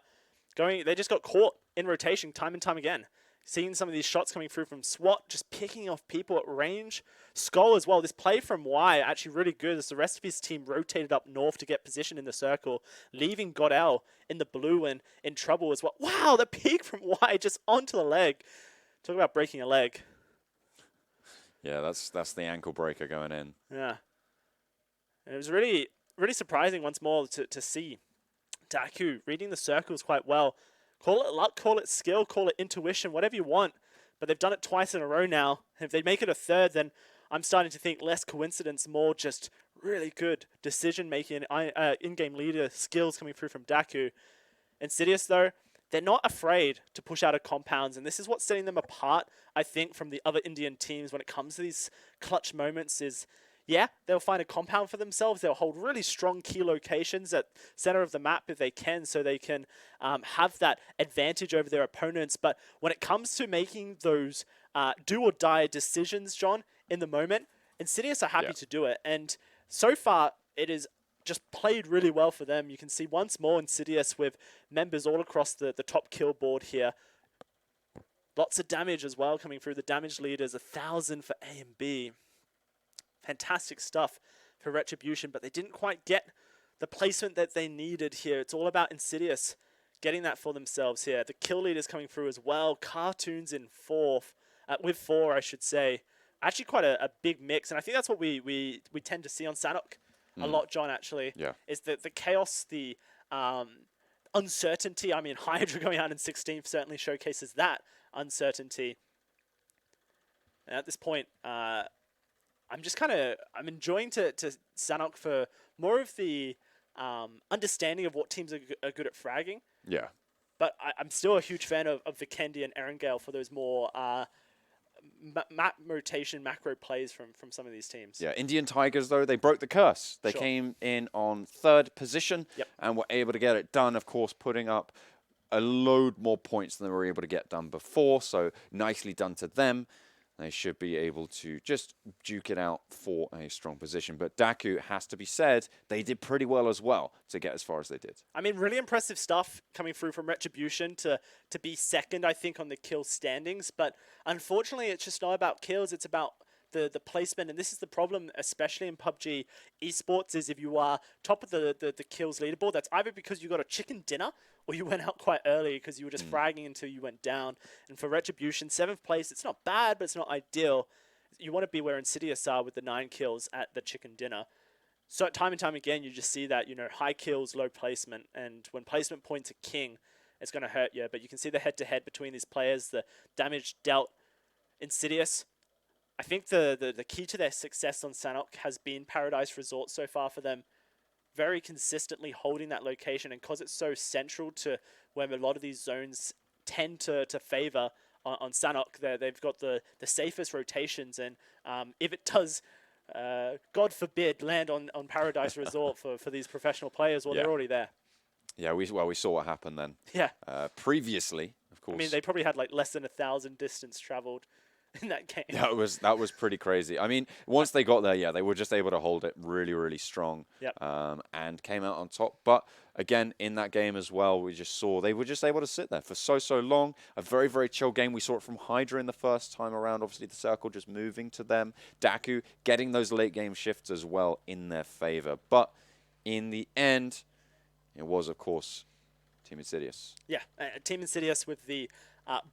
they just got caught in rotation time and time again. Seeing some of these shots coming through from SWAT, just picking off people at range. SKUL as well. This play from Y actually really good as the rest of his team rotated up north to get position in the circle, leaving GODL in the blue and in trouble as well. Wow, the peek from Y just onto the leg. Talk about breaking a leg. Yeah, that's the ankle breaker going in. Yeah. And it was really, really surprising once more to see DAKU reading the circles quite well. Call it luck, call it skill, call it intuition, whatever you want. But they've done it twice in a row now. If they make it a third, then I'm starting to think less coincidence, more just really good decision-making, in-game leader skills coming through from DAKU. Insidious, though, they're not afraid to push out of compounds, and this is what's setting them apart, I think, from the other Indian teams when it comes to these clutch moments is, yeah, they'll find a compound for themselves. They'll hold really strong key locations at center of the map if they can, so they can have that advantage over their opponents. But when it comes to making those do-or-die decisions, John, in the moment, Insidious are happy to do it. And so far, it is just played really well for them. You can see once more Insidious with members all across the top kill board here. Lots of damage as well coming through. The damage leaders, 1,000 for A and B. Fantastic stuff for Retribution, but they didn't quite get the placement that they needed here. It's all about Insidious getting that for themselves here. The kill leaders coming through as well. Cartoons in fourth, with 4, I should say. Actually quite a big mix, and I think that's what we tend to see on Sanhok a lot, John, actually. Yeah. Is the chaos, the uncertainty. I mean, HYDRA going out in 16th certainly showcases that uncertainty. And at this point, I'm enjoying to Sanhok for more of the understanding of what teams are good at fragging. Yeah. But I'm still a huge fan of Vikendi and Erangel for those more map rotation, macro plays from some of these teams. Yeah, Indian Tigers, though, they broke the curse. They came in on 3rd position and were able to get it done, of course, putting up a load more points than they were able to get done before. So nicely done to them. They should be able to just duke it out for a strong position. But DAKU, has to be said, they did pretty well as well to get as far as they did. I mean, really impressive stuff coming through from Retribution to be second, I think, on the kill standings. But unfortunately, it's just not about kills. It's about the placement. And this is the problem, especially in PUBG eSports, is if you are top of the kills leaderboard, that's either because you got a chicken dinner or you went out quite early because you were just fragging until you went down. And for Retribution, 7th place, it's not bad, but it's not ideal. You want to be where Insidious are with the 9 kills at the chicken dinner. So time and time again, you just see that, you know, high kills, low placement. And when placement points are king, it's going to hurt you. But you can see the head-to-head between these players, the damage dealt. Insidious, I think the key to their success on Sanhok has been Paradise Resort so far for them. Very consistently holding that location, and because it's so central to where a lot of these zones tend to favor on Sanhok, they've got the safest rotations, and if it does, God forbid, land on Paradise Resort for these professional players, well, they're already there. Yeah, we saw what happened then. Yeah. Previously, of course. I mean, they probably had like less than 1,000 distance traveled in that game. That was pretty crazy. I mean, once they got there, yeah, they were just able to hold it really, really strong. Yep. And came out on top. But again, in that game as well, we just saw they were just able to sit there for so long. A very, very chill game. We saw it from HYDRA in the first time around. Obviously, the circle just moving to them. DAKU getting those late game shifts as well in their favor. But in the end, it was, of course, Team Insidious. Yeah, Team Insidious with the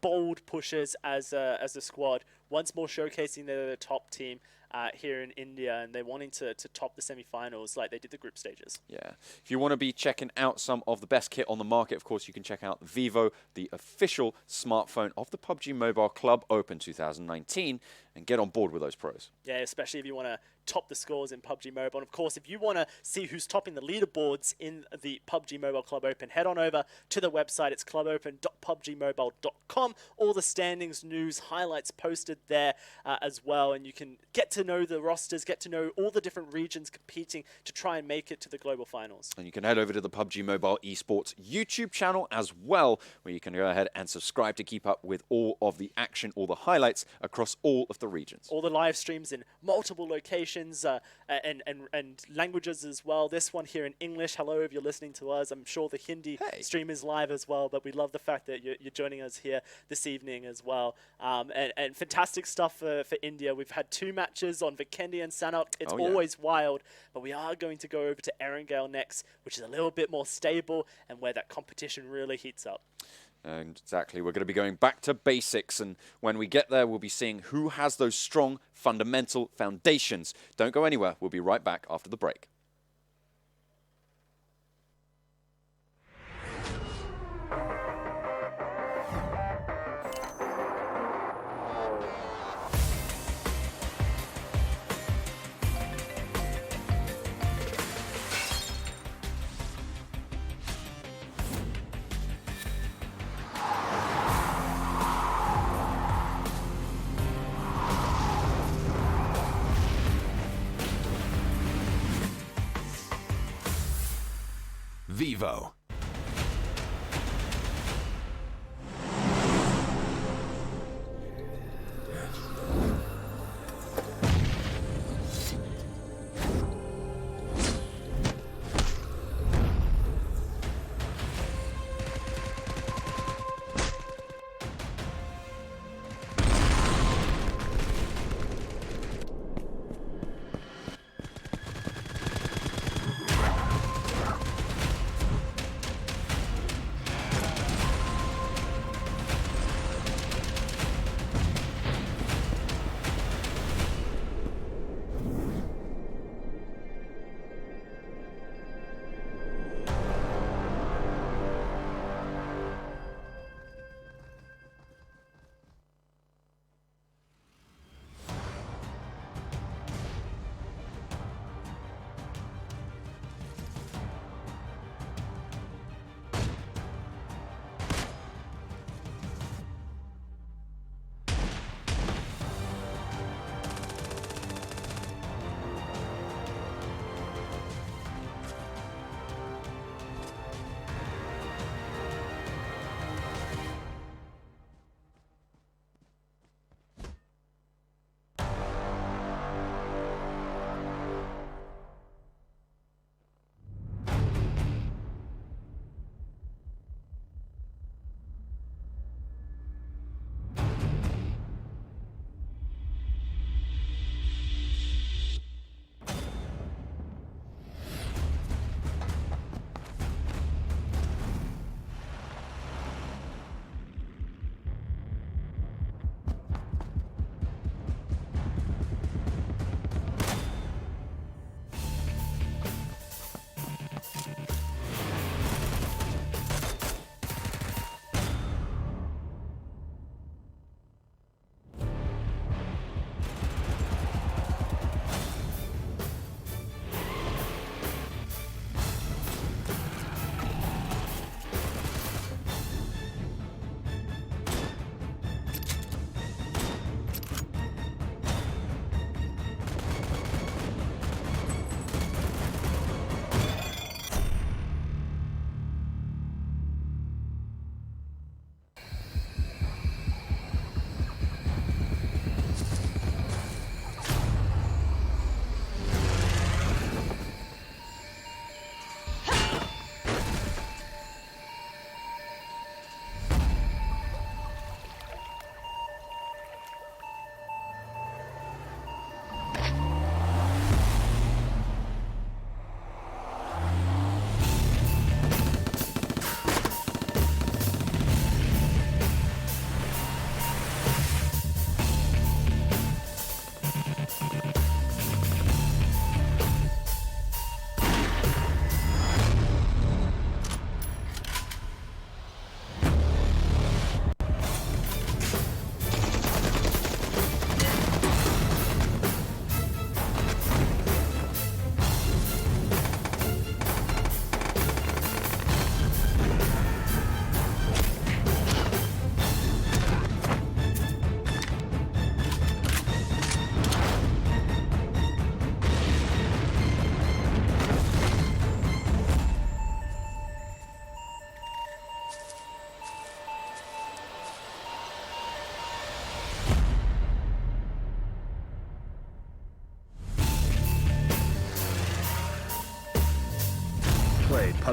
bold pushes as a squad, once more showcasing they're the top team here in India, and they're wanting to top the semifinals like they did the group stages. Yeah. If you want to be checking out some of the best kit on the market, of course, you can check out Vivo, the official smartphone of the PUBG Mobile Club Open 2019, and get on board with those pros. Yeah, especially if you want to top the scores in PUBG Mobile. And of course, if you want to see who's topping the leaderboards in the PUBG Mobile Club Open, head on over to the website. It's clubopen.pubgmobile.com. All the standings, news, highlights posted there as well. And you can get to know the rosters, get to know all the different regions competing to try and make it to the global finals. And you can head over to the PUBG Mobile eSports YouTube channel as well, where you can go ahead and subscribe to keep up with all of the action, all the highlights across all of the regions. All the live streams in multiple locations and languages as well. This one here in English. Hello, if you're listening to us. I'm sure the Hindi stream is live as well, but we love the fact that you're joining us here this evening as well. And fantastic stuff for India. We've had 2 matches on Vikendi and Sanhok. It's always wild, but we are going to go over to Erangel next, which is a little bit more stable and where that competition really heats up. Exactly. We're going to be going back to basics, and when we get there, we'll be seeing who has those strong fundamental foundations. Don't go anywhere. We'll be right back after the break. Vivo.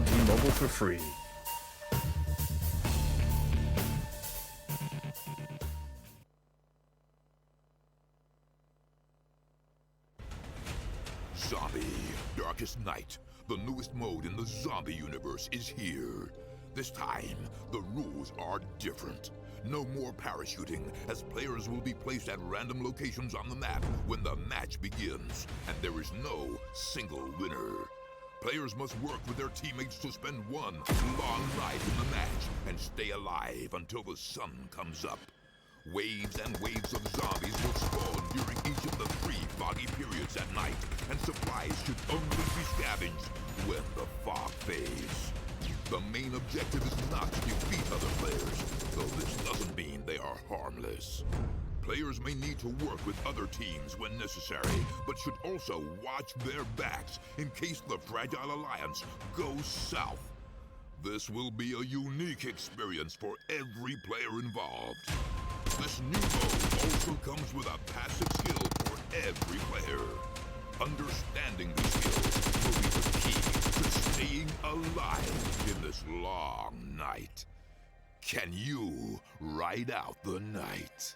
PUBG Mobile for free. Zombie, Darkest Night, the newest mode in the zombie universe, is here. This time, the rules are different. No more parachuting, as players will be placed at random locations on the map when the match begins, and there is no single winner. Players must work with their teammates to spend one long night in the match and stay alive until the sun comes up. Waves and waves of zombies will spawn during each of the 3 foggy periods at night, and supplies should only be scavenged when the fog fades. The main objective is not to defeat other players, though this doesn't mean they are harmless. Players may need to work with other teams when necessary, but should also watch their backs in case the Fragile Alliance goes south. This will be a unique experience for every player involved. This new mode also comes with a passive skill for every player. Understanding these skills will be the key to staying alive in this long night. Can you ride out the night?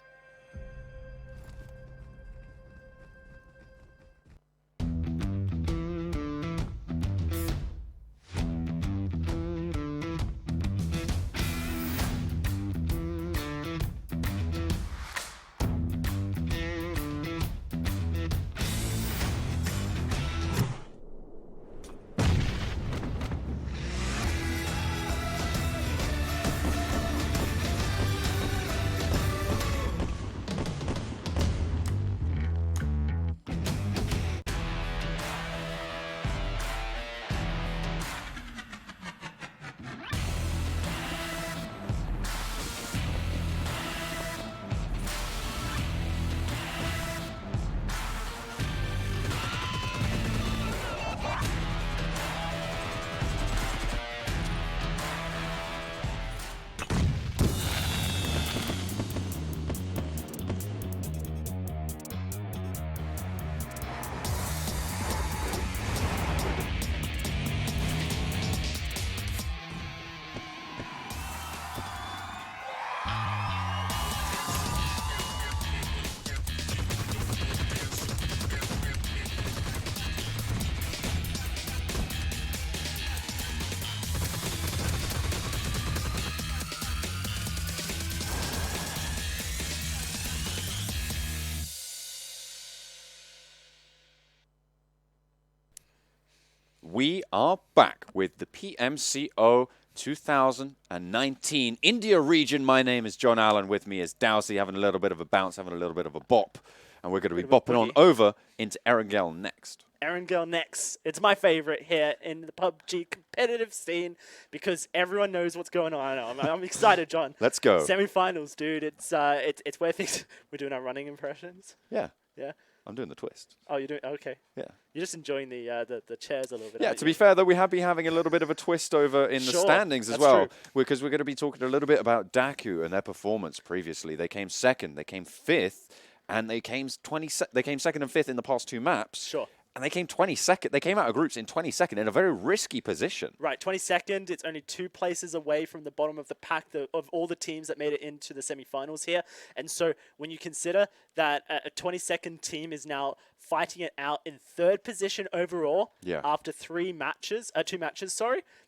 We are back with the PMCO 2019 India region. My name is John Allen. With me is Dowsey, having a little bit of a bounce, having a little bit of a bop. And we're going to be bopping on over into Erangel next. Erangel next. It's my favorite here in the PUBG competitive scene because everyone knows what's going on. I'm excited, John. Let's go. Semifinals, dude. It's where things... We're doing our running impressions? Yeah. Yeah? I'm doing the twist. Oh, you're doing... Okay. Yeah. You're just enjoying the chairs a little bit. Yeah, to be fair, though, we have been having a little bit of a twist over in the standings as well. Because we're going to be talking a little bit about DAKU and their performance previously. They came second, they came fifth, and they came second and fifth in the past 2 maps. Sure. And they came 22nd. They came out of groups in 22nd in a very risky position. Right, 22nd. It's only 2 places away from the bottom of the pack of all the teams that made it into the semifinals here. And so when you consider that a 22nd team is now fighting it out in 3rd position overall after 2 matches,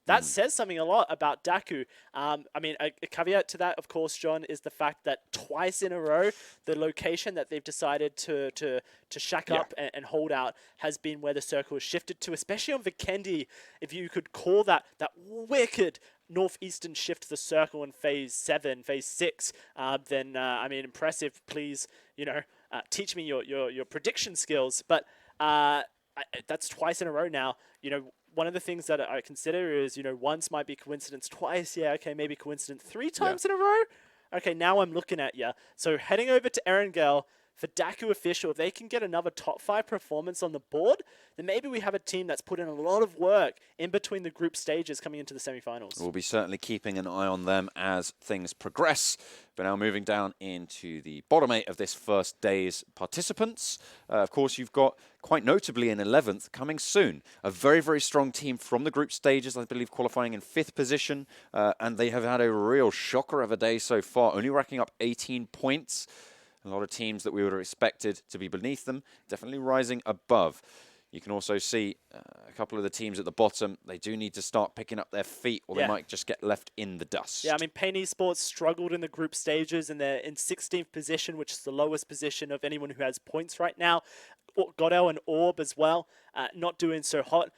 that says something a lot about DAKU. I mean, a caveat to that, of course, John, is the fact that twice in a row, the location that they've decided to shack up and hold out has been where the circle has shifted to, especially on Vikendi. If you could call that wicked northeastern shift to the circle in phase 7, phase 6, then I mean, impressive. Please, teach me your prediction skills. But that's twice in a row now. One of the things that I consider is, once might be coincidence, twice, maybe coincidence 3 times in a row. Okay, now I'm looking at you. So heading over to Erangel, for DAKU official, if they can get another top 5 performance on the board, then maybe we have a team that's put in a lot of work in between the group stages coming into the semifinals. We'll be certainly keeping an eye on them as things progress. But now moving down into the bottom 8 of this first day's participants. Of course, you've got quite notably in 11th coming soon. A very, very strong team from the group stages, I believe qualifying in 5th position. And they have had a real shocker of a day so far, only racking up 18 points. A lot of teams that we would have expected to be beneath them, definitely rising above. You can also see a couple of the teams at the bottom. They do need to start picking up their feet, or they might just get left in the dust. Yeah, I mean, Pain Esports struggled in the group stages, and they're in 16th position, which is the lowest position of anyone who has points right now. GODL and Orb as well, not doing so hot.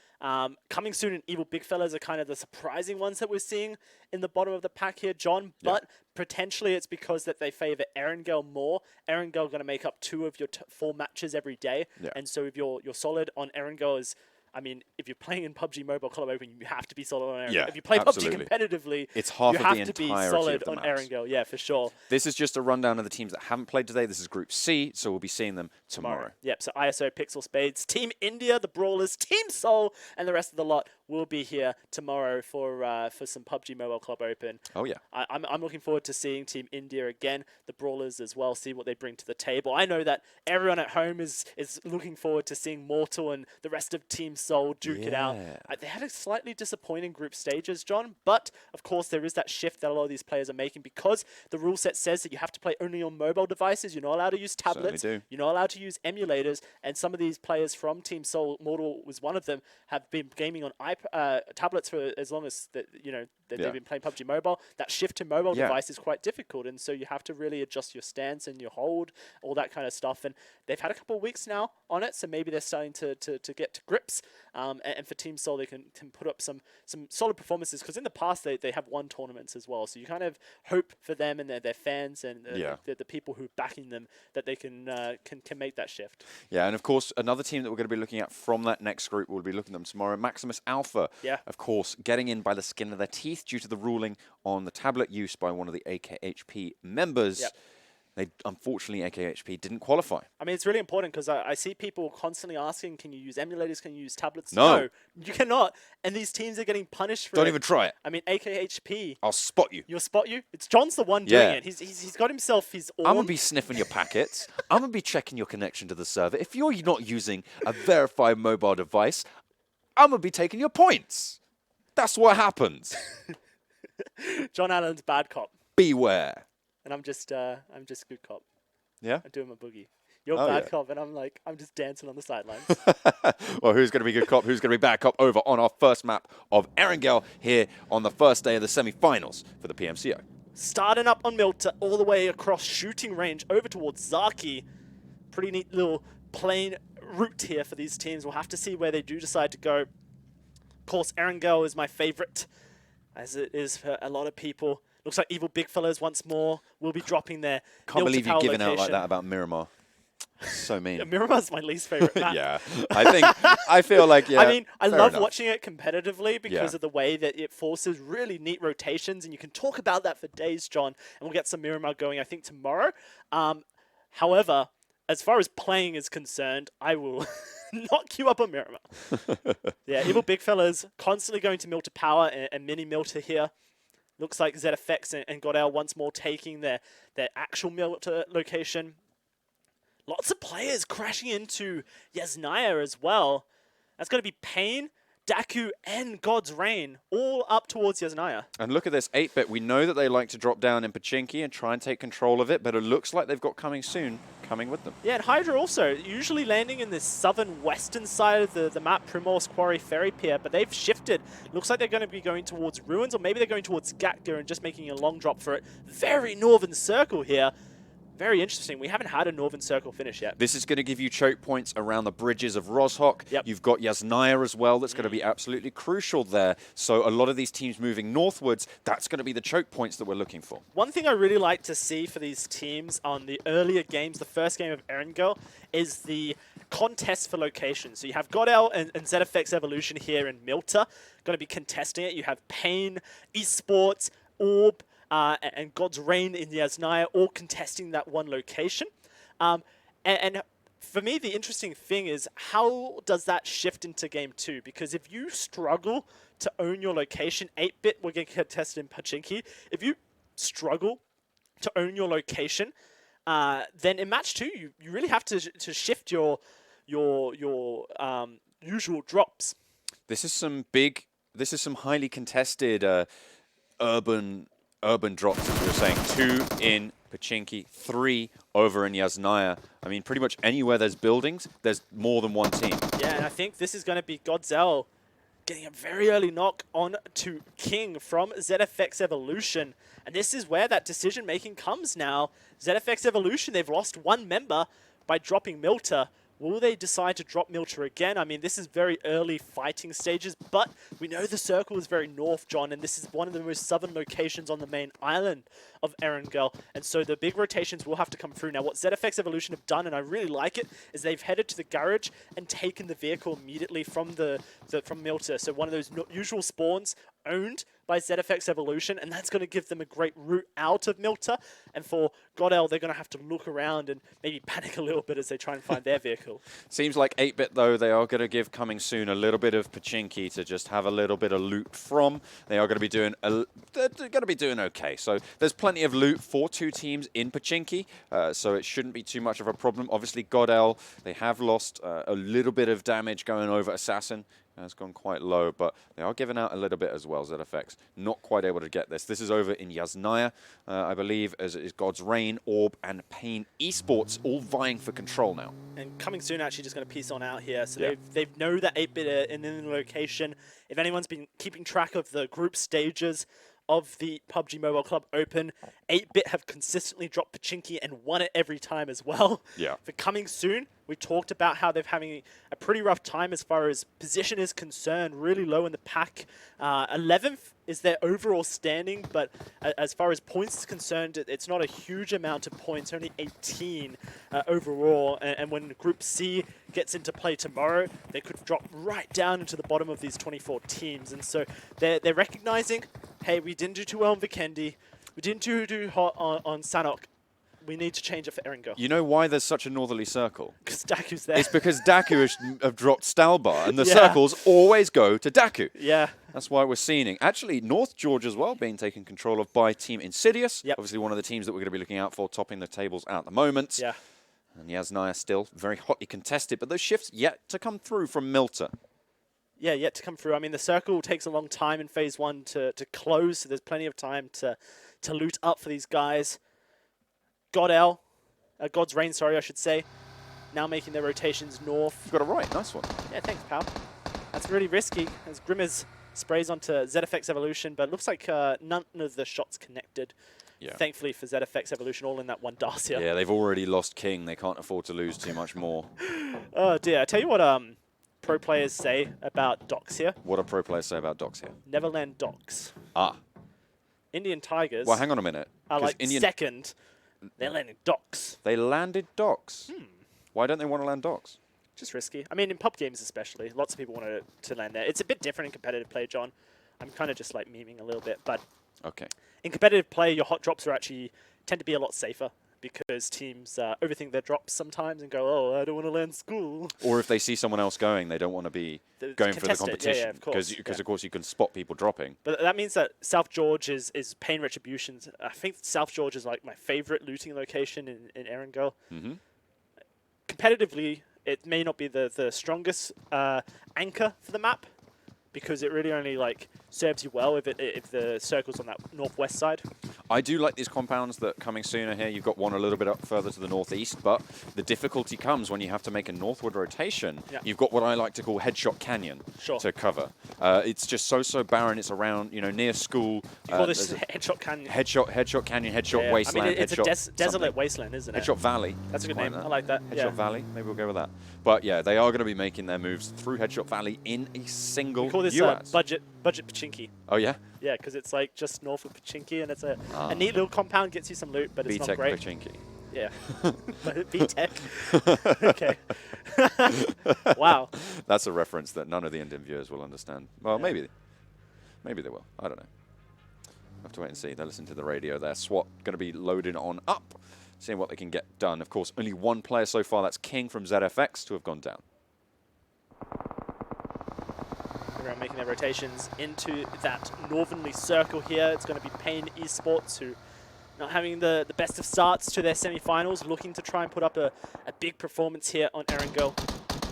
Coming soon and Evil Big Fellas are kind of the surprising ones that we're seeing in the bottom of the pack here, John. But potentially it's because that they favour Erangel more. Erangel going to make up 2 of your 4 matches every day. And so if you're solid on Erangel is... I mean, if you're playing in PUBG Mobile Club Open, you have to be solid on Erangel. Yeah, if you play absolutely. PUBG competitively, it's half you of have the to be entirety solid of the on maps. Erangel. Yeah, for sure. This is just a rundown of the teams that haven't played today. This is Group C, so we'll be seeing them tomorrow. Yep, so ISO, PixL Spades, Team India, the Brawlers, Team Seoul, and the rest of the lot will be here tomorrow for some PUBG Mobile Club Open. Oh, yeah. I'm looking forward to seeing Team India again, the Brawlers as well, see what they bring to the table. I know that everyone at home is looking forward to seeing Mortal and the rest of Team Seoul duke it out. They had a slightly disappointing group stages, John, but of course there is that shift that a lot of these players are making because the rule set says that you have to play only on mobile devices. You're not allowed to use tablets. You're not allowed to use emulators. And some of these players from Team Seoul, Mortal was one of them, have been gaming on tablets for as long as they've been playing PUBG Mobile. That shift to mobile device is quite difficult, and so you have to really adjust your stance and your hold, all that kind of stuff. And they've had a couple of weeks now on it, so maybe they're starting to get to grips. And for Team Seoul, they can put up some solid performances because in the past they have won tournaments as well. So you kind of hope for them and their fans and the people who are backing them that they can make that shift. Yeah, and of course another team that we're going to be looking at from that next group, we'll be looking at them tomorrow. Maximus Alpha, of course, getting in by the skin of their teeth due to the ruling on the tablet use by one of the AKHP members. They unfortunately, AKHP didn't qualify. I mean, it's really important because I see people constantly asking, can you use emulators? Can you use tablets? No, you cannot. And these teams are getting punished for it. Don't even try it. I mean, AKHP. I'll spot you. You'll spot you? It's John's the one doing it. He's got himself his own. I'm going to be sniffing your packets. I'm going to be checking your connection to the server. If you're not using a verified mobile device, I'm going to be taking your points. That's what happens. John Allen's bad cop. Beware. And I'm just good cop. Yeah? I'm doing my boogie. You're bad cop, and I'm just dancing on the sidelines. Well, who's going to be good cop? Who's going to be bad cop? Over on our first map of Erangel here on the first day of the semifinals for the PMCO. Starting up on Milta, all the way across shooting range over towards Zaki. Pretty neat little plane route here for these teams. We'll have to see where they do decide to go. Of course, Erangel is my favorite, as it is for a lot of people. Looks like Evil Big Fellas once more will be dropping their Can't believe you're giving out like that about Miramar. So mean. Yeah, Miramar's my least favorite map. I feel like, I mean, I love watching it competitively because of the way that it forces really neat rotations, and you can talk about that for days, John, and we'll get some Miramar going, I think, tomorrow. However, as far as playing is concerned, I will not queue up on Miramar. Evil Big Fellas constantly going to Milta Power and mini Milta here. Looks like ZFX and GODL once more taking their actual Milta location. Lots of players crashing into Yasnaya as well. That's going to be Pain, DAKU, and GodsReign all up towards Yasnaya. And look at this 8-bit. We know that they like to drop down in Pachinki and try and take control of it, but it looks like they've got coming soon coming with them. Yeah, and HYDRA also, usually landing in the southern western side of the map, Primorse Quarry Ferry Pier, but they've shifted. Looks like they're going to be going towards Ruins, or maybe they're going towards Gatga and just making a long drop for it. Very northern circle here. Very interesting. We haven't had a Northern Circle finish yet. This is going to give you choke points around the bridges of Rozhok. You've got Yasnaya as well. That's going to be absolutely crucial there. So a lot of these teams moving northwards, that's going to be the choke points that we're looking for. One thing I really like to see for these teams on the earlier games, the first game of Erangel, is the contest for location. So you have GODL and ZFX Evolution here in Milta, going to be contesting it. You have Pain, eSPORTS, Orb, and GodsReign in Yasnaya all contesting that one location. And for me, the interesting thing is how does that shift into game 2? Because if you struggle to own your location, 8-bit will get tested in Pachinki. If you struggle to own your location, then in match 2, you really have to shift your usual drops. This is some highly contested urban drops, as we were saying. 2 in Pachinki, 3 over in Yasnaya. I mean, pretty much anywhere there's buildings, there's more than one team. Yeah, and I think this is going to be GODL getting a very early knock on to King from ZFX Evolution. And this is where that decision-making comes now. ZFX Evolution, they've lost 1 member by dropping Milter. Will they decide to drop Milter again? I mean, this is very early fighting stages, but we know the circle is very north, John, and this is one of the most southern locations on the main island of Erangel, and so the big rotations will have to come through. Now, what ZFX Evolution have done, and I really like it, is they've headed to the garage and taken the vehicle immediately from from Milter. So one of those usual spawns owned by ZFX Evolution, and that's going to give them a great route out of Milter. And for GODL, they're going to have to look around and maybe panic a little bit as they try and find their vehicle. Seems like 8-bit, though, they are going to give coming soon a little bit of Pachinki to just have a little bit of loot from. They are going to be doing okay. So there's plenty of loot for 2 teams in Pachinki, so it shouldn't be too much of a problem. Obviously, GODL, they have lost a little bit of damage going over Assassin. Has gone quite low, but they are giving out a little bit as well, ZFX. Not quite able to get this. This is over in Yasnaya, I believe, as it is GodsReign, Orb, and Pain eSports all vying for control now. And coming soon, actually, just going to piece on out here. So they know that 8-bit in the location. If anyone's been keeping track of the group stages of the PUBG Mobile Club Open, 8-bit have consistently dropped Pachinki and won it every time as well. Yeah. For coming soon, we talked about how they're having a pretty rough time as far as position is concerned, really low in the pack. 11th is their overall standing, but as far as points is concerned, it's not a huge amount of points, only 18 overall. And when Group C gets into play tomorrow, they could drop right down into the bottom of these 24 teams. And so they're recognizing, hey, we didn't do too well on Vikendi, we didn't do hot on Sanhok. We need to change it for Erangel. You know why there's such a northerly circle? Because DAKU's there. It's because DAKU have dropped Stalbar, and the circles always go to DAKU. Yeah. That's why we're seeing. Actually, North Georgia as well being taken control of by Team Insidious. Yep. Obviously, one of the teams that we're going to be looking out for, topping the tables at the moment. Yeah. And Yasnaya still very hotly contested, but those shifts yet to come through from Milter. Yeah, yet to come through. I mean, the circle takes a long time in Phase 1 to close, so there's plenty of time to loot up for these guys. GodsReign, sorry, I should say, now making their rotations north. You've got it right. Nice one. Yeah, thanks, pal. That's really risky as Grimmers sprays onto ZFX Evolution, but it looks like none of the shots connected. Yeah. Thankfully for ZFX Evolution, all in that one Darcia. Yeah, they've already lost King. They can't afford to lose too much more. Oh, dear. I tell you what pro players say about docks here. What do pro players say about docks here? Neverland docks. Ah. Indian Tigers. Well, hang on a minute. Are like second. They're landing docks. They landed docks. Why don't they want to land docks? Just risky. I mean, in pub games especially, lots of people want to land there. It's a bit different in competitive play, John. I'm kind of just like memeing a little bit, but okay. In competitive play, your hot drops tend to be a lot safer because teams overthink their drops sometimes and go, oh, I don't want to land SKUL. Or if they see someone else going, they don't want to be going for the competition. Yeah, of course. Because of course you can spot people dropping. But that means that South George is paying Retributions. I think South George is like my favorite looting location in Erangel. Competitively, it may not be the strongest anchor for the map because it really only like serves you well if the circle's on that northwest side. I do like these compounds that are coming sooner here. You've got one a little bit up further to the northeast, but the difficulty comes when you have to make a northward rotation. Yeah. You've got what I like to call Headshot Canyon to cover. It's just so barren. It's around, near SKUL. You call this Headshot Canyon? Headshot Canyon, Headshot Wasteland. I mean, it's a desolate wasteland, isn't it? Headshot Valley. That's a good name. I like that. Headshot Valley. Maybe we'll go with that. But yeah, they are going to be making their moves through Headshot Valley in a single We call this budget Pachinki. Oh, yeah? Yeah, because it's like just north of Pachinki, and it's a neat little compound, gets you some loot, but it's not great. Pachinki. Yeah. B-Tech. Okay. Wow. That's a reference that none of the Indian viewers will understand. Well, maybe they will. I don't know. We'll have to wait and see. They're listening to the radio there. SWAT going to be loading on up. seeing what they can get done. Of course, only one player so far, that's King from ZFX, to have gone down. Everyone making their rotations into that northerly circle here. It's going to be Pain eSports, who not having the best of starts to their semi-finals, looking to try and put up a big performance here on Erangel.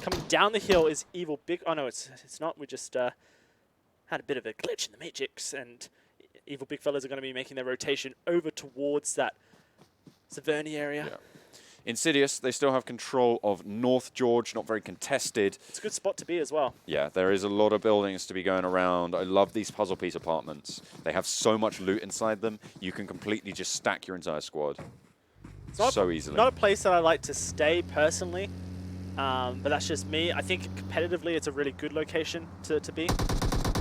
Coming down the hill is Evil Big... Oh, no, it's not. We just had a bit of a glitch in the Matrix, and Evil Big Fellas are going to be making their rotation over towards that Saverny area. Yeah. Insidious, they still have control of North George, not very contested. It's a good spot to be as well. Yeah, there is a lot of buildings to be going around. I love these puzzle piece apartments. They have so much loot inside them, you can completely just stack your entire squad so easily. Not a place that I like to stay personally, but that's just me. I think competitively it's a really good location to be.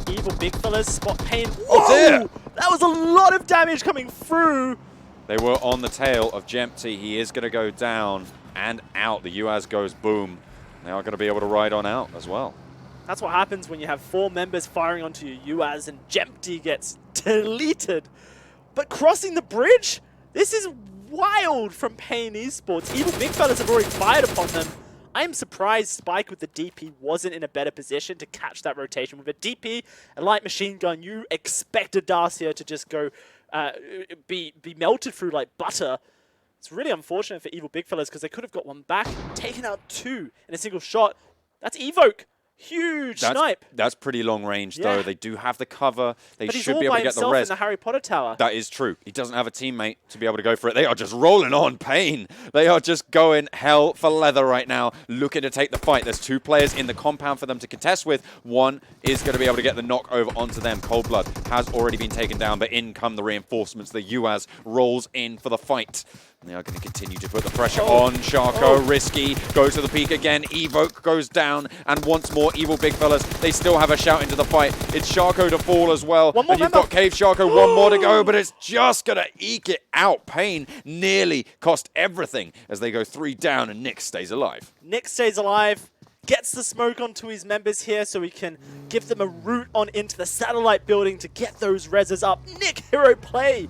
Evil Big Fellas, spot Pain. Oh dear! That was a lot of damage coming through. They were on the tail of Jempty. He is going to go down and out. The UAS goes boom. They are going to be able to ride on out as well. That's what happens when you have 4 members firing onto your UAS and Jempty gets deleted. But crossing the bridge? This is wild from Pain eSports. Evil Big Fellas have already fired upon them. I am surprised Spike with the DP wasn't in a better position to catch that rotation. With a DP, a light machine gun, you expect a Darcia to just go... be melted through like butter. It's really unfortunate for Evil Big Fellas because they could have got one back, taken out 2 in a single shot. That's Evoke. Huge snipe. That's pretty long range, though. They do have the cover. They should be able to get the res. But he's all by himself in the Harry Potter tower. That is true. He doesn't have a teammate to be able to go for it. They are just rolling on. Pain. They are just going hell for leather right now, looking to take the fight. There's 2 players in the compound for them to contest with. One is going to be able to get the knock over onto them. Cold Blood has already been taken down, but in come the reinforcements. The UAS rolls in for the fight. And they are going to continue to put the pressure on. Sharko, risky, goes to the peak again. Evoke goes down, and once more, Evil Big Fellas, they still have a shout into the fight. It's Sharko to fall as well. One more and you've got Cave Sharko, one more to go, but it's just going to eke it out. Pain nearly cost everything as they go 3 down, and Nick stays alive. Nick stays alive, gets the smoke onto his members here so he can give them a route on into the satellite building to get those reses up. Nick, hero play.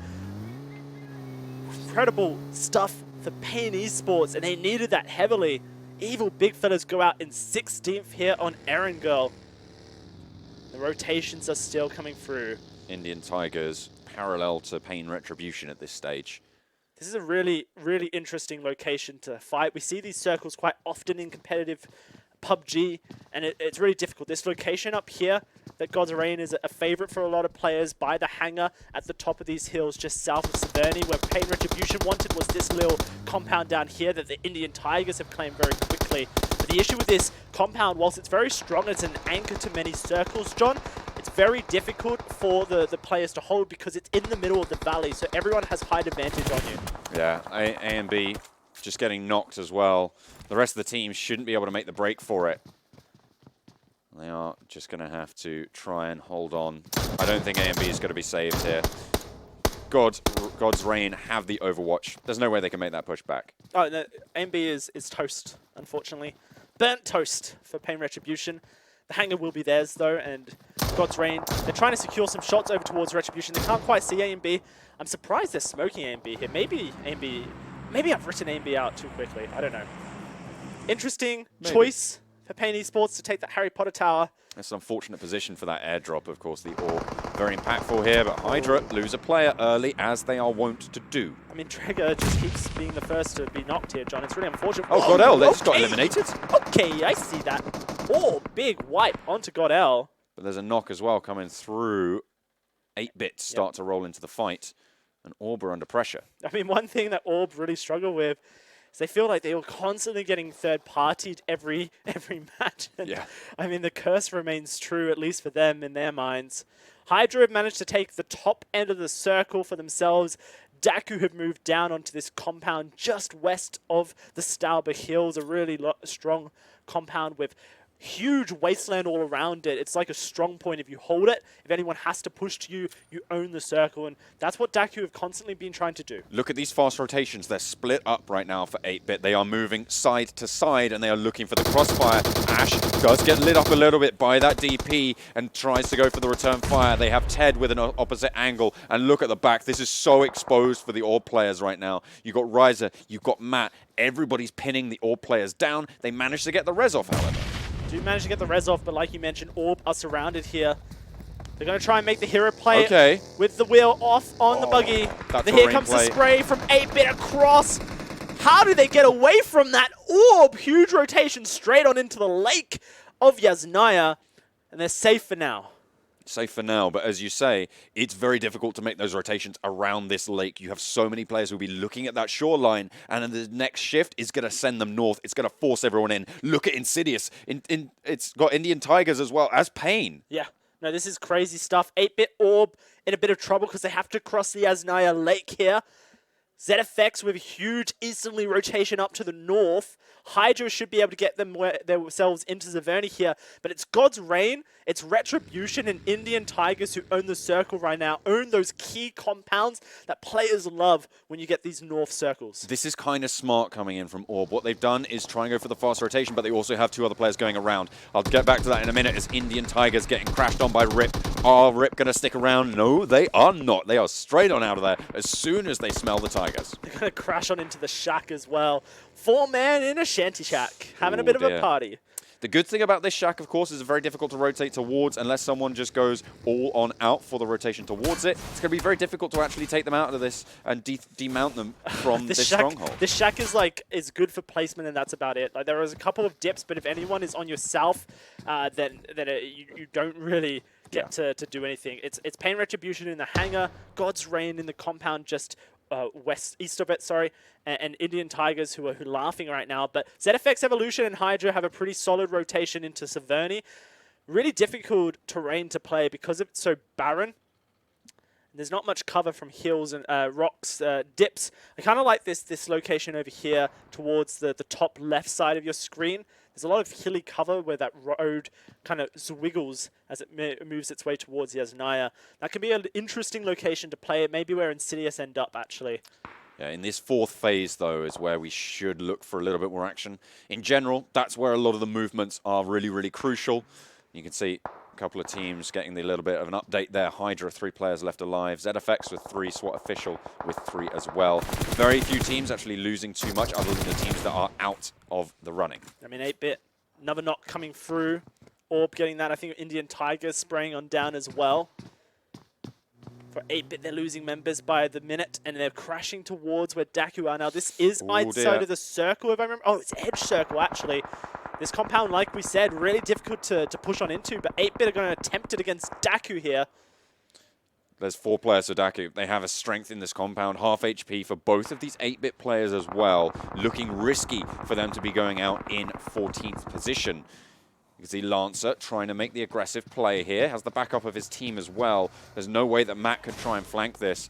Incredible stuff for Pain eSports, and they needed that heavily. Evil Big Fellas go out in 16th here on Erangel. The rotations are still coming through. Indian Tigers parallel to Pain Retribution at this stage. This is a really, really interesting location to fight. We see these circles quite often in competitive PUBG, and it's really difficult. This location up here, that GodsReign is a favorite for a lot of players by the hangar at the top of these hills just south of Saverny, where Pain Retribution wanted was this little compound down here that the Indian Tigers have claimed very quickly. But the issue with this compound, whilst it's very strong, it's an anchor to many circles, John, it's very difficult for the players to hold because it's in the middle of the valley, so everyone has height advantage on you. Yeah, A and B just getting knocked as well. The rest of the team shouldn't be able to make the break for it. They are just going to have to try and hold on. I don't think A and B is going to be saved here. GodsReign have the Overwatch. There's no way they can make that push back. Oh, no, A and B is toast, unfortunately. Burnt toast for Pain Retribution. The hangar will be theirs, though, and GodsReign, they're trying to secure some shots over towards Retribution. They can't quite see A and B. I'm surprised they're smoking A and B here. Maybe A and B... Maybe I've written A and B out too quickly. I don't know. Interesting choice for Pain eSports to take that Harry Potter tower. It's an unfortunate position for that airdrop, of course, the orb. Very impactful here, but HYDRA lose a player early, as they are wont to do. I mean, Trigger just keeps being the first to be knocked here, John. It's really unfortunate. Oh, GODL, they just got eliminated. Okay, I see that. Oh, big wipe onto GODL. But there's a knock as well coming through. 8-bits start to roll into the fight, and Orb are under pressure. I mean, one thing that Orb really struggle with is they feel like they were constantly getting third-partied every match. And yeah. I mean, the curse remains true, at least for them in their minds. HYDRA have managed to take the top end of the circle for themselves. DAKU have moved down onto this compound just west of the Stauber Hills, a really strong compound with huge wasteland all around it. It's like a strong point. If you hold it, if anyone has to push to you, you own the circle. And that's what DAKU have constantly been trying to do. Look at these fast rotations. They're split up right now for 8-bit. They are moving side to side, and they are looking for the crossfire. Ash does get lit up a little bit by that DP and tries to go for the return fire. They have Ted with an opposite angle. And look at the back. This is so exposed for the Orb players right now. You've got Riser, you've got Matt. Everybody's pinning the Orb players down. They managed to get the res off, however. Do manage to get the res off, but like you mentioned, Orb are surrounded here. They're going to try and make the hero play with the wheel off on the buggy. Here comes the spray from 8-bit across. How do they get away from that Orb? Huge rotation straight on into the lake of Yasnaya, and they're safe for now. Safe for now, but as you say, it's very difficult to make those rotations around this lake. You have so many players who will be looking at that shoreline, and then the next shift is going to send them north. It's going to force everyone in. Look at Insidious. It's got Indian Tigers as well as Pain. Yeah, no, this is crazy stuff. 8-bit Orb in a bit of trouble because they have to cross the Yasnaya Lake here. ZFX with a huge instantly rotation up to the north. HYDRA should be able to get themselves into Zaverny here, but it's GodsReign, it's Retribution, and Indian Tigers who own the circle right now, own those key compounds that players love when you get these north circles. This is kind of smart coming in from Orb. What they've done is try and go for the fast rotation, but they also have 2 other players going around. I'll get back to that in a minute as Indian Tigers getting crashed on by Rip. Are Rip going to stick around? No, they are not. They are straight on out of there as soon as they smell the Tigers. They're going to crash on into the shack as well. 4-man in a shanty shack, having a bit of a party. The good thing about this shack, of course, is it's very difficult to rotate towards unless someone just goes all on out for the rotation towards it. It's going to be very difficult to actually take them out of this and demount them from this stronghold. This shack is good for placement, and that's about it. Like, there is a couple of dips, but if anyone is on your south, then you don't really get to do anything. It's Pain Retribution in the hangar, GodsReign in the compound just east of it, sorry, and Indian Tigers who are laughing right now. But ZFX Evolution and HYDRA have a pretty solid rotation into Zaverny. Really difficult terrain to play because it's so barren. There's not much cover from hills and rocks, dips. I kind of like this location over here towards the top left side of your screen. There's a lot of hilly cover where that road kind of wiggles as it moves its way towards Yasnaya. That can be an interesting location to play. It may be where Insidious end up, actually. Yeah, in this 4th phase, though, is where we should look for a little bit more action. In general, that's where a lot of the movements are really, really crucial. You can see a couple of teams getting a little bit of an update there. HYDRA, 3 players left alive. ZFX with 3, SWAT official with 3 as well. Very few teams actually losing too much other than the teams that are out of the running. I mean, 8-bit, another knock coming through. Orb getting that. I think Indian Tigers spraying on down as well. For 8-bit, they're losing members by the minute, and they're crashing towards where DAKU are now. This is outside of the circle, if I remember. Oh, it's edge circle, actually. This compound, like we said, really difficult to push on into, but 8-bit are going to attempt it against DAKU here. There's 4 players for DAKU. They have a strength in this compound, half HP for both of these 8-bit players as well. Looking risky for them to be going out in 14th position. You can see Lancer trying to make the aggressive play here. Has the backup of his team as well. There's no way that Matt could try and flank this.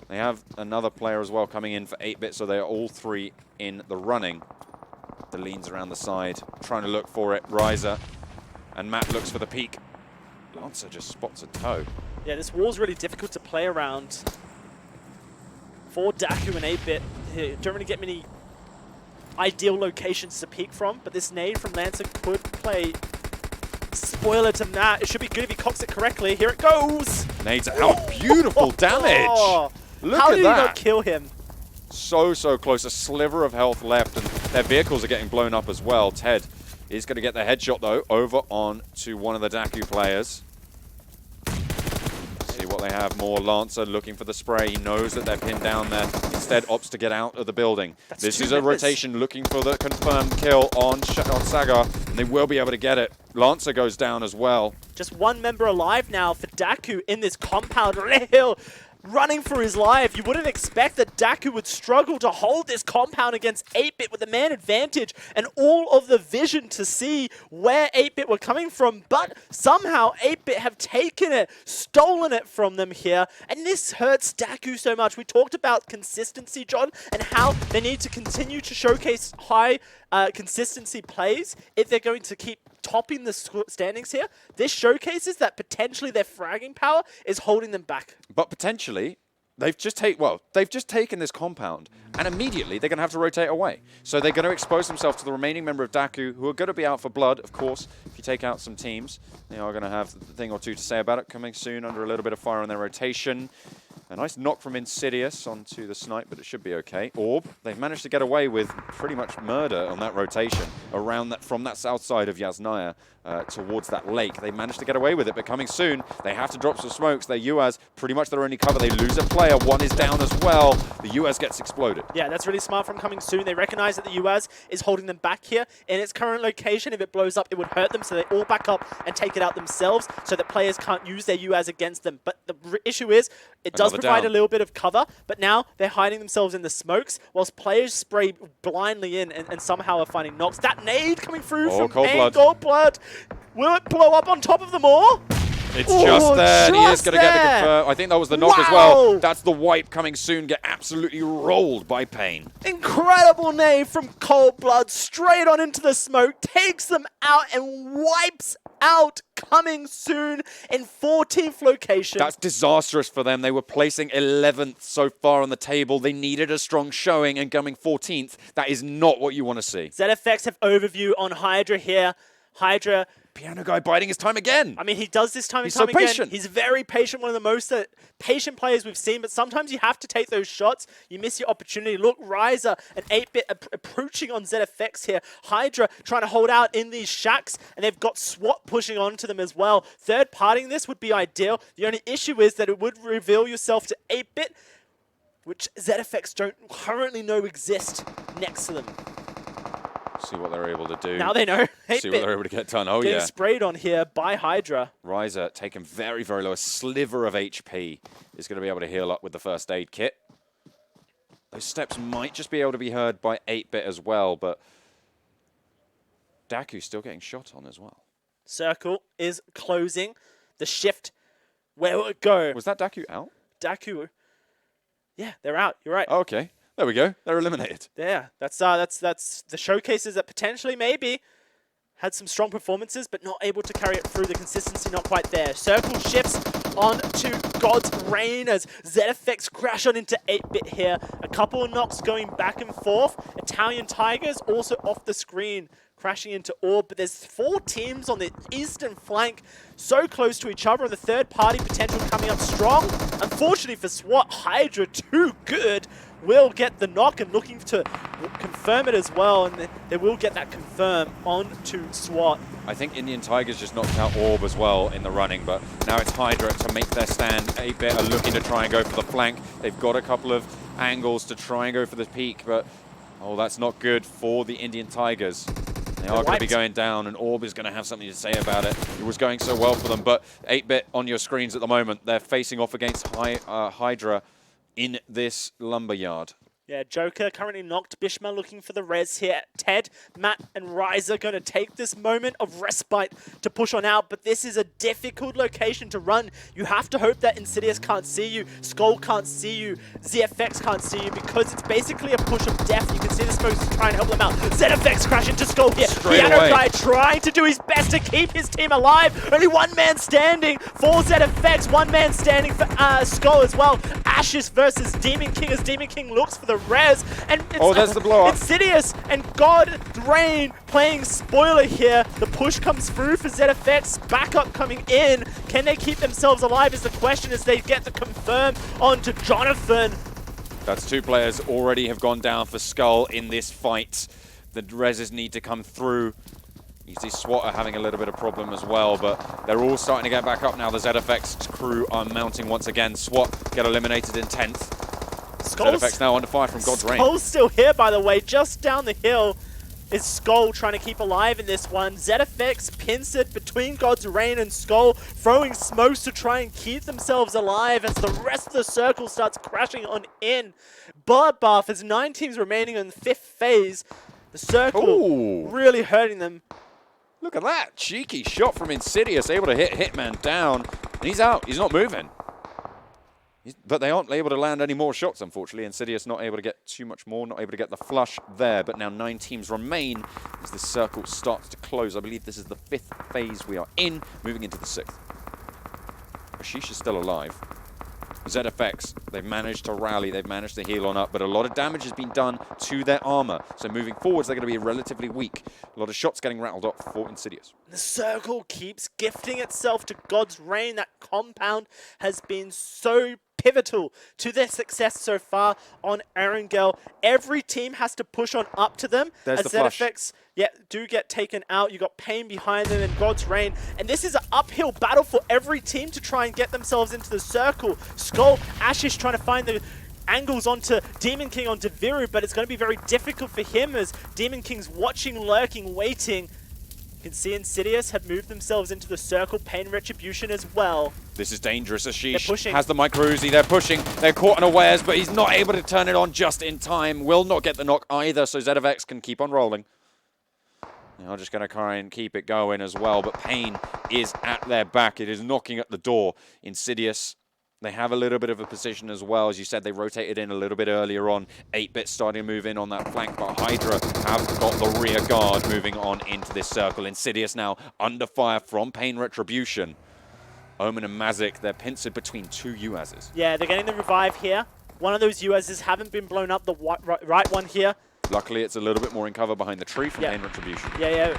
They have another player as well coming in for 8-bit, so they are all 3 in the running. The leans around the side, trying to look for it. Riser and Matt looks for the peak. Lancer just spots a toe. Yeah, this wall's really difficult to play around. For DAKU and 8-bit, don't really get many ideal locations to peek from, but this nade from Lancer could play spoiler to Matt. It should be good if he cocks it correctly. Here it goes! Nades out. Beautiful damage! Look How at did that. he not kill him? So close. A sliver of health left, and their vehicles are getting blown up as well. Ted is going to get the headshot, though, over on to one of the DAKU players. See what they have more. Lancer looking for the spray. He knows that they're pinned down there. Instead, opts to get out of the building. This is a rotation looking for the confirmed kill on Sagar, and they will be able to get it. Lancer goes down as well. Just 1 member alive now for DAKU in this compound. Hill running for his life. You wouldn't expect that DAKU would struggle to hold this compound against 8-bit with the man advantage and all of the vision to see where 8-bit were coming from, but somehow 8-bit have taken it, stolen it from them here, and this hurts DAKU so much. We talked about consistency, John, and how they need to continue to showcase high consistency plays if they're going to keep topping the standings here, this showcases that potentially their fragging power is holding them back. But potentially, they've just taken this compound, and immediately they're going to have to rotate away. So they're going to expose themselves to the remaining member of DAKU, who are going to be out for blood, of course. If you take out some teams, they are going to have a thing or two to say about it. Coming soon under a little bit of fire on their rotation. A nice knock from Insidious onto the snipe, but it should be okay. Orb, they've managed to get away with pretty much murder on that rotation around that, from that south side of Yasnaya towards that lake. They managed to get away with it, but coming soon, they have to drop some smokes. Their UAS, pretty much their only cover. They lose a player. One is down as well. The UAS gets exploded. Yeah, that's really smart from coming soon. They recognize that the UAS is holding them back here in its current location. If it blows up, it would hurt them, so they all back up and take it out themselves so that players can't use their UAS against them. But the issue is, it does provide a little bit of cover, but now they're hiding themselves in the smokes whilst players spray blindly in and somehow are finding knocks. That nade coming through from Cold Blood. Will it blow up on top of them all? It's just there, and he is going to get the confirm. I think that was the knock as well. That's the wipe coming soon. Get absolutely rolled by Pain. Incredible nade from Cold Blood, straight on into the smoke, takes them out and wipes out coming soon in 14th location. That's disastrous for them. They were placing 11th so far on the table. They needed a strong showing, and coming 14th, that is not what you want to see. ZFX have overview on HYDRA here. HYDRA, Piano Guy biding his time again. I mean, he does this time and time again. He's so patient. He's very patient, one of the most patient players we've seen, but sometimes you have to take those shots. You miss your opportunity. Look, Riser and 8-Bit approaching on ZFX here. HYDRA trying to hold out in these shacks, and they've got SWAT pushing onto them as well. Third partying this would be ideal. The only issue is that it would reveal yourself to 8-Bit, which ZFX don't currently know exist next to them. See what they're able to do. Now they know. See what they're able to get done. Oh, getting sprayed on here by HYDRA. Riser taken very, very low. A sliver of HP is going to be able to heal up with the first aid kit. Those steps might just be able to be heard by 8-Bit as well, but DAKU's still getting shot on as well. Circle is closing. The shift, where will it go? Was that DAKU out? DAKU. Yeah, they're out. You're right. Oh, okay. There we go. They're eliminated. Yeah, that's the showcases that potentially maybe had some strong performances, but not able to carry it through. The consistency not quite there. Circle shifts on to GodsReign as ZFX crash on into 8-Bit here. A couple of knocks going back and forth. Italian Tigers also off the screen, crashing into Orb, but there's 4 teams on the eastern flank so close to each other, and the third party potential coming up strong. Unfortunately for SWAT, HYDRA too good will get the knock and looking to confirm it as well, and they will get that confirm onto SWAT. I think Indian Tigers just knocked out Orb as well in the running, but now it's HYDRA to make their stand. 8-Bit are looking to try and go for the flank. They've got a couple of angles to try and go for the peak, but oh, that's not good for the Indian Tigers. They are going to be going down, and Orb is going to have something to say about it. It was going so well for them, but 8-Bit on your screens at the moment, they're facing off against HYDRA in this lumberyard. Yeah, Joker currently knocked. Bishma looking for the res here. Ted, Matt, and Riser going to take this moment of respite to push on out, but this is a difficult location to run. You have to hope that Insidious can't see you, SKUL can't see you, ZFX can't see you, because it's basically a push of death. You can see the smokes trying to help them out. ZFX crash into SKUL here. Piano Guy trying to do his best to keep his team alive. Only one man standing for ZFX, one man standing for SKUL as well. Ashes versus Demon King as Demon King looks for the res, and it's, there's the blow up. Insidious and GodsReign playing spoiler here. The push comes through for ZFX, backup coming in. Can they keep themselves alive is the question as they get the confirm onto Jonathan. That's 2 players already have gone down for SKUL in this fight. The reses need to come through. You see SWAT are having a little bit of problem as well, but they're all starting to get back up now. The ZFX crew are mounting once again. SWAT get eliminated in 10th. ZFX now under fire from GodsReign. SKUL's still here, by the way. Just down the hill is SKUL trying to keep alive in this one. ZFX pins it between GodsReign and SKUL, throwing smokes to try and keep themselves alive as the rest of the circle starts crashing on in. Bloodbath, there's 9 teams remaining in the 5th phase. The circle really hurting them. Look at that. Cheeky shot from Insidious, able to hit Hitman down. And he's out. He's not moving. But they aren't able to land any more shots, unfortunately. Insidious not able to get too much more, not able to get the flush there. But now 9 teams remain as the circle starts to close. I believe this is the 5th phase we are in, moving into the 6th. Ashish is still alive. ZFX, they've managed to rally, they've managed to heal on up, but a lot of damage has been done to their armor. So moving forwards, they're going to be relatively weak. A lot of shots getting rattled off for Insidious. The circle keeps gifting itself to GodsReign. That compound has been so pivotal to their success so far on Erangel. Every team has to push on up to them. There's as the flush. ZFX do get taken out. You got Pain behind them and GodsReign. And this is an uphill battle for every team to try and get themselves into the circle. SKUL, Ashish trying to find the angles onto Demon King onto Viru, but it's going to be very difficult for him as Demon King's watching, lurking, waiting. You can see Insidious have moved themselves into the circle. Pain Retribution as well. This is dangerous. Ashish pushing. has the micro Uzi. They're pushing. They're caught unawares, but he's not able to turn it on just in time. Will not get the knock either, so ZFX can keep on rolling. They're just going to try and keep it going as well, but Pain is at their back. It is knocking at the door. Insidious, they have a little bit of a position as well. As you said, they rotated in a little bit earlier on. 8-bit starting to move in on that flank, but HYDRA have got the rear guard moving on into this circle. Insidious now under fire from Pain Retribution. Omen and Mazik, they're pincered between 2 UAZs. Yeah, they're getting the revive here. One of those UAZs haven't been blown up, the right one here. Luckily, it's a little bit more in cover behind the tree from Pain Retribution. Yeah.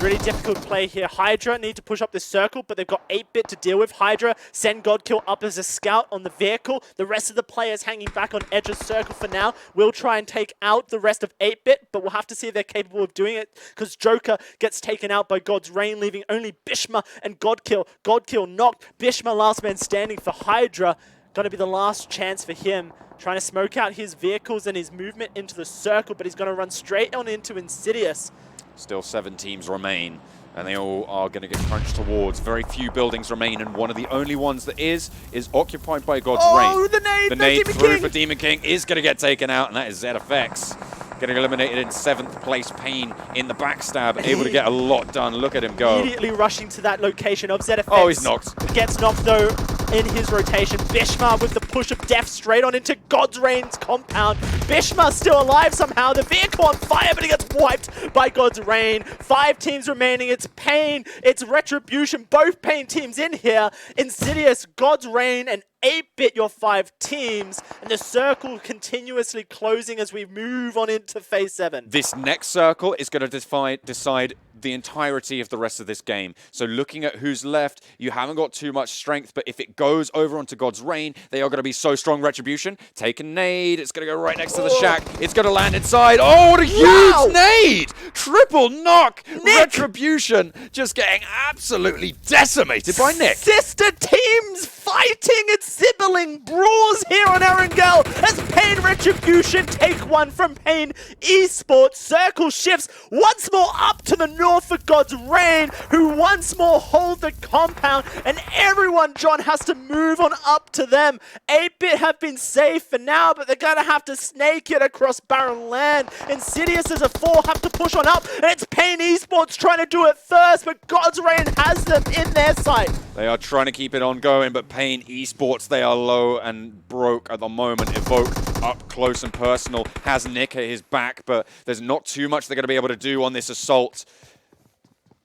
Really difficult play here. HYDRA need to push up this circle, but they've got 8-bit to deal with. HYDRA send Godkill up as a scout on the vehicle. The rest of the players hanging back on edge of circle for now. We'll try and take out the rest of 8-bit, but we'll have to see if they're capable of doing it because Joker gets taken out by GodsReign, leaving only Bishma and Godkill. Godkill knocked. Bishma last man standing for HYDRA. Gonna be the last chance for him. Trying to smoke out his vehicles and his movement into the circle, but he's going to run straight on into Insidious. Still 7 teams remain, and they all are going to get crunched towards. Very few buildings remain, and one of the only ones that is occupied by GodsReign. Oh, the nade! The nade through for Demon King is going to get taken out, and that is ZFX. Getting eliminated in 7th place. Pain in the backstab, able to get a lot done. Look at him go. Immediately rushing to that location of ZFX. Oh, he's knocked. Gets knocked, though, in his rotation. Bishma with the push of death straight on into GodsReign's compound. Bishma still alive somehow. The vehicle on fire, but he gets wiped by GodsReign. 5 teams remaining. It's Pain, it's Retribution. Both Pain teams in here. Insidious, GodsReign, and 8-bit, your 5 teams, and the circle continuously closing as we move on into phase 7. This next circle is going to decide the entirety of the rest of this game. So looking at who's left, you haven't got too much strength, but if it goes over onto GodsReign, they are going to be so strong. Retribution, take a nade. It's going to go right next to the shack. It's going to land inside. Oh, what a huge nade! Triple knock! Retribution just getting absolutely decimated by Nick. Sister teams fighting and sibling brawls here on Erangel as Pain Retribution take one from Pain eSports. Circle shifts once more up to the north for GodsReign, who once more hold the compound, and everyone, John, has to move on up to them. 8-bit have been safe for now, but they're gonna have to snake it across barren land. Insidious as a 4 have to push on up, and it's Pain eSports trying to do it first, but GodsReign has them in their sight. They are trying to keep it on going, but Pain eSports, they are low and broke at the moment. Evoke up close and personal, has Nick at his back, but there's not too much they're going to be able to do on this assault.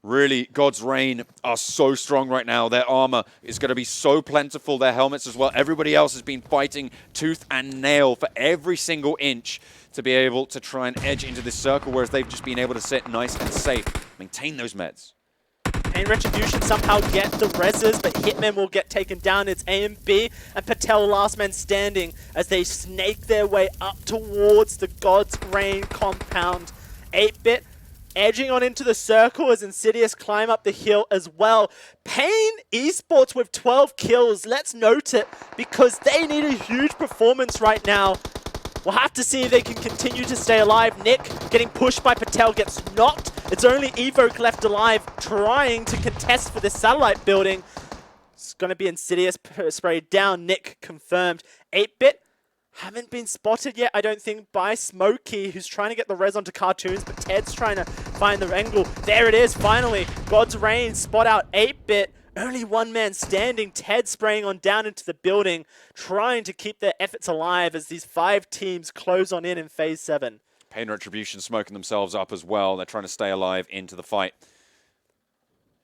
Really, GodsReign are so strong right now. Their armor is going to be so plentiful, their helmets as well. Everybody else has been fighting tooth and nail for every single inch to be able to try and edge into this circle, whereas they've just been able to sit nice and safe, maintain those meds. And Retribution somehow get the reses, but Hitman will get taken down. It's A and B, and Patel last man standing as they snake their way up towards the GodsReign compound. 8-bit edging on into the circle as Insidious climb up the hill as well. Pain eSports with 12 kills. Let's note it because they need a huge performance right now. We'll have to see if they can continue to stay alive. Nick getting pushed by Patel gets knocked. It's only Evoke left alive trying to contest for this satellite building. It's going to be Insidious sprayed down. Nick confirmed. 8-bit haven't been spotted yet, I don't think, by Smokey, who's trying to get the res onto Cartoons, but Ted's trying to find the angle. There it is, finally. GodsReign spot out 8-bit. Only one man standing. Ted spraying on down into the building, trying to keep their efforts alive as these 5 teams close on in Phase 7. Pain Retribution smoking themselves up as well. They're trying to stay alive into the fight.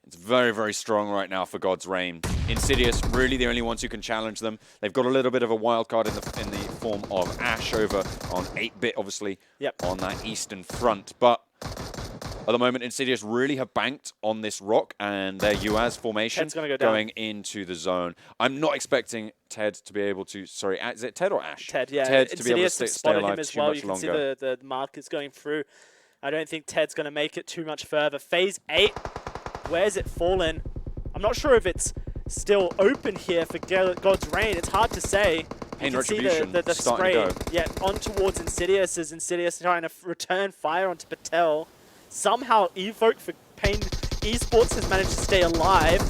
It's very, very strong right now for GodsReign. Insidious, really the only ones who can challenge them. They've got a little bit of a wild card in the form of Ash over on 8-bit, obviously, on that eastern front. But at the moment, Insidious really have banked on this rock and their UAZ formation going into the zone. I'm not expecting Ted to be able to... Sorry, is it Ted or Ash? Ted, yeah. Ted to be able to stay alive him as too well. much You can longer. see the markers going through. I don't think Ted's going to make it too much further. Phase 8, where's it fallen? I'm not sure if it's still open here for GodsReign. It's hard to say. Pain You can see Retribution the starting spray to go. on towards Insidious as Insidious trying to return fire onto Patel. Somehow Evoke for Pain Esports has managed to stay alive.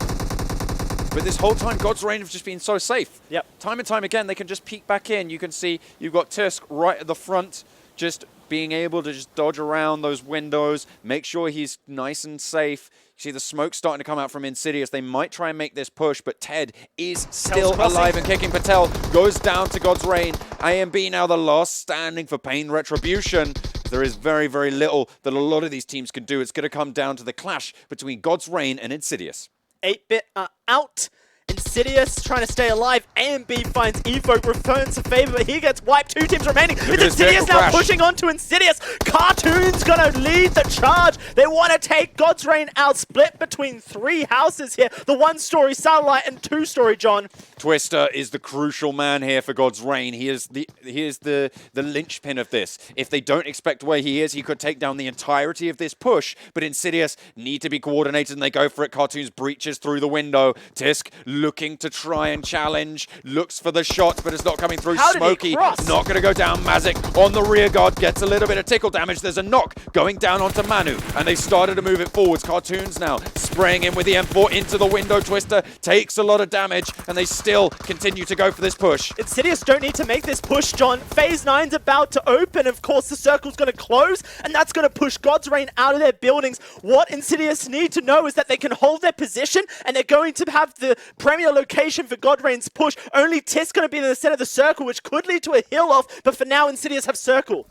But this whole time, GodsReign have just been so safe. Yep. Time and time again, they can just peek back in. You can see you've got Tisk right at the front, just being able to just dodge around those windows, make sure he's nice and safe. You see the smoke starting to come out from Insidious. They might try and make this push, but Ted is still alive and kicking. Patel goes down to GodsReign. AMB now the last standing for Pain Retribution. There is very, very little that a lot of these teams can do. It's going to come down to the clash between GodsReign and Insidious. 8-bit are out. Insidious trying to stay alive. AMB finds Evoke, returns to favor, but he gets wiped. 2 teams remaining. It's Insidious now pushing on to Insidious. Cartoon's gonna lead the charge. They want to take GodsReign out, split between 3 houses here. The 1-story satellite and 2-story John. Twister is the crucial man here for GodsReign. He is the linchpin of this. If they don't expect where he is, he could take down the entirety of this push. But Insidious need to be coordinated, and they go for it. Cartoons breaches through the window. Tisk looking to try and challenge, looks for the shot, but it's not coming through. Smokey not going to go down. Mazik on the rear guard gets a little bit of tickle damage. There's a knock going down onto Manu, and they've started to move it forwards. Cartoons now spraying in with the M4 into the window. Twister takes a lot of damage, and they still continue to go for this push. Insidious don't need to make this push, John. Phase 9's about to open. Of course, the circle's going to close, and that's going to push GodsReign out of their buildings. What Insidious need to know is that they can hold their position, and they're going to have the premier location for GodsReign's push. Only Tisk going to be in the center of the circle, which could lead to a heal off, but for now, Insidious have circle.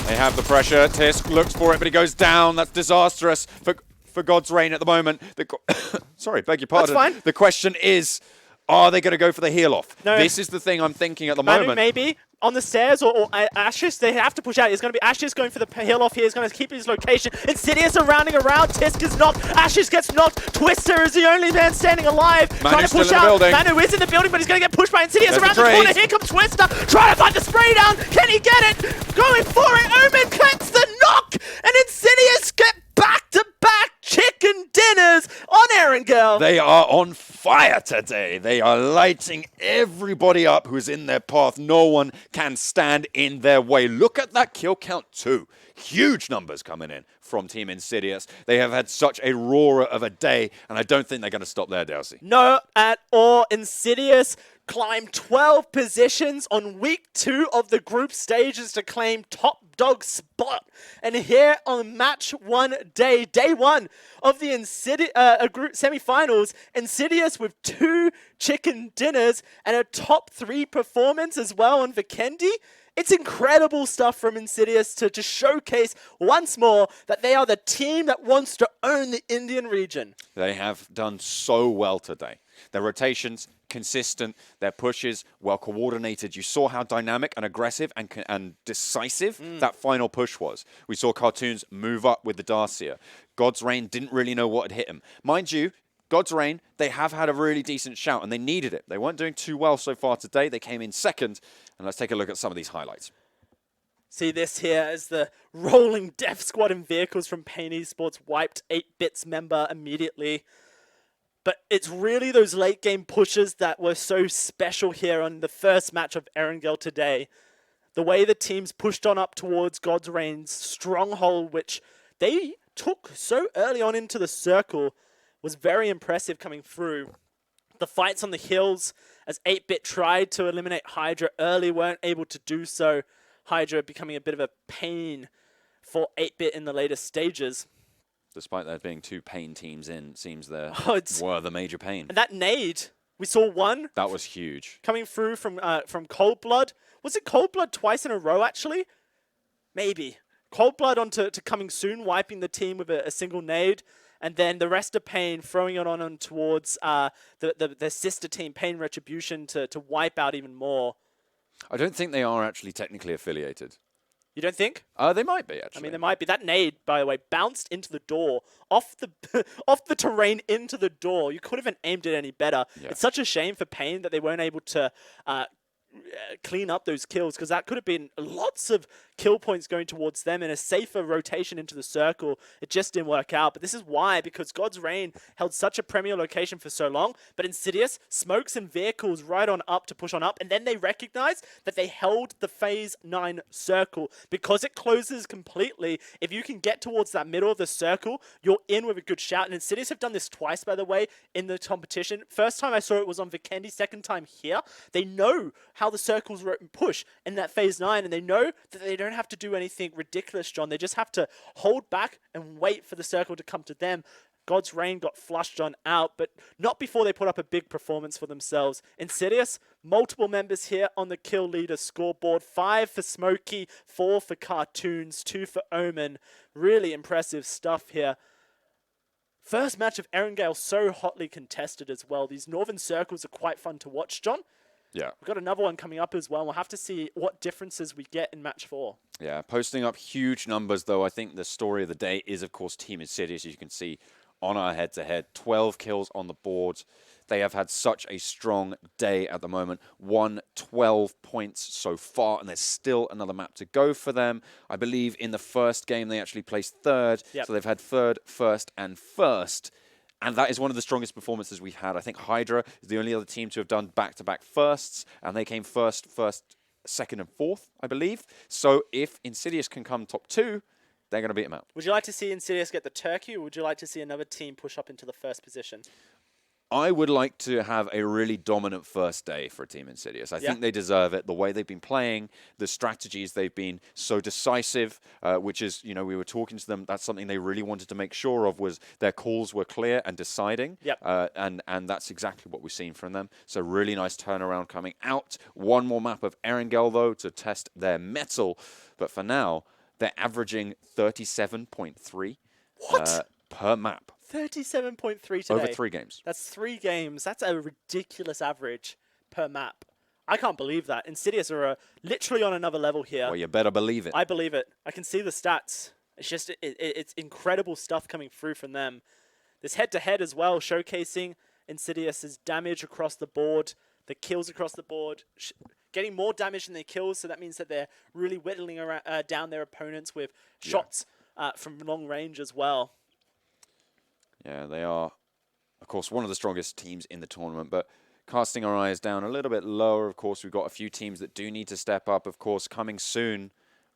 They have the pressure. Tisk looks for it, but he goes down. That's disastrous for GodsReign at the moment. Sorry, beg your pardon. That's fine. The question is, are they going to go for the heal off? No. This is the thing I'm thinking at the Manu moment. maybe on the stairs or Ashes. They have to push out. It's going to be Ashes going for the heal off here. He's going to keep his location. Insidious are rounding around. Tisk is knocked. Ashes gets knocked. Twister is the only man standing alive. Trying to push out. Manu is in the building, but he's going to get pushed by Insidious around the corner. Here comes Twister. Trying to find the spray down. Can he get it? Going for it. Omen gets the knock. And Insidious get back-to-back chicken dinners on Erangel. They are on fire today. They are lighting everybody up who's in their path. No one can stand in their way. Look at that kill count too. Huge numbers coming in from Team Insidious. They have had such a roar of a day, and I don't think they're going to stop there, Delsey. No, at all. Insidious climbed 12 positions on week 2 of the group stages to claim top dog spot. And here on match 1 day 1 of the group semifinals, Insidious with 2 chicken dinners and a top 3 performance as well on Vikendi. It's incredible stuff from Insidious to just showcase once more that they are the team that wants to own the Indian region. They have done so well today. Their rotations, consistent. Their pushes, well coordinated. You saw how dynamic and aggressive and decisive that final push was. We saw Cartoons move up with the Darcia. GodsReign didn't really know what had hit him. Mind you, GodsReign, they have had a really decent shout, and they needed it. They weren't doing too well so far today. They came in second, and let's take a look at some of these highlights. See this here as the rolling death squad and vehicles from Pain Esports wiped 8-Bits member immediately. But it's really those late game pushes that were so special here on the first match of Erangel today. The way the teams pushed on up towards GodsReign's stronghold, which they took so early on into the circle, was very impressive coming through. The fights on the hills as 8-Bit tried to eliminate HYDRA early, weren't able to do so. HYDRA becoming a bit of a pain for 8-Bit in the later stages. Despite there being 2 pain teams in, seems there were the major pain. And that nade, we saw one. That was huge. Coming through from Cold Blood. Was it Cold Blood twice in a row, actually? Maybe. Cold Blood onto Coming Soon, wiping the team with a single nade. And then the rest of Pain throwing it on towards the sister team, Pain Retribution, to wipe out even more. I don't think they are actually technically affiliated. You don't think? They might be, actually. I mean, they might be. That nade, by the way, bounced into the door, off the terrain into the door. You couldn't have aimed it any better. Yeah. It's such a shame for Pain that they weren't able to clean up those kills, because that could have been lots of kill points going towards them and a safer rotation into the circle. It just didn't work out. But this is why, because GodsReign held such a premier location for so long, but Insidious smokes and vehicles right on up to push on up, and then they recognize that they held the phase 9 circle. Because it closes completely, if you can get towards that middle of the circle, you're in with a good shout. And Insidious have done this twice, by the way, in the competition. First time I saw it was on Vikendi, second time here. They know how the circles push in that phase 9, and they know that they don't have to do anything ridiculous, John. They just have to hold back and wait for the circle to come to them. GodsReign got flushed on out, but not before they put up a big performance for themselves. Insidious, multiple members here on the kill leader scoreboard. 5 for Smokey, 4 for Cartoons, 2 for Omen. Really impressive stuff here. First match of Erangel so hotly contested as well. These northern circles are quite fun to watch, John. Yeah. We've got another one coming up as well. We'll have to see what differences we get in match 4. Yeah, posting up huge numbers, though. I think the story of the day is, of course, Team Insidious. As you can see on our head-to-head, 12 kills on the board. They have had such a strong day at the moment. Won 12 points so far, and there's still another map to go for them. I believe in the first game they actually placed 3rd. Yep. So they've had 3rd, 1st, and 1st. And that is one of the strongest performances we've had. I think HYDRA is the only other team to have done back-to-back firsts, and they came first, 2nd, and 4th, I believe. So if Insidious can come top 2, they're going to beat them out. Would you like to see Insidious get the turkey, or would you like to see another team push up into the first position? I would like to have a really dominant first day for Team Insidious. I think they deserve it. The way they've been playing, the strategies, they've been so decisive, which is, you know, we were talking to them. That's something they really wanted to make sure of, was their calls were clear and deciding. Yep. And that's exactly what we've seen from them. So really nice turnaround coming out. One more map of Erangel, though, to test their mettle. But for now, they're averaging 37.3 per map. 37.3 today. Over 3 games. That's 3 games. That's a ridiculous average per map. I can't believe that. Insidious are literally on another level here. Well, you better believe it. I believe it. I can see the stats. It's just, it's incredible stuff coming through from them. This head-to-head as well, showcasing Insidious's damage across the board, the kills across the board, getting more damage than their kills, so that means that they're really whittling around, down their opponents with shots from long range as well. Yeah, they are, of course, one of the strongest teams in the tournament, but casting our eyes down a little bit lower, of course, we've got a few teams that do need to step up. Of course, Coming Soon,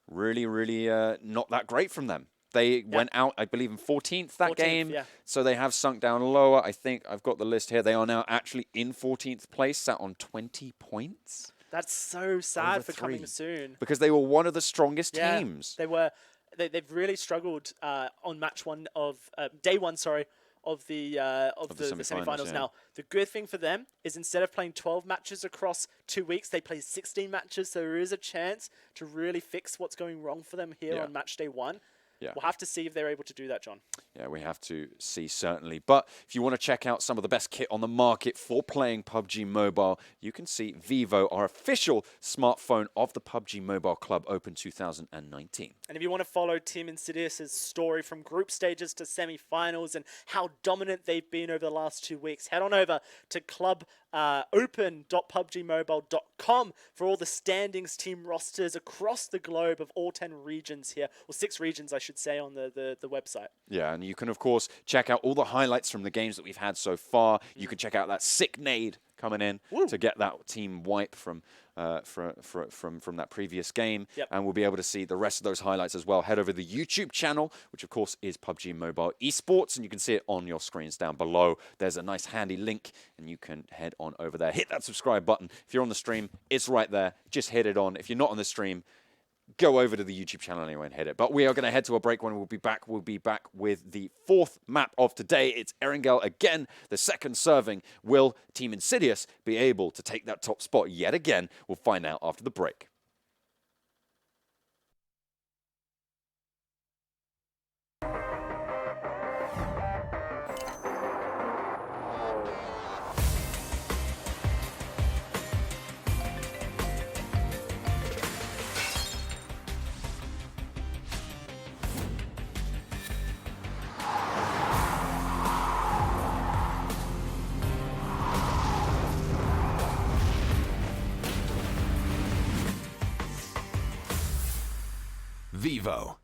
really, really not that great from them. They went out, I believe, in 14th that game, so they have sunk down lower. I think I've got the list here. They are now actually in 14th place, sat on 20 points. That's so sad for Coming Soon. Because they were one of the strongest teams. They were. They've really struggled on match 1 of day 1, sorry, of the semifinals. Now, the good thing for them is instead of playing 12 matches across 2 weeks, they play 16 matches. So there is a chance to really fix what's going wrong for them here on match day 1. Yeah. We'll have to see if they're able to do that, John. Yeah, we have to see, certainly. But if you want to check out some of the best kit on the market for playing PUBG Mobile, you can see Vivo, our official smartphone of the PUBG Mobile Club Open 2019. And if you want to follow Team Insidious' story from group stages to semi-finals and how dominant they've been over the last 2 weeks, head on over to open.pubgmobile.com for all the standings, team rosters across the globe of all 10 regions here, or 6 regions, I should say, on the website. Yeah, and you can, of course, check out all the highlights from the games that we've had so far. You can check out that sick nade coming in to get that team wipe from that previous game. And we'll be able to see the rest of those highlights as well. Head over to the YouTube channel, which, of course, is PUBG Mobile eSports, and you can see it on your screens down below. There's a nice handy link, and you can head on over there. Hit that subscribe button. If you're on the stream, it's right there. Just hit it on. If you're not on the stream, go over to the YouTube channel anyway and hit it. But we are going to head to a break. When we'll be back with the fourth map of today. It's Erangel again, the second serving. Will Team Insidious be able to take that top spot yet again? We'll find out after the break. Vivo.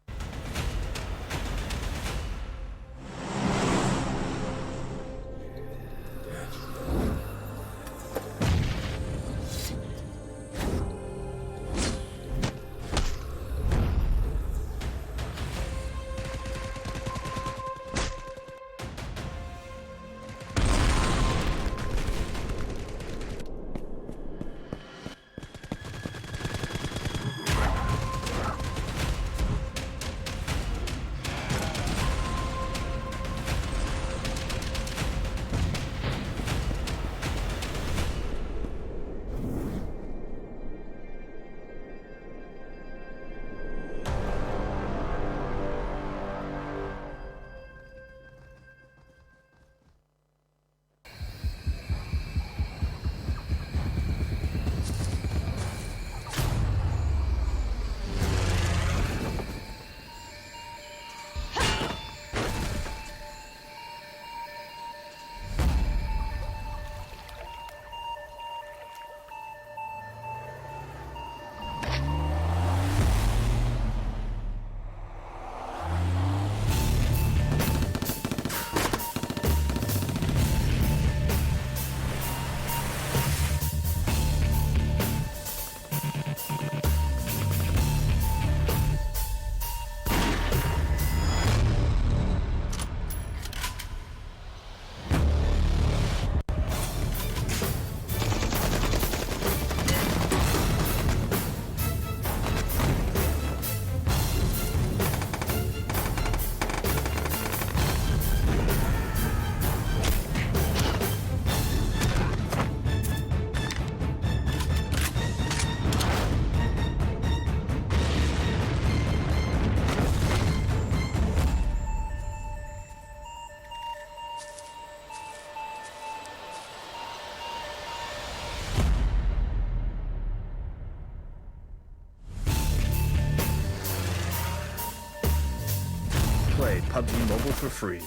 Play PUBG Mobile for free.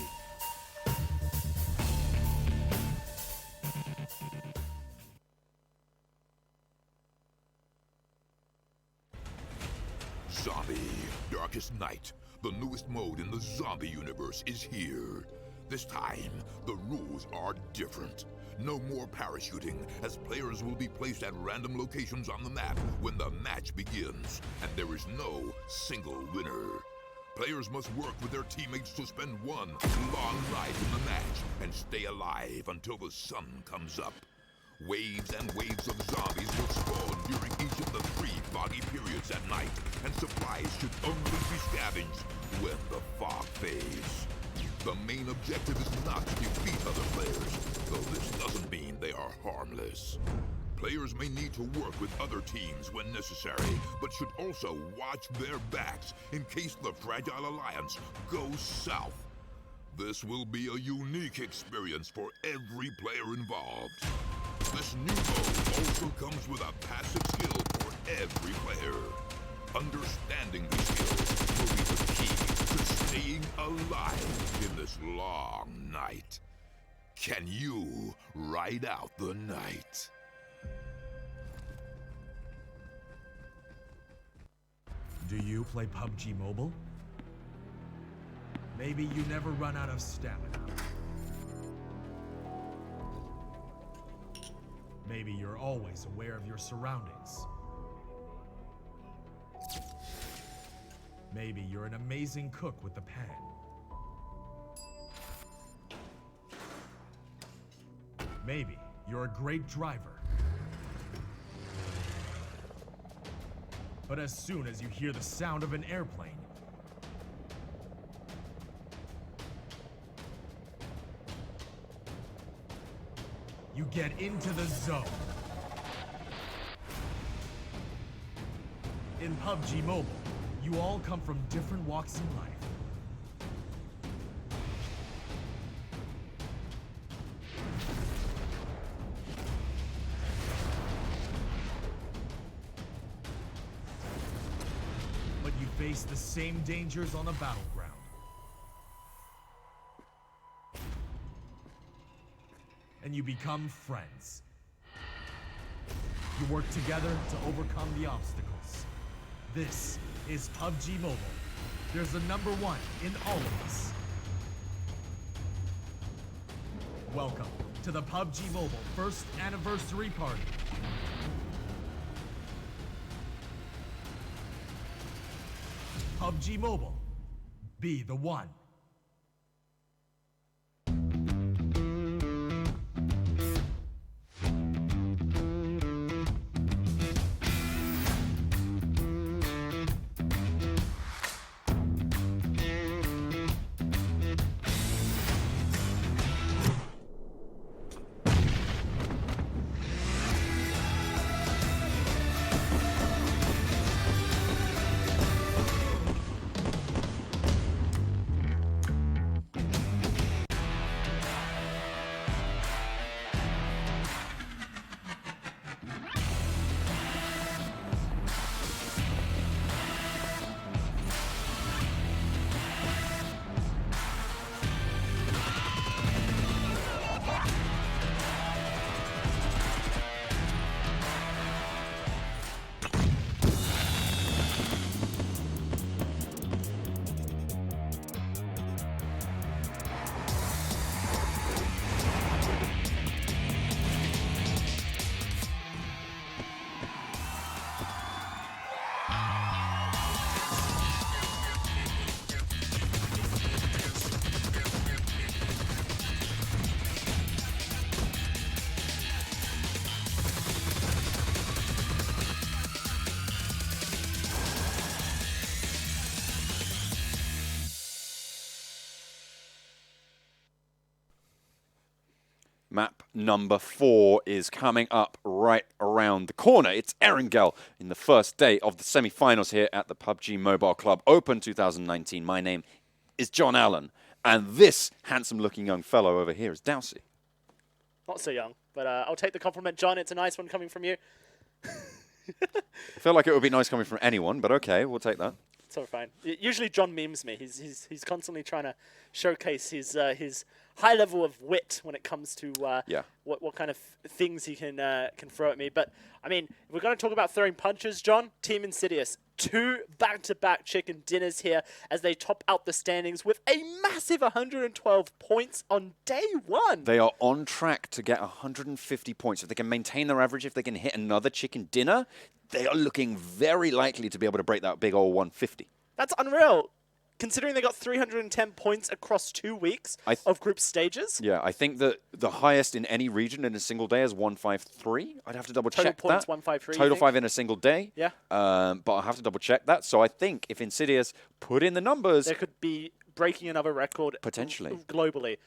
Zombie, Darkest Night, the newest mode in the zombie universe, is here. This time, the rules are different. No more parachuting, as players will be placed at random locations on the map when the match begins, and there is no single winner. Players must work with their teammates to spend one long night in the match and stay alive until the sun comes up. Waves and waves of zombies will spawn during each of the 3 foggy periods at night, and supplies should only be scavenged when the fog fades. The main objective is not to defeat other players, though this doesn't mean they are harmless. Players may need to work with other teams when necessary, but should also watch their backs in case the Fragile Alliance goes south. This will be a unique experience for every player involved. This new mode also comes with a passive skill for every player. Understanding these skills will be the key to staying alive in this long night. Can you ride out the night? Do you play PUBG Mobile? Maybe you never run out of stamina. Maybe you're always aware of your surroundings. Maybe you're an amazing cook with the pan. Maybe you're a great driver. But as soon as you hear the sound of an airplane, you get into the zone. In PUBG Mobile, you all come from different walks in life. But you face the same dangers on a battleground. And you become friends. You work together to overcome the obstacles. This is PUBG Mobile. There's a number one in all of us. Welcome to the PUBG Mobile first anniversary party. PUBG Mobile, be the one. Map number 4 is coming up right around the corner. It's Erangel in the first day of the semi-finals here at the PUBG Mobile Club Open 2019. My name is John Allen, and this handsome-looking young fellow over here is Dowsey. Not so young, but I'll take the compliment, John. It's a nice one coming from you. I feel like it would be nice coming from anyone, but okay, we'll take that. It's all fine. Usually John memes me. He's constantly trying to showcase his high level of wit when it comes to what kind of things he can throw at me. But I mean, if we're going to talk about throwing punches, John, Team Insidious, 2 back-to-back chicken dinners here as they top out the standings with a massive 112 points on day 1. They are on track to get 150 points. If they can maintain their average, if they can hit another chicken dinner, they are looking very likely to be able to break that big old 150. That's unreal. Considering they got 310 points across 2 weeks of group stages. Yeah, I think that the highest in any region in a single day is 153. I'd have to double check that. Total points 153. Total 5 in a single day. Yeah. But I'll have to double check that. So I think if Insidious put in the numbers, they could be breaking another record potentially globally.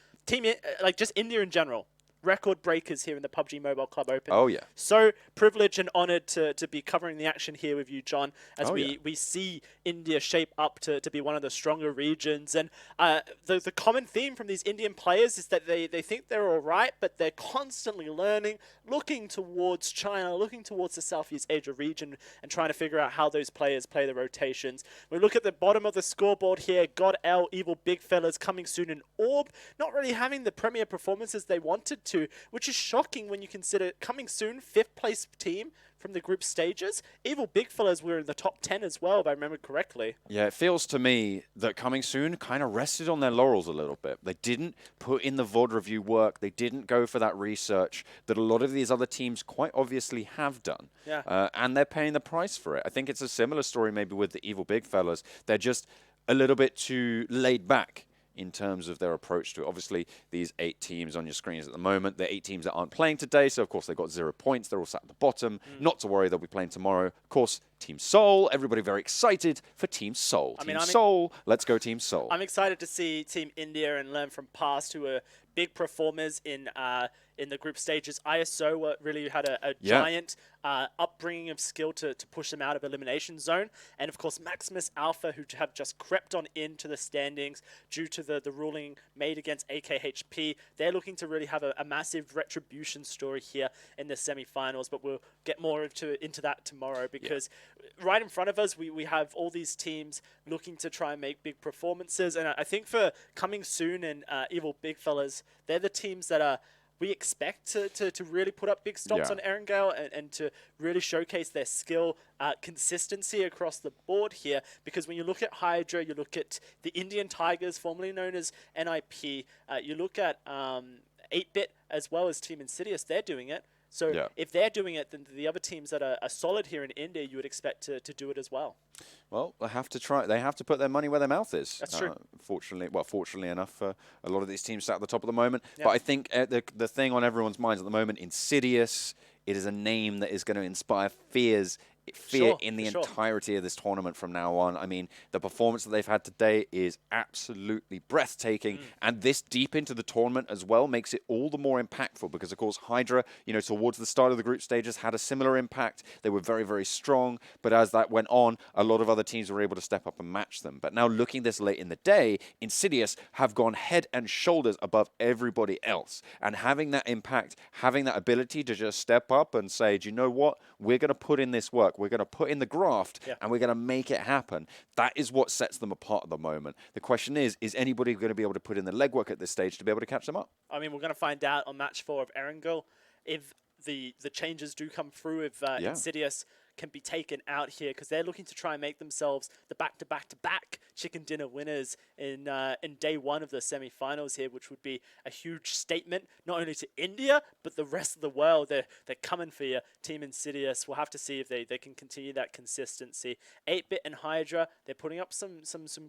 Like just India in general. Record breakers here in the PUBG Mobile Club Open. Oh, yeah. So privileged and honored to be covering the action here with you, John, as we see India shape up to be one of the stronger regions. And the common theme from these Indian players is that they think they're all right, but they're constantly learning, looking towards China, looking towards the Southeast Asia region, and trying to figure out how those players play the rotations. We look at the bottom of the scoreboard here, GODL, Evil Big Fellas coming soon, and Orb not really having the premier performances they wanted to, which is shocking when you consider coming soon, 5th place team from the group stages. Evil Big Fellas were in the top 10 as well, if I remember correctly. Yeah, it feels to me that coming soon kind of rested on their laurels a little bit. They didn't put in the VOD review work. They didn't go for that research that a lot of these other teams quite obviously have done. Yeah. And they're paying the price for it. I think it's a similar story maybe with the Evil Big Fellas. They're just a little bit too laid back in terms of their approach to it. Obviously, these 8 teams on your screens at the moment, the 8 teams that aren't playing today, so of course they've got 0 points. They're all sat at the bottom. Not to worry, they'll be playing tomorrow. Of course, Team Seoul. Everybody very excited for Team Seoul. Team Seoul, let's go Team Seoul. I'm excited to see Team India and learn from past who were big performers in the group stages. ISO really had a giant upbringing of skill to push them out of elimination zone. And of course, Maximus Alpha, who have just crept on into the standings due to the ruling made against AKHP. They're looking to really have a massive retribution story here in the semifinals, but we'll get more into that tomorrow because right in front of us, we have all these teams looking to try and make big performances. And I think for coming soon and Evil Big Fellas, they're the teams that we expect to really put up big stops on Erangel and to really showcase their skill, consistency across the board here. Because when you look at HYDRA, you look at the Indian Tigers, formerly known as NIP, you look at 8-Bit as well as TeamINSIDIOUS, they're doing it. So if they're doing it, then the other teams that are solid here in India, you would expect to do it as well. Well, they have to try. They have to put their money where their mouth is. That's true. Fortunately enough for a lot of these teams sat at the top of the moment. But I think the thing on everyone's minds at the moment, Insidious, it is a name that is going to inspire fear in the entirety of this tournament from now on. I mean, the performance that they've had today is absolutely breathtaking, and this deep into the tournament as well makes it all the more impactful because, of course, HYDRA, towards the start of the group stages had a similar impact. They were very, very strong, but as that went on, a lot of other teams were able to step up and match them. But now looking this late in the day, Insidious have gone head and shoulders above everybody else, and having that impact, having that ability to just step up and say, do you know what? We're going to put in this work. We're going to put in the graft and we're going to make it happen. That is what sets them apart at the moment. The question is anybody going to be able to put in the legwork at this stage to be able to catch them up? I mean, we're going to find out on match 4 of Erangel if the changes do come through, if Insidious can be taken out here, because they're looking to try and make themselves the back-to-back-to-back chicken dinner winners in day 1 of the semifinals here, which would be a huge statement, not only to India, but the rest of the world. They're coming for you, Team Insidious. We'll have to see if they can continue that consistency. 8-Bit and HYDRA, they're putting up some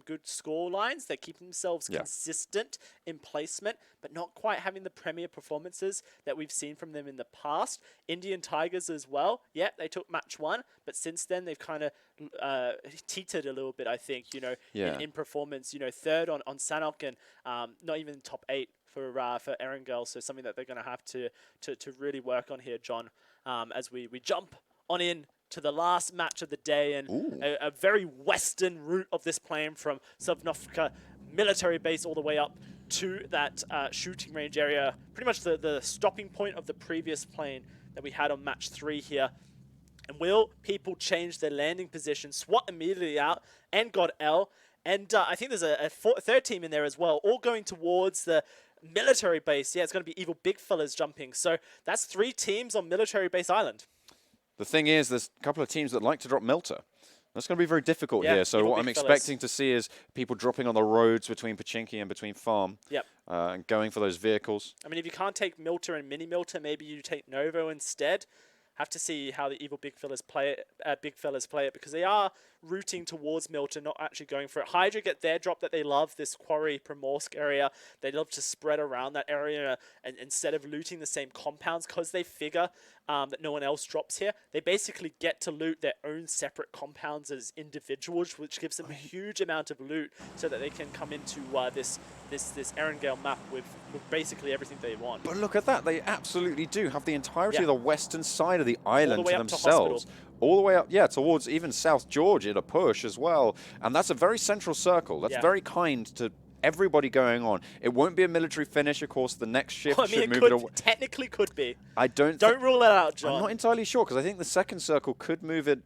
good score lines. They're keeping themselves consistent in placement, but not quite having the premier performances that we've seen from them in the past. Indian Tigers as well. Yeah, they took match 1. But since then, they've kind of teetered a little bit, I think, in performance. Third on Sanhok and not even top 8 for Erangel. So something that they're going to have to really work on here, John, as we jump on in to the last match of the day and a very western route of this plane from Sanhok military base all the way up to that shooting range area. Pretty much the stopping point of the previous plane that we had on match 3 here. And will people change their landing position? SWAT immediately out, and GODL. And I think there's a third team in there as well, all going towards the military base. Yeah, it's going to be Evil Big Fellas jumping. So that's 3 teams on military base island. The thing is, there's a couple of teams that like to drop Milta. That's going to be very difficult here. So what I'm expecting to see is people dropping on the roads between Pachinki and between Farm. And going for those vehicles. I mean, if you can't take Milta and Mini Milta, maybe you take Novo instead. Have to see how the Evil Big Fellas play it, because they are rooting towards Milta, not actually going for it. HYDRA get their drop that they love, this Quarry Primorsk area. They love to spread around that area, and instead of looting the same compounds, because they figure that no one else drops here, they basically get to loot their own separate compounds as individuals, which gives them a huge amount of loot so that they can come into this Erangel map with basically everything they want. But look at that, they absolutely do have the entirety of the western side of the island to themselves. All the way up, towards even South George in a push as well. And that's a very central circle. That's very kind to everybody going on. It won't be a military finish, of course. The next shift should move it away. Technically could be. I don't rule it out, John. I'm not entirely sure, because I think the second circle could move it.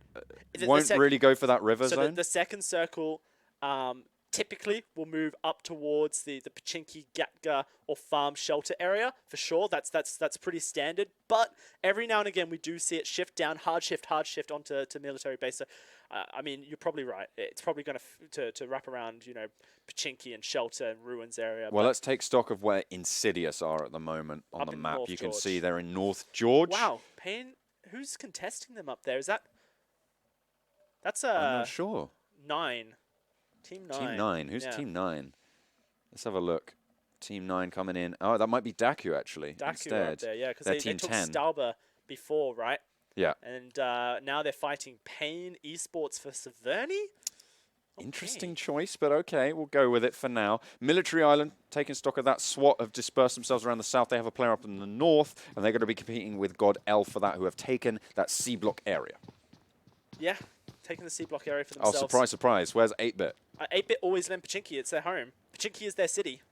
Won't really go for that river zone. So the second circle typically will move up towards the Pachinki, Gatga, or Farm shelter area for sure. That's pretty standard. But every now and again we do see it shift down, hard shift onto military base. So, I mean, you're probably right. It's probably going to wrap around, Pachinki and shelter and ruins area. Well, let's take stock of where Insidious are at the moment on the map. You can see they're in North George. Wow, Payne, who's contesting them up there? That's I'm not sure. 9. Team 9. Team 9. Who's Team 9? Let's have a look. Team 9 coming in. Oh, that might be DAKU, actually. DAKU instead. Up there, yeah, because they took Stauber before, right? Yeah. And now they're fighting Pain Esports for Severny. Interesting choice, but okay, we'll go with it for now. Military Island, taking stock of that. SWAT have dispersed themselves around the south. They have a player up in the north, and they're going to be competing with GODL for that, who have taken that C block area. Yeah, taking the C block area for themselves. Oh, surprise, surprise. Where's 8-Bit? 8-Bit always been Pachinki. It's their home. Pachinki is their city.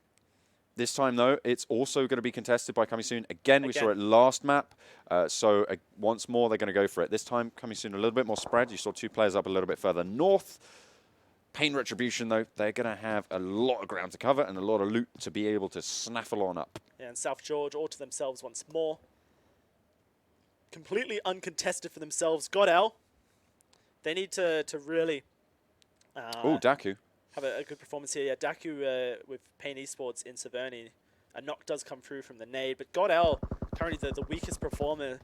This time, though, it's also going to be contested by Coming Soon. Again, we saw it last map. So once more, they're going to go for it. This time, Coming Soon a little bit more spread. You saw 2 players up a little bit further north. Pain Retribution, though, they're going to have a lot of ground to cover and a lot of loot to be able to snaffle on up. Yeah, and South George all to themselves once more. Completely uncontested for themselves. GODL, they need to really Oh, DAKU. Have a good performance here. Yeah, DAKU with Pain Esports in Severny. A knock does come through from the nade, but GODL, currently the weakest performer.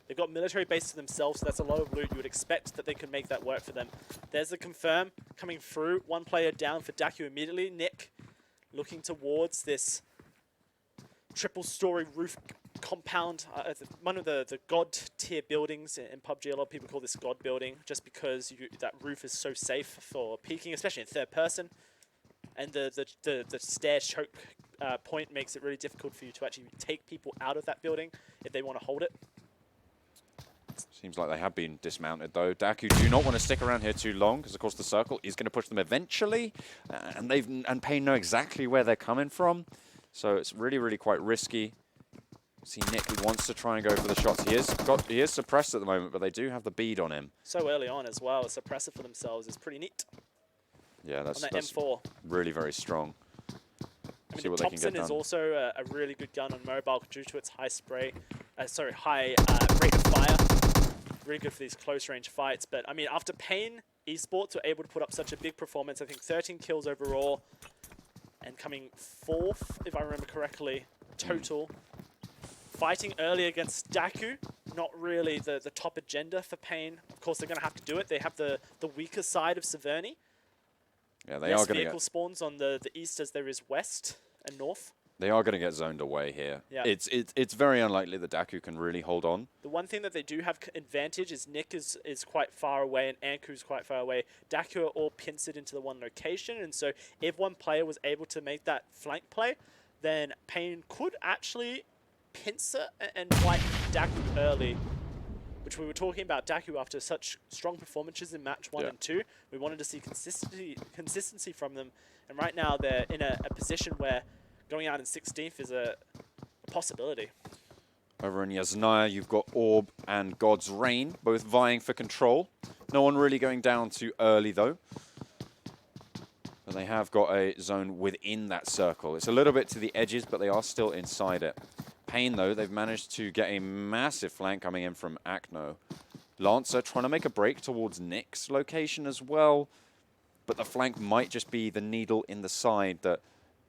They've got military base to themselves, so that's a lot of loot. You would expect that they can make that work for them. There's the confirm coming through. 1 player down for DAKU immediately. Nick looking towards this triple-story roof compound. One of the God tier buildings in PUBG. A lot of people call this God building just because that roof is so safe for peeking, especially in third person. And the stair choke point makes it really difficult for you to actually take people out of that building if they want to hold it. Seems like they have been dismounted, though. DAKU do not want to stick around here too long, because, of course, the circle is going to push them eventually. And Pain know exactly where they're coming from. So it's really, really quite risky. See Nick, who wants to try and go for the shots. He is suppressed at the moment, but they do have the bead on him. So early on as well, a suppressor for themselves is pretty neat. Yeah, that's M4. Really very strong. I mean, the Thompson is also a really good gun on mobile due to its high high rate of fire. Really good for these close range fights. But I mean, after Pain Esports were able to put up such a big performance, I think 13 kills overall, and coming 4th, if I remember correctly, total. Fighting early against DAKU, not really the top agenda for Pain. Of course, they're going to have to do it. They have the weaker side of Severny. Yeah, they are going to vehicle spawns on the east as there is west and north. They are going to get zoned away here. Yeah. It's very unlikely that DAKU can really hold on. The one thing that they do have advantage is Nick is quite far away and Anku's quite far away. DAKU are all pincered into the one location, and so if one player was able to make that flank play, then Pain could actually pincer and wipe DAKU early. Which we were talking about DAKU after such strong performances in match 1 and 2. We wanted to see consistency from them, and right now they're in a position where going out in 16th is a possibility. Over in Yasnaya, you've got Orb and GodsReign, both vying for control. No one really going down too early, though. But they have got a zone within that circle. It's a little bit to the edges, but they are still inside it. Pain, though, they've managed to get a massive flank coming in from Akno. Lancer trying to make a break towards Nick's location as well. But the flank might just be the needle in the side that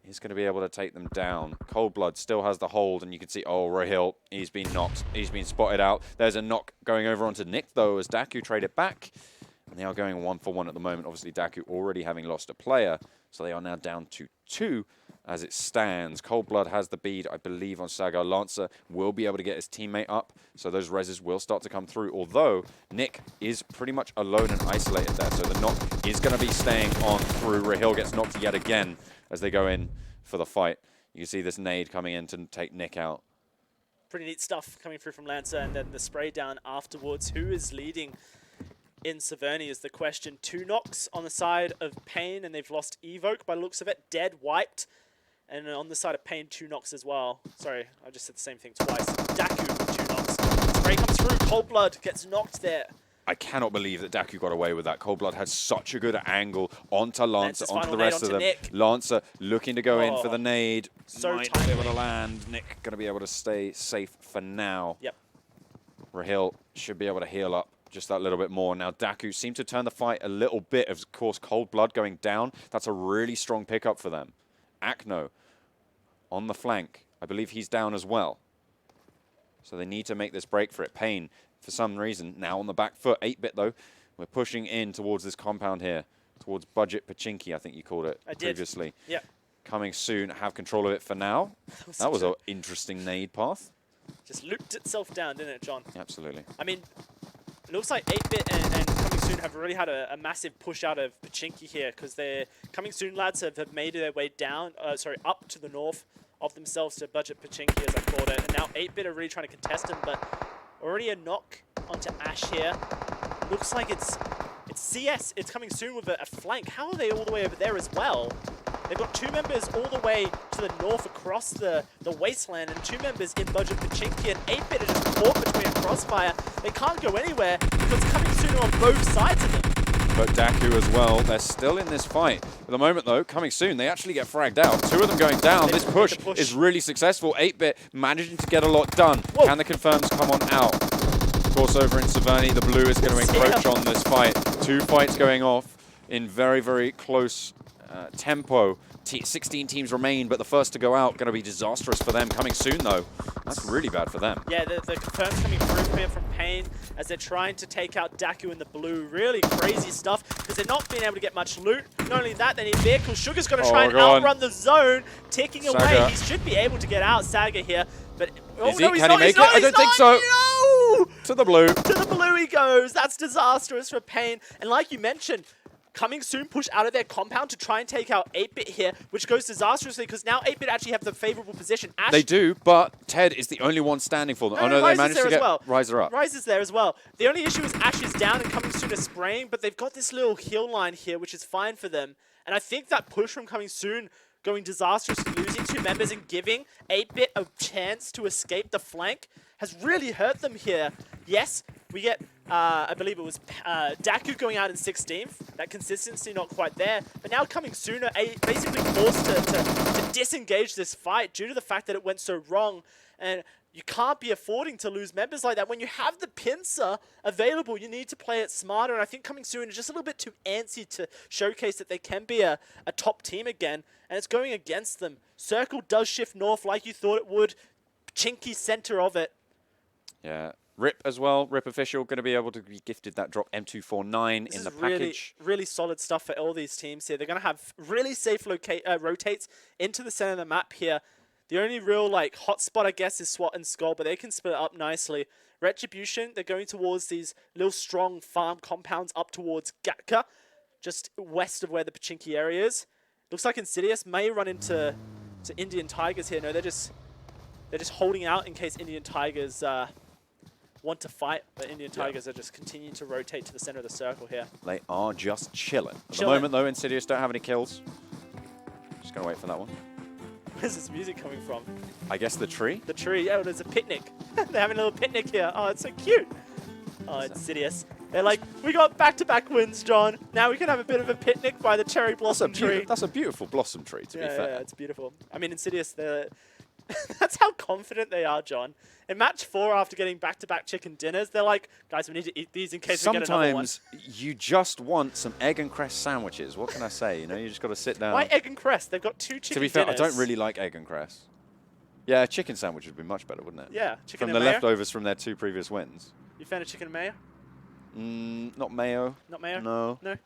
is going to be able to take them down. Cold Blood still has the hold, and you can see, oh, Rahil, he's been knocked. He's been spotted out. There's a knock going over onto Nick, though, as DAKU trade it back. And they are going 1-for-1 at the moment. Obviously, DAKU already having lost a player, so they are now down to 2 as it stands. Cold Blood has the bead, I believe, on Sagar. Lancer will be able to get his teammate up, so those reses will start to come through, although Nick is pretty much alone and isolated there, so the knock is going to be staying on through. Rahil gets knocked yet again as they go in for the fight. You can see this nade coming in to take Nick out. Pretty neat stuff coming through from Lancer, and then the spray down afterwards. Who is leading in Severny is the question. 2 knocks on the side of Pain, and they've lost Evoke by the looks of it. Dead, wiped. And on the side of Pain, 2 knocks as well. Sorry, I just said the same thing twice. DAKU with 2 knocks. Spray comes through. Cold Blood gets knocked there. I cannot believe that DAKU got away with that. Cold Blood had such a good angle onto Lancer, onto the rest of them. Nick. Lancer looking to go in for the nade. So might be able to land. Nick going to be able to stay safe for now. Yep. Rahil should be able to heal up just that little bit more. Now, DAKU seemed to turn the fight a little bit. Of course, Cold Blood going down. That's a really strong pickup for them. Akno on the flank. I believe he's down as well. So they need to make this break for it. Pain, for some reason, now on the back foot. 8-Bit, though. We're pushing in towards this compound here. Towards Budget Pachinki, I think you called it previously. Yeah. Coming soon. Have control of it for now. That was an interesting nade path. Just looped itself down, didn't it, John? Absolutely. I mean, looks like 8-Bit and Coming Soon have really had a massive push out of Pachinki here, because their Coming Soon lads have made their way down, up to the north of themselves to budget Pachinki, as I called it. And now 8-Bit are really trying to contest him, but already a knock onto Ash here. Looks like it's CS. It's Coming Soon with a flank. How are they all the way over there as well? They've got 2 members all the way to the north across the wasteland, and 2 members in budget Pachinki, and 8-Bit are just caught between a crossfire. They can't go anywhere because Coming Soon are on both sides of them. But DAKU as well, they're still in this fight. At the moment though, Coming Soon, they actually get fragged out. 2 of them going down. This push is really successful. 8-Bit managing to get a lot done. Whoa. Can the confirms come on out? Of course, over in Savani, the blue is going to encroach on this fight. 2 fights going off in very, very close tempo. 16 teams remain, but the first to go out going to be disastrous for them. Coming Soon, though, that's really bad for them. Yeah, the confirms coming through here from Pain as they're trying to take out DAKU in the blue. Really crazy stuff, because they're not being able to get much loot. Not only that, they need vehicles. Sugar's going to try and outrun the zone, ticking away. He should be able to get out, Saga here. But Is he? Can he make it? I don't think so. No! To the blue. To the blue he goes. That's disastrous for Pain. And like you mentioned, Coming Soon push out of their compound to try and take out 8-Bit here, which goes disastrously because now 8-Bit actually have the favorable position. Ash, they do, but Ted is the only one standing for them. No, oh no, they managed to get Riser up. Riser's there as well. The only issue is Ash is down and Coming Soon is spraying, but they've got this little heal line here, which is fine for them. And I think that push from Coming Soon going disastrous, losing 2 members and giving 8-Bit a chance to escape the flank has really hurt them here. Yes, we get, I believe it was DAKU going out in 16th. That consistency not quite there. But now Coming Soon are basically forced to disengage this fight due to the fact that it went so wrong. And you can't be affording to lose members like that. When you have the pincer available, you need to play it smarter. And I think Coming Soon is just a little bit too antsy to showcase that they can be a top team again. And it's going against them. Circle does shift north like you thought it would. Chinky center of it. Yeah. Rip as well. Rip official going to be able to be gifted that drop M249 in the package. Really solid stuff for all these teams here. They're going to have really safe rotates into the center of the map here. The only real hotspot, I guess, is SWAT and SKUL, but they can split it up nicely. Retribution, they're going towards these little strong farm compounds up towards Gatka, just west of where the Pachinki area is. Looks like Insidious may run into Indian Tigers here. No, they're just holding out in case Indian Tigers want to fight, but Indian Tigers are just continuing to rotate to the center of the circle here. They are just chilling. At the moment, though, Insidious don't have any kills. Just going to wait for that one. Where's this music coming from? I guess the tree? The tree. Oh, there's a picnic. They're having a little picnic here. Oh, it's so cute. Oh, Insidious. They're like, we got back-to-back wins, John. Now we can have a bit of a picnic by the cherry blossom tree. That's a beautiful blossom tree, to be fair. Yeah, it's beautiful. I mean, Insidious, that's how confident they are, John. In match 4, after getting back-to-back chicken dinners, they're like, guys, we need to eat these in case we get another one. Sometimes you just want some egg and cress sandwiches. What can I say? You know, you just got to sit down. Why egg and cress? They've got 2 chicken dinners. To be fair, I don't really like egg and cress. Yeah, a chicken sandwich would be much better, wouldn't it? Yeah, chicken and mayo. From the leftovers from their 2 previous wins. You fan of chicken and mayo? Not mayo. Not mayo? No. No.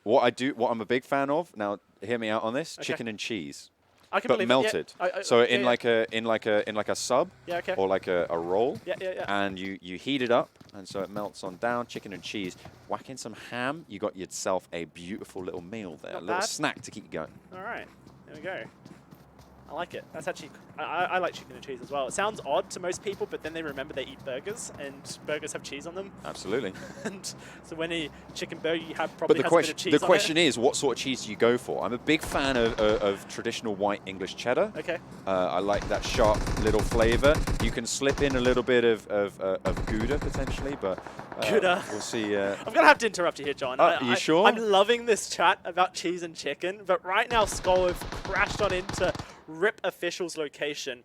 What I'm a big fan of, now hear me out on this, chicken and cheese. I can but believe melted. Yeah. So in like a sub, okay. or like a roll, yeah. And you heat it up, and so it melts on down. Chicken and cheese. Whack in some ham. You got yourself a beautiful little meal there, a little snack to keep you going. All right, there we go. I like it. That's actually, I like chicken and cheese as well. It sounds odd to most people, but then they remember they eat burgers, and burgers have cheese on them. Absolutely. And so when you chicken burger, you have probably but has a bit of cheese on it. The question is, what sort of cheese do you go for? I'm a big fan of traditional white English cheddar. Okay. I like that sharp little flavor. You can slip in a little bit of Gouda potentially, but Gouda. We'll see. I'm going to have to interrupt you here, John. Are you sure? I'm loving this chat about cheese and chicken, but right now SKUL have crashed on into Rip Official's location.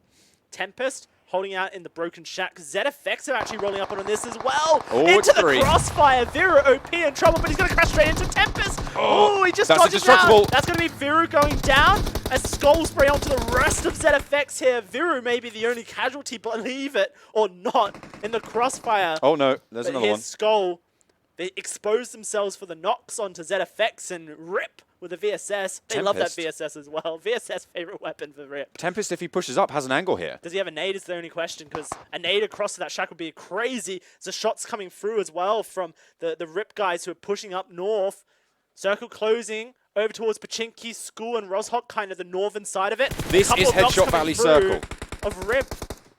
Tempest holding out in the broken shack. ZFX are actually rolling up on this as well. Oh, into the 3. crossfire. Viru OP in trouble, but he's going to crash straight into Tempest. Oh, he just dodges down. That's going to be Viru going down as SKUL spray onto the rest of ZFX here. Viru may be the only casualty, believe it or not, in the crossfire. Oh no, there's another one. SKUL They expose themselves for the knocks onto ZFX and Rip with a VSS. They love that VSS as well. VSS favorite weapon for Rip. Tempest, if he pushes up, has an angle here. Does he have a nade is the only question, because a nade across to that shack would be crazy. So shots coming through as well from the Rip guys who are pushing up north. Circle closing over towards Pachinki, SKUL, and Rozhok, kind of the northern side of it. This is Headshot Valley Circle. Of Rip.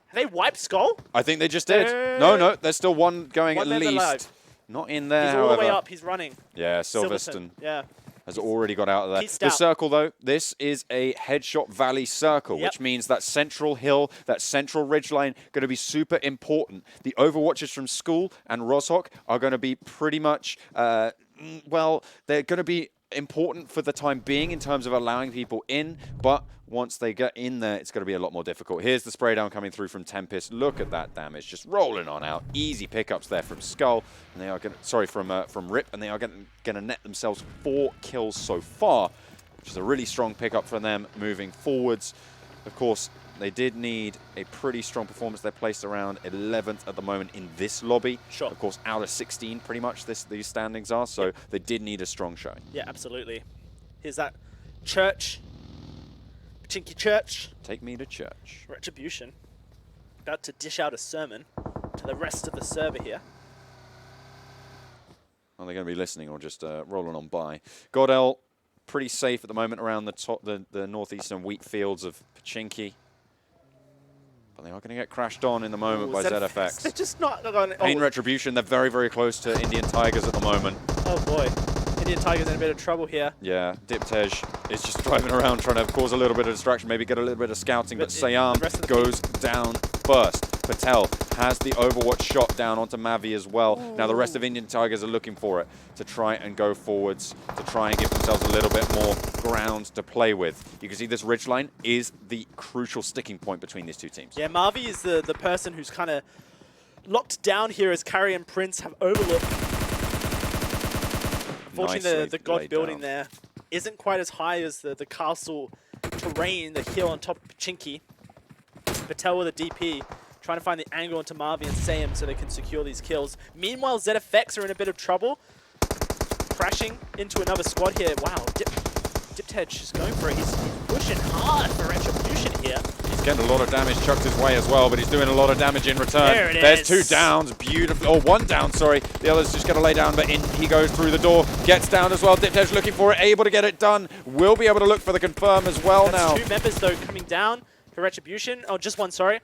Have they wiped SKUL? I think they just did. No, there's still one going at least. Alive. Not in there, He's all the way up. He's running. Yeah, Silverstone. Yeah. Has already got out of there. He's The stout. circle, though, this is a Headshot Valley Circle, which means that central hill, that central ridgeline, going to be super important. The Overwatchers from SKUL and Rozhok are going to be pretty much, well, they're going to be important for the time being in terms of allowing people in, but once they get in there, it's going to be a lot more difficult. Here's the spray down coming through from Tempest. Look at that damage, just rolling on out. Easy pickups there from SKUL, and they are going to, sorry, from Rip, and they are going to net themselves 4 kills so far, which is a really strong pickup for them moving forwards. Of course, they did need a pretty strong performance. They're placed around 11th at the moment in this lobby. Sure. Of course, out of 16, pretty much these standings are. So they did need a strong showing. Yeah, absolutely. Here's that church. Pachinki Church. Take me to church. Retribution. About to dish out a sermon to the rest of the server here. Are they going to be listening or just rolling on by? GODL, pretty safe at the moment around the top, the northeastern wheat fields of Pachinki. But they are going to get crashed on in the moment by ZFX. They're just not going to... Pain Retribution, they're very, very close to Indian Tigers at the moment. Oh boy. Indian Tigers in a bit of trouble here. Yeah, Diptej is just driving around trying to cause a little bit of distraction, maybe get a little bit of scouting, but Sayam goes down first. Patel has the Overwatch shot down onto Mavi as well. Ooh. Now the rest of Indian Tigers are looking for it to try and go forwards, to try and give themselves a little bit more ground to play with. You can see this ridgeline is the crucial sticking point between these two teams. Yeah, Mavi is the person who's kind of locked down here as Carry and Prince have overlooked. Unfortunately, the God building there isn't quite as high as the castle terrain, the hill on top of Pachinki. Patel with a DP, trying to find the angle into Mavi and Sayam so they can secure these kills. Meanwhile, ZFX are in a bit of trouble. Crashing into another squad here. Wow, Diptej is going for it. He's pushing hard for Retribution here. He's getting a lot of damage chucked his way as well, but he's doing a lot of damage in return. There's 2 downs, beautiful. Oh, 1 down, sorry. The other's just going to lay down, but in he goes through the door. Gets down as well. Diptej looking for it, able to get it done. Will be able to look for the confirm as well now. That's 2 members, though, coming down for Retribution. Oh, just 1, sorry.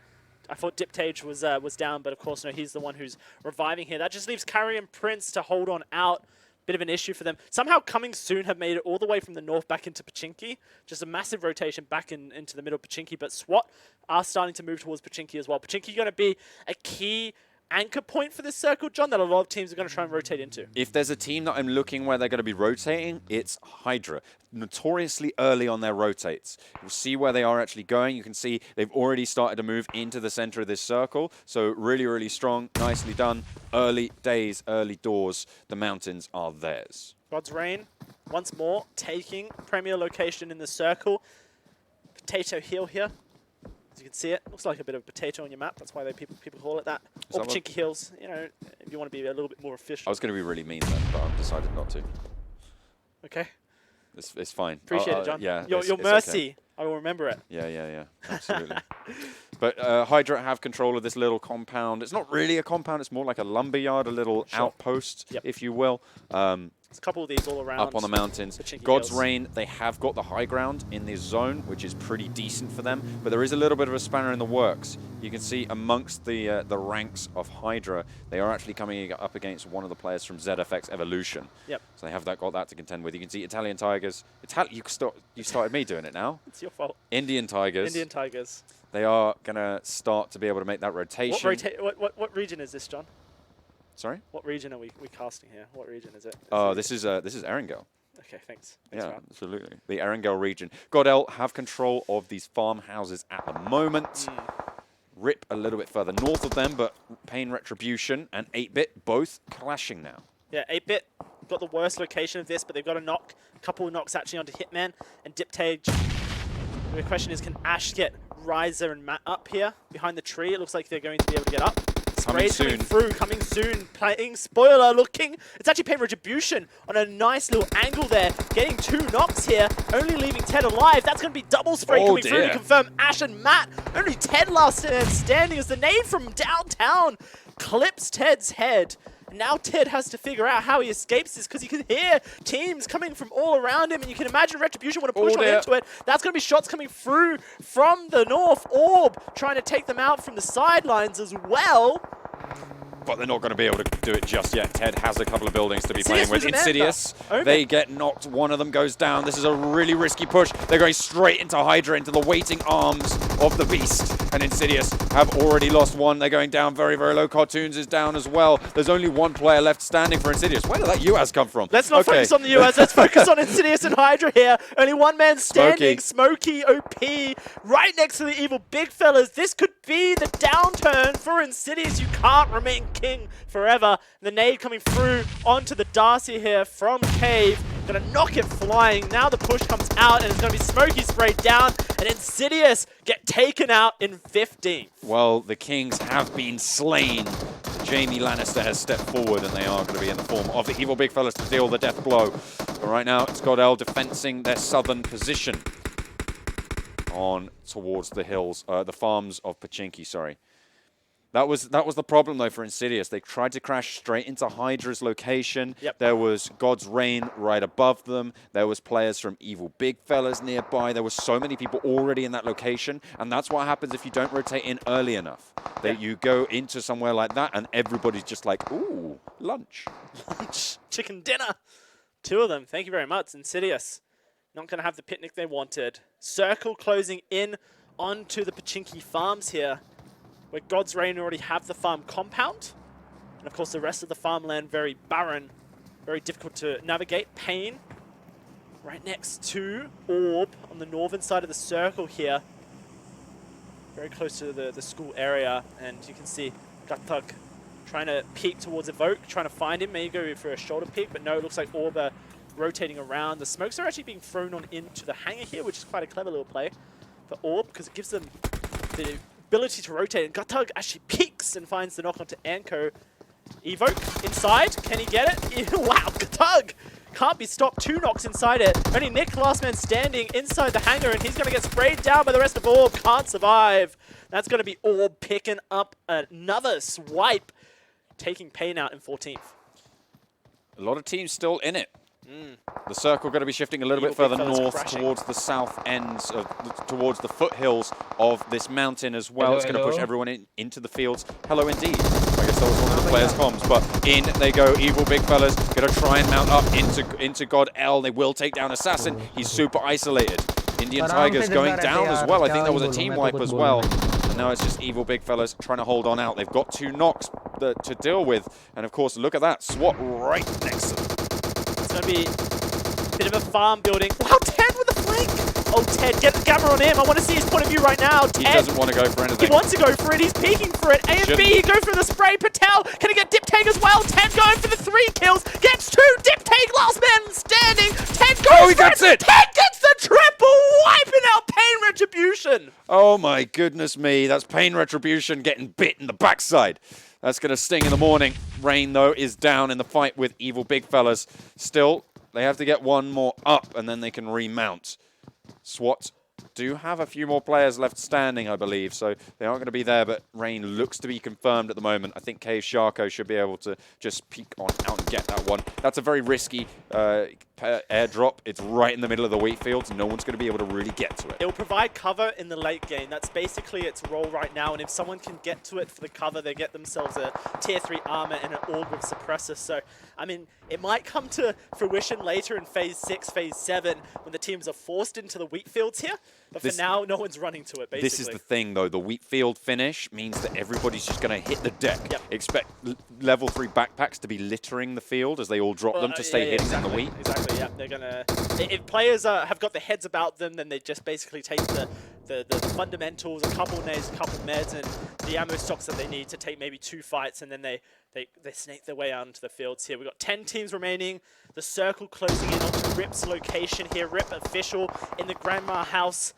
I thought Diptej was down, but of course, no, he's the one who's reviving here. That just leaves Carry and Prince to hold on out. Bit of an issue for them. Somehow Coming Soon have made it all the way from the north back into Pachinki. Just a massive rotation back into the middle of Pachinki, but SWAT are starting to move towards Pachinki as well. Pachinki going to be a key anchor point for this circle, John, that a lot of teams are going to try and rotate into. If there's a team that I'm looking where they're going to be rotating, it's HYDRA. Notoriously early on their rotates. We'll see where they are actually going. You can see they've already started to move into the center of this circle. So really, really strong. Nicely done. Early days, early doors. The mountains are theirs. GodsReign, once more, taking premier location in the circle. Potato Hill here. As you can see it, looks like a bit of a potato on your map. That's why people call it that. Or Pachinki Hills, you know, if you want to be a little bit more official. I was going to be really mean then, but I've decided not to. Okay. It's fine. Appreciate it, John. Yeah, your mercy. Okay. I will remember it. Yeah. Absolutely. But HYDRA have control of this little compound. It's not really a compound. It's more like a lumberyard, a little outpost, if you will. There's a couple of these all around. Up on the mountains. GodsReign, they have got the high ground in this zone, which is pretty decent for them. But there is a little bit of a spanner in the works. You can see amongst the ranks of HYDRA, they are actually coming up against one of the players from ZFX Evolution. Yep. So they have got that to contend with. You can see Italian Tigers. You started me doing it now. It's your fault. Indian Tigers. Indian Tigers. They are going to start to be able to make that rotation. What region is this, John? Sorry? What region are we casting here? What region is it? This is Erangel. Okay, thanks. Yeah, absolutely. The Erangel region. GODL have control of these farmhouses at the moment. Rip a little bit further north of them, but Pain Retribution and 8-Bit both clashing now. Yeah, 8-Bit got the worst location of this, but they've got a couple of knocks actually onto Hitman and Diptej. The question is, can Ash get Riser and Matt up here behind the tree? It looks like they're going to be able to get up. Sprays coming through, coming soon, playing spoiler looking. It's actually paying Retribution on a nice little angle there, getting 2 knocks here, only leaving Ted alive. That's going to be double spray coming through to confirm Ash and Matt. Only Ted last standing as the nade from downtown clips Ted's head. Now Ted has to figure out how he escapes this because you can hear teams coming from all around him, and you can imagine Retribution want to push on into it. That's going to be shots coming through from the north. Orb trying to take them out from the sidelines as well. But they're not going to be able to do it just yet. Ted has a couple of buildings to be playing with. Insidious, they get knocked. One of them goes down. This is a really risky push. They're going straight into HYDRA, into the waiting arms of the beast. And Insidious have already lost one. They're going down very, very low. Cartoons is down as well. There's only one player left standing for Insidious. Where did that UAS come from? Let's not focus on the UAS. Let's focus on Insidious and HYDRA here. Only one man standing. Smokey OP right next to the evil big fellas. This could be the downturn for Insidious. You can't remain king forever. The nade coming through onto the Darcy here from Cave. Gonna knock it flying. Now the push comes out and it's gonna be Smokey sprayed down and Insidious get taken out in 15th. Well, the Kings have been slain. Jamie Lannister has stepped forward and they are going to be in the form of the evil big fellas to deal the death blow. But right now it's GODL defensing their southern position on towards the hills, the farms of Pachinki, sorry. That was the problem, though, for Insidious. They tried to crash straight into HYDRA's location. There was GodsReign right above them. There was players from Evil Big Fellas nearby. There were so many people already in that location. And that's what happens if you don't rotate in early enough. That you go into somewhere like that, and everybody's just like, ooh, lunch. Lunch. Chicken dinner. 2 of them. Thank you very much, Insidious. Not going to have the picnic they wanted. Circle closing in onto the Pachinki farms here, where GodsReign already have the farm compound. And of course the rest of the farmland very barren, very difficult to navigate. Pain right next to Orb on the northern side of the circle here. Very close to the school area, and you can see Gattug trying to peek towards Evoke, trying to find him, maybe go for a shoulder peek, but no, it looks like Orb are rotating around. The smokes are actually being thrown on into the hangar here, which is quite a clever little play for Orb, because it gives them the ability to rotate, and Gattug actually peeks and finds the knock onto Anko. Evoke inside, can he get it? Wow, Gattug can't be stopped. 2 knocks inside it. Only Nick, last man standing inside the hangar, and he's going to get sprayed down by the rest of Orb. Can't survive. That's going to be Orb picking up another swipe, taking Pain out in 14th. A lot of teams still in it. The circle going to be shifting a little bit further north towards the south ends, towards the foothills of this mountain as well. It's going to push everyone into the fields. Hello indeed. I guess that was one of the players' comms, but in they go. Evil big fellas going to try and mount up into GODL. They will take down Assassin. He's super isolated. Indian Tigers going down as well. I think that was a team wipe as well. And now it's just Evil big fellas trying to hold on out. They've got 2 knocks to deal with. And of course, look at that. SWAT right next to them. It's going to be a bit of a farm building. Wow, Ted with a flank! Oh, Ted, get the camera on him. I want to see his point of view right now. Ted, he doesn't want to go for anything. He wants to go for it. He's peeking for it. A and B, he goes for the spray. Patel, can he get Dip Tag as well? Ted going for the 3 kills. Gets 2. Dip Tag, last man standing. Ted goes he gets it! Ted gets the triple, wiping out Pain Retribution. Oh my goodness me. That's Pain Retribution getting bit in the backside. That's going to sting in the morning. Rain, though, is down in the fight with Evil Big Fellas. Still, they have to get 1 more up, and then they can remount. SWAT do have a few more players left standing, I believe, so they aren't going to be there, but Rain looks to be confirmed at the moment. I think Cave Sharko should be able to just peek on out and get that one. That's a very risky airdrop. It's right in the middle of the wheat fields. No one's going to be able to really get to it. It will provide cover in the late game. That's basically its role right now, and if someone can get to it for the cover, they get themselves a tier 3 armor and an orb with suppressor. So, I mean, it might come to fruition later in Phase 6, Phase 7, when the teams are forced into the wheat fields here. But for now, no one's running to it, basically. This is the thing, though. The wheat field finish means that everybody's just going to hit the deck. Expect level 3 backpacks to be littering the field as they all drop them to stay hidden in the wheat. Exactly, yeah. They're going to... If players have got their heads about them, then they just basically take the fundamentals, a couple nades, a couple meds, and the ammo stocks that they need to take maybe 2 fights, and then they snake their way out into the fields here. We've got 10 teams remaining. The circle closing in onto Rip's location here. Rip official in the Grandma house.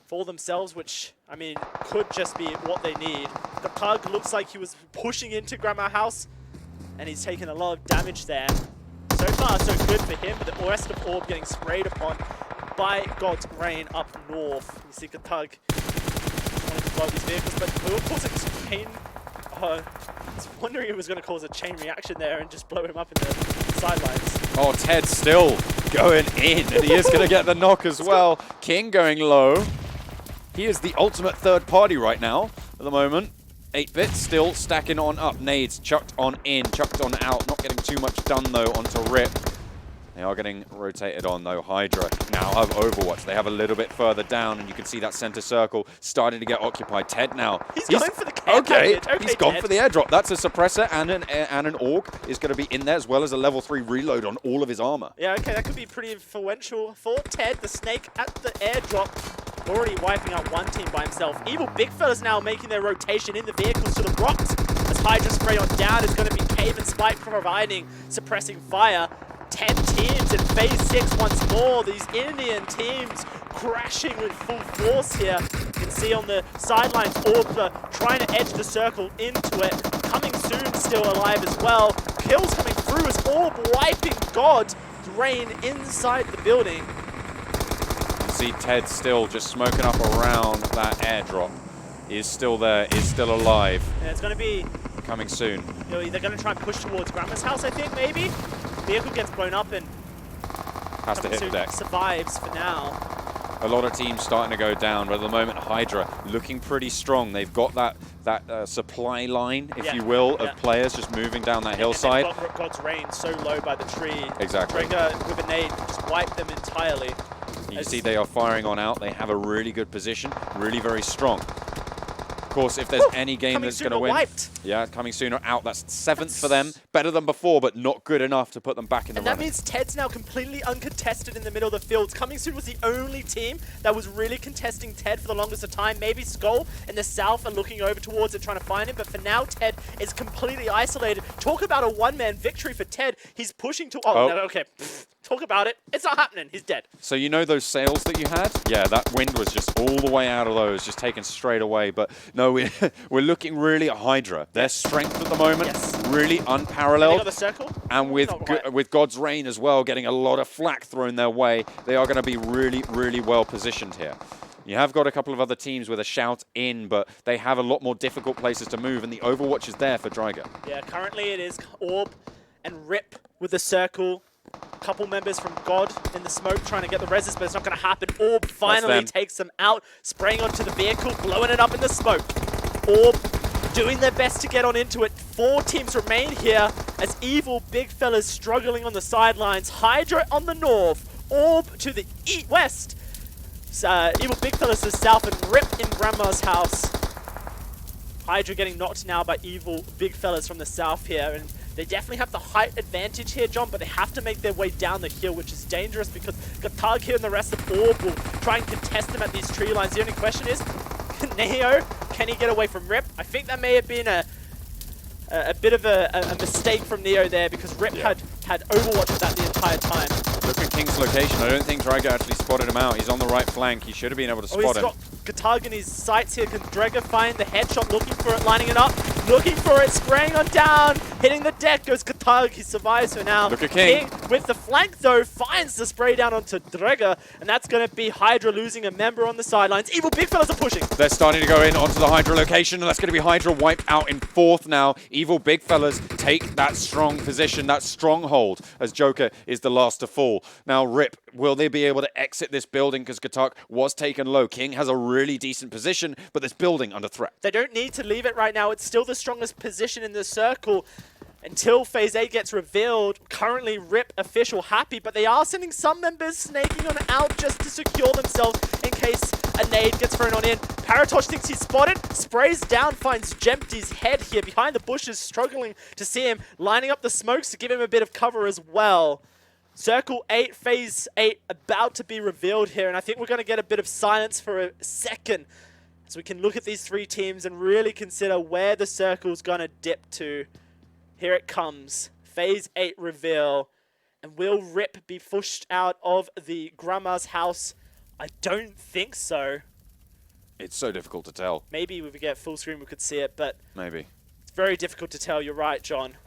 for themselves, which, I mean, could just be what they need. The Pug looks like he was pushing into Grandma House, and he's taken a lot of damage there. So far, so good for him, but the rest of Orb getting sprayed upon by GodsReign up north. You see Tug wanting to blow these vehicles, but it will cause a chain. I was wondering if it was going to cause a chain reaction there and just blow him up in the sidelines. Oh, Ted still going in, and he is going to get the knock as well. King going low. He is the ultimate third party right now at the moment. 8-bit still stacking on up. Nades chucked on in, chucked on out. Not getting too much done though onto Rip. They are getting rotated on though. HYDRA now have Overwatch. They have a little bit further down, and you can see that center circle starting to get occupied. Ted now. He's going for the camp okay, package. he's gone for the airdrop. That's a suppressor, and an AUG is going to be in there, as well as a level 3 reload on all of his armor. Yeah, okay, that could be pretty influential for Ted. The Snake at the airdrop, already wiping out one team by himself. Evil Big Fellas now making their rotation in the vehicles to the rocks. As HYDRA spray on down is going to be Cave and Spike providing suppressing fire. 10 teams in phase 6 once more. These Indian teams crashing with full force here. You can see on the sidelines, Orb trying to edge the circle into it. Coming soon, still alive as well. Kills coming through as Orb wiping GodsReign inside the building. You see Ted still just smoking up around that airdrop. He is still there, is still alive. Yeah, it's going to be coming soon. You know, they're going to try and push towards Grandma's house, I think, maybe. Vehicle gets blown up and has to hit the deck. Survives for now. A lot of teams starting to go down, but at the moment HYDRA looking pretty strong. They've got that supply line, if you will, of players just moving down that hillside. And GodsReign so low by the tree. Exactly. Trigger with a nade just wiped them entirely. You see they are firing on out. They have a really good position, really very strong. Of course, if there's any game that's going to win, yeah, coming sooner out. That's 7th for them. Better than before, but not good enough to put them back in the running. And that means Ted's now completely uncontested in the middle of the field. Coming Soon was the only team that was really contesting Ted for the longest of time. Maybe SKUL in the south are looking over towards it, trying to find him. But for now, Ted is completely isolated. Talk about a one-man victory for Ted. He's pushing to... Oh, no, okay. Talk about it. It's not happening. He's dead. So you know those sails that you had? Yeah, that wind was just all the way out of those, just taken straight away. But no, we're looking really at HYDRA. Their strength at the moment, really unparalleled. They got the circle. And with GodsReign as well, getting a lot of flack thrown their way, they are going to be really, really well positioned here. You have got a couple of other teams with a shout in, but they have a lot more difficult places to move, and the Overwatch is there for Dryger. Yeah, currently it is Orb and Rip with the circle. Couple members from God in the smoke trying to get the reses, but it's not going to happen. Orb finally takes them out, spraying onto the vehicle, blowing it up in the smoke. Orb doing their best to get on into it. 4 teams remain here as Evil Big Fellas struggling on the sidelines. HYDRA on the north, Orb to the west. Evil Big Fellas to the south, and Rip in Grandma's house. HYDRA getting knocked now by Evil Big Fellas from the south here, and they definitely have the height advantage here, John, but they have to make their way down the hill, which is dangerous because Gatag here and the rest of Orb will try and contest them at these tree lines. The only question is, Neo, can he get away from Rip? I think that may have been a bit of a mistake from Neo there, because Rip had Overwatch with that the entire time. Look at King's location. I don't think Dryger actually spotted him out. He's on the right flank. He should have been able to spot him. Got Gatag in his sights here. Can Dryger find the headshot? Looking for it, lining it up. Looking for it, spraying on down. Hitting the deck goes Gatag. He survives for now. Look at King. With the flank, though, finds the spray down onto Dryger. And that's going to be HYDRA losing a member on the sidelines. Evil Big Fellas are pushing. They're starting to go in onto the HYDRA location, and that's going to be HYDRA wiped out in 4th now. Evil Big Fellas take that strong position, that stronghold, as Joker is the last to fall. Now, Rip, will they be able to exit this building? Because Gatak was taken low. King has a really decent position, but this building under threat. They don't need to leave it right now. It's still the strongest position in the circle until Phase 8 gets revealed. Currently, Rip official happy, but they are sending some members snaking on out just to secure themselves in case a nade gets thrown on in. Paratosh thinks he's spotted, sprays down, finds Jempty's head here behind the bushes, struggling to see him, lining up the smokes to give him a bit of cover as well. Circle 8, Phase 8 about to be revealed here, and I think we're going to get a bit of silence for a second as we can look at these 3 teams and really consider where the circle's going to dip to. Here it comes, Phase 8 reveal, and will Rip be pushed out of the Grandma's house? I don't think so. It's so difficult to tell. Maybe if we get full screen, we could see it, but Maybe. it's very difficult to tell. You're right, John.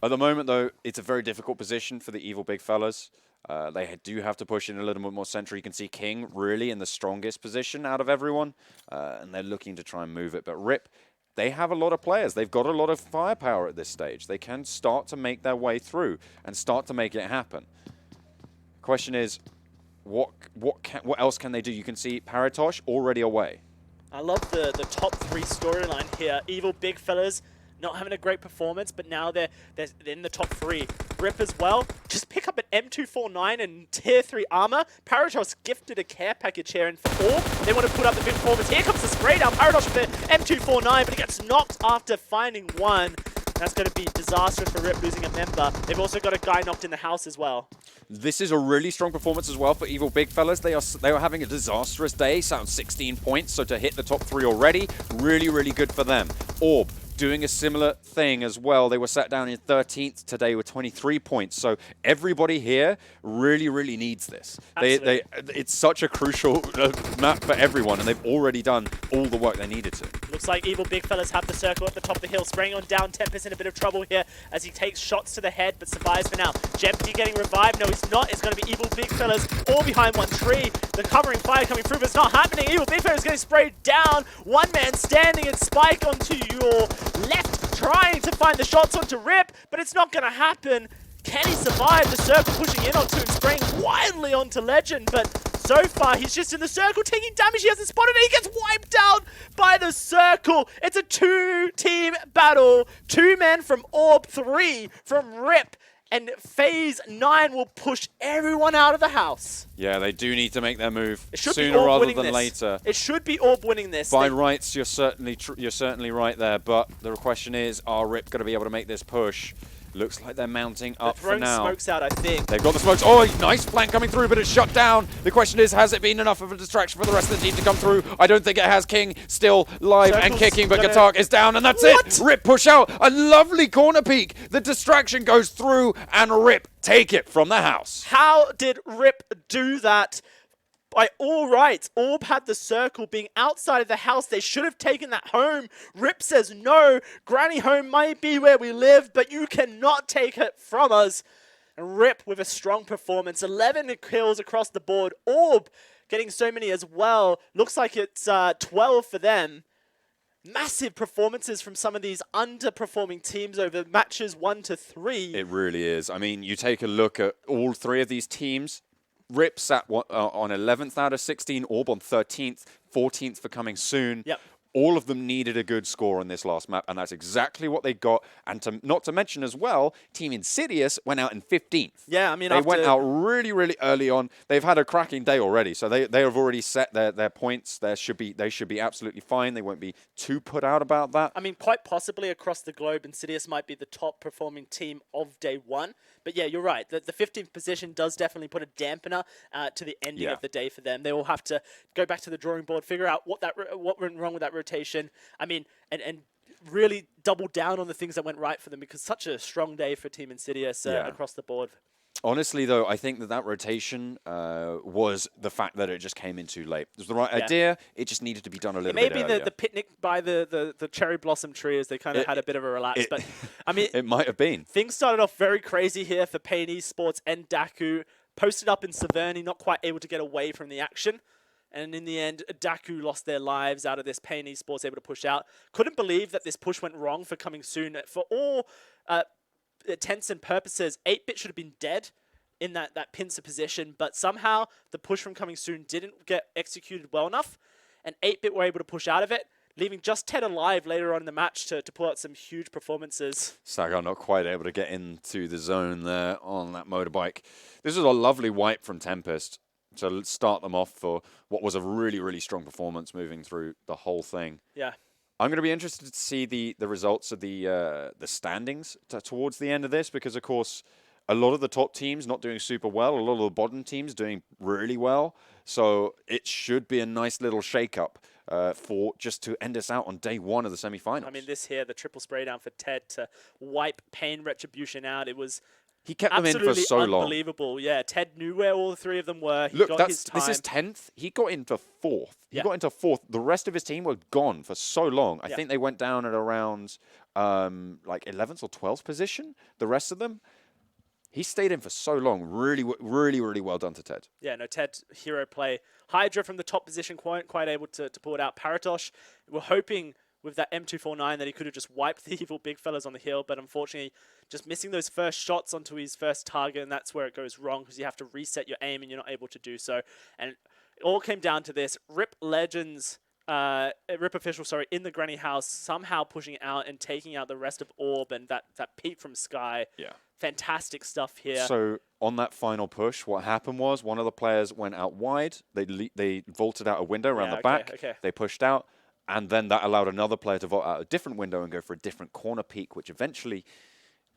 At the moment, though, it's a very difficult position for the evil big fellas. They do have to push in a little bit more central. You can see King really in the strongest position out of everyone, and they're looking to try and move it. But Rip, they have a lot of players. They've got a lot of firepower at this stage. They can start to make their way through and start to make it happen. Question is, what else can they do? You can see Paratosh already away. I love the top 3 storyline here. Evil big fellas not having a great performance, but now they're in the top 3. Rip as well. Just pick up an M249 and tier 3 armor. Paratosh gifted a care package here, and for Orb, they want to put up the big performance. Here comes the spray down. Paratosh with the M249, but he gets knocked after finding one. That's going to be disastrous for Rip, losing a member. They've also got a guy knocked in the house as well. This is a really strong performance as well for Evil Big Fellas. They are having a disastrous day, sounds 16 points, so to hit the top 3 already, really, really good for them. Orb doing a similar thing as well. They were sat down in 13th today with 23 points. So everybody here really, really needs this. It's such a crucial map for everyone, and they've already done all the work they needed to. Looks like Evil Big Fellas have the circle at the top of the hill. Spraying on down, Tempest in a bit of trouble here as he takes shots to the head, but survives for now. Jempty getting revived. No, he's not. It's going to be Evil Big Fellas all behind one tree. The covering fire coming through, but it's not happening. Evil Big Fellas getting sprayed down. One man standing and Spike onto your left, trying to find the shots onto Rip, but it's not going to happen. Can he survive? The circle pushing in onto him, spraying wildly onto Legend, but so far he's just in the circle taking damage. He hasn't spotted it. He gets wiped out by the circle. It's a 2-team battle. 2 men from Orb, 3 from Rip. And Phase 9 will push everyone out of the house. Yeah, they do need to make their move sooner rather than later. It should be Orb winning this. By rights, you're certainly right there. But the question is, are Rip going to be able to make this push? Looks like they're mounting up for now. Throwing smokes out, I think. They've got the smokes. Oh, nice flank coming through, but it's shut down. The question is, has it been enough of a distraction for the rest of the team to come through? I don't think it has. King still live and kicking, but Gatak is down, and that's it. Rip push out. A lovely corner peek. The distraction goes through, and Rip take it from the house. How did Rip do that? By all rights, Orb had the circle being outside of the house. They should have taken that home. Rip says, no, Granny Home might be where we live, but you cannot take it from us. And Rip with a strong performance. 11 kills across the board. Orb getting so many as well. Looks like it's 12 for them. Massive performances from some of these underperforming teams over matches 1 to 3. It really is. I mean, you take a look at all 3 of these teams. Rip sat on 11th out of 16, Orb on 13th, 14th for coming soon. Yep. All of them needed a good score on this last map, and that's exactly what they got. And not to mention as well, Team Insidious went out in 15th. Yeah, I mean, they went out really, really early on. They've had a cracking day already, so they have already set their points. They should be absolutely fine. They won't be too put out about that. I mean, quite possibly across the globe, Insidious might be the top performing team of day 1. But yeah, you're right. The 15th position does definitely put a dampener to the ending of the day for them. They will have to go back to the drawing board, figure out what went wrong with that rotation. I mean, and really double down on the things that went right for them, because such a strong day for Team Insidious across the board. Honestly, though, I think that rotation was the fact that it just came in too late. It was the right idea. It just needed to be done a little bit earlier. Maybe the picnic by the cherry blossom tree, as they kind of had a bit of a relax. But I mean, it might have been. Things started off very crazy here for Pain Esports and DAKU. Posted up in Severny, not quite able to get away from the action. And in the end, DAKU lost their lives out of this. Pain Esports able to push out. Couldn't believe that this push went wrong for coming soon. For all intents and purposes, 8-Bit should have been dead in that pincer position, but somehow the push from coming soon didn't get executed well enough, and 8-Bit were able to push out of it, leaving just Ted alive later on in the match to pull out some huge performances. Sagar not quite able to get into the zone there on that motorbike. This was a lovely wipe from Tempest to start them off for what was a really, really strong performance moving through the whole thing. Yeah. I'm going to be interested to see the results of the standings towards the end of this, because, of course, a lot of the top teams not doing super well, a lot of the bottom teams doing really well. So it should be a nice little shake-up for just to end us out on day 1 of the semifinals. I mean, this here, the triple spray down for Ted to wipe Pain Retribution out. It was He kept them in for so long. Unbelievable. Yeah, Ted knew where all the three of them were. He Look, got his time. this is 10th. He got into 4th. He got into 4th. The rest of his team were gone for so long. I think they went down at around like 11th or 12th position, the rest of them. He stayed in for so long. Really, really well done to Ted. Yeah, no, Ted, hero play. HYDRA from the top position, quite able to pull it out. Paratosh, we're hoping with that M249 that he could have just wiped the evil big fellas on the hill, but unfortunately just missing those first shots onto his first target, and that's where it goes wrong because you have to reset your aim and you're not able to do so. And it all came down to this. Rip Legends, Rip Official, sorry, in the granny house, somehow pushing out and taking out the rest of Orb and that peep from Sky. Yeah. Fantastic stuff here. So on that final push, what happened was one of the players went out wide. They vaulted out a window around the back. They pushed out. And then that allowed another player to vault out a different window and go for a different corner peek, which eventually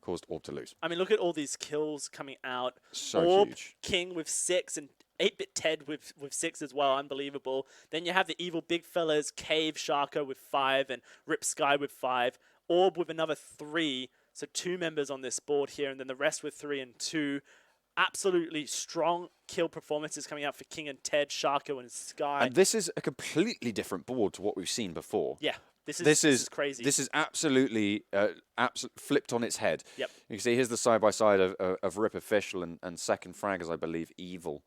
caused Orb to lose. I mean, look at all these kills coming out. So Orb, huge. King with 6, and 8-bit Ted with 6 as well. Unbelievable. Then you have the evil big fellas, Cave, Sharko with 5, and Rip Sky with 5. Orb with another 3. So 2 members on this board here, and then the rest with 3 and 2. Absolutely strong kill performances coming out for King and Ted, Sharko and Sky. And this is a completely different board to what we've seen before. Yeah, this is crazy. This is absolutely flipped on its head. Yep. You can see here's the side-by-side of Rip Official and second frag, as I believe, Evil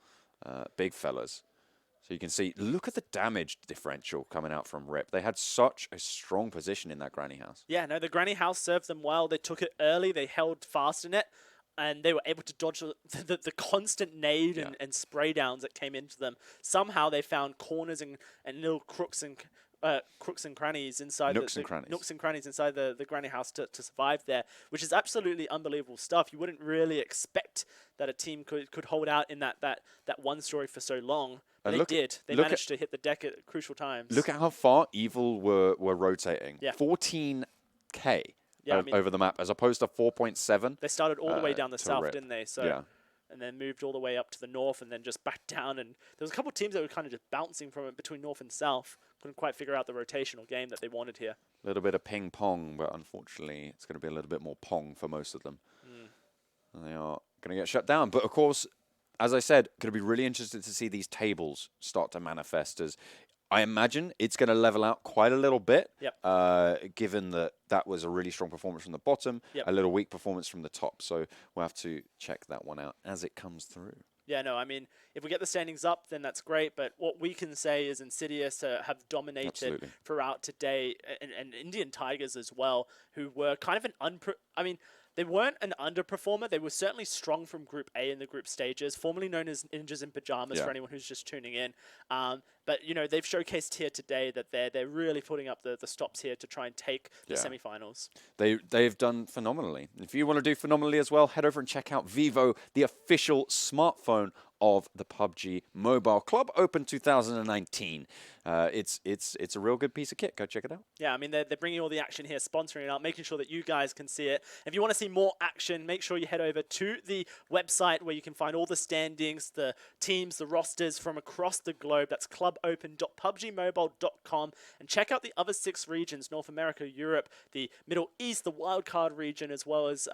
big fellas. So you can see, look at the damage differential coming out from Rip. They had such a strong position in that granny house. Yeah, no, the granny house served them well. They took it early. They held fast in it. And they were able to dodge the constant nade and spray downs that came into them. Somehow they found corners and little crooks and crannies inside nooks and crannies inside the granny house to survive there, which is absolutely unbelievable stuff. You wouldn't really expect that a team could hold out in that one story for so long. But they did. They managed to hit the deck at crucial times. Look at how far Evil were rotating. Yeah. 14K. Yeah, I mean, over the map, as opposed to 4.7. They started all the way down the south, Rip. didn't they? So, and then moved all the way up to the north, and then just back down. And there was a couple of teams that were kind of just bouncing from it between north and south. Couldn't quite figure out the rotational game that they wanted here. A little bit of ping pong, but unfortunately, it's going to be a little bit more pong for most of them. And they are going to get shut down. But of course, as I said, going to be really interested to see these tables start to manifest as. I imagine it's going to level out quite a little bit, given that that was a really strong performance from the bottom, a little weak performance from the top. So we'll have to check that one out as it comes through. Yeah, no, I mean, if we get the standings up, then that's great. But what we can say is Insidious have dominated throughout today, and Indian Tigers as well, who were kind of an they weren't an underperformer. They were certainly strong from Group A in the group stages, formerly known as Ninjas in Pajamas for anyone who's just tuning in. But, you know, they've showcased here today that they're really putting up the stops here to try and take the semifinals. They've done phenomenally. If you want to do phenomenally as well, head over and check out Vivo, the official smartphone of the PUBG Mobile Club Open 2019. It's a real good piece of kit. Go check it out. Yeah, I mean, they're bringing all the action here, sponsoring it out, making sure that you guys can see it. If you want to see more action, make sure you head over to the website where you can find all the standings, the teams, the rosters from across the globe. That's clubopen.pubgmobile.com. And check out the other 6 regions, North America, Europe, the Middle East, the wildcard region, as well as...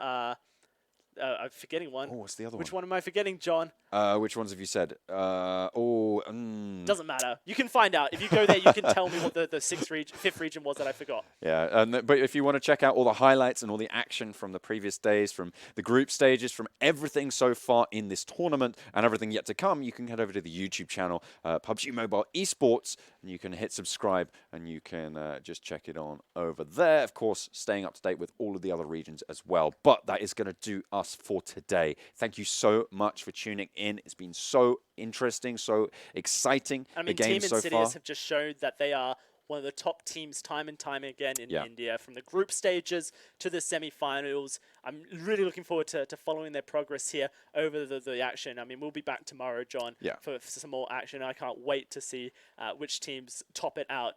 I'm forgetting one. Oh, what's the other one? Which one am I forgetting, John? Which ones have you said? Doesn't matter. You can find out. If you go there, you can tell me what the 5th region was that I forgot. Yeah, but if you want to check out all the highlights and all the action from the previous days, from the group stages, from everything so far in this tournament and everything yet to come, you can head over to the YouTube channel, PUBG Mobile eSports, and you can hit subscribe and you can just check it on over there. Of course, staying up to date with all of the other regions as well. But that is going to do us for today. Thank you so much for tuning in. It's been so interesting, so exciting. I mean, Team Insidious have just showed that they are one of the top teams time and time again in India, from the group stages to the semi-finals. I'm really looking forward to following their progress here over the action. I mean, we'll be back tomorrow, John, for some more action. I can't wait to see which teams top it out.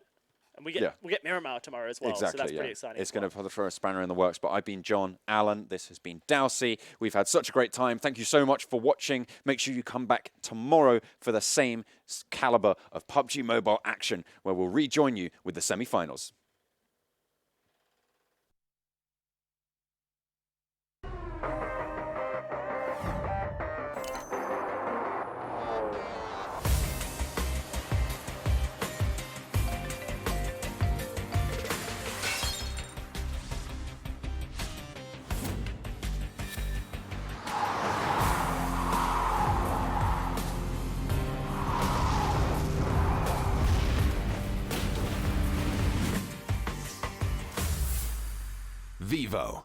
And we get Miramar tomorrow as well, so that's pretty exciting. It's going to throw a spanner in the works, but I've been John, Alan, this has been Dowsey. We've had such a great time. Thank you so much for watching. Make sure you come back tomorrow for the same caliber of PUBG Mobile action, where we'll rejoin you with the semi-finals. Vivo.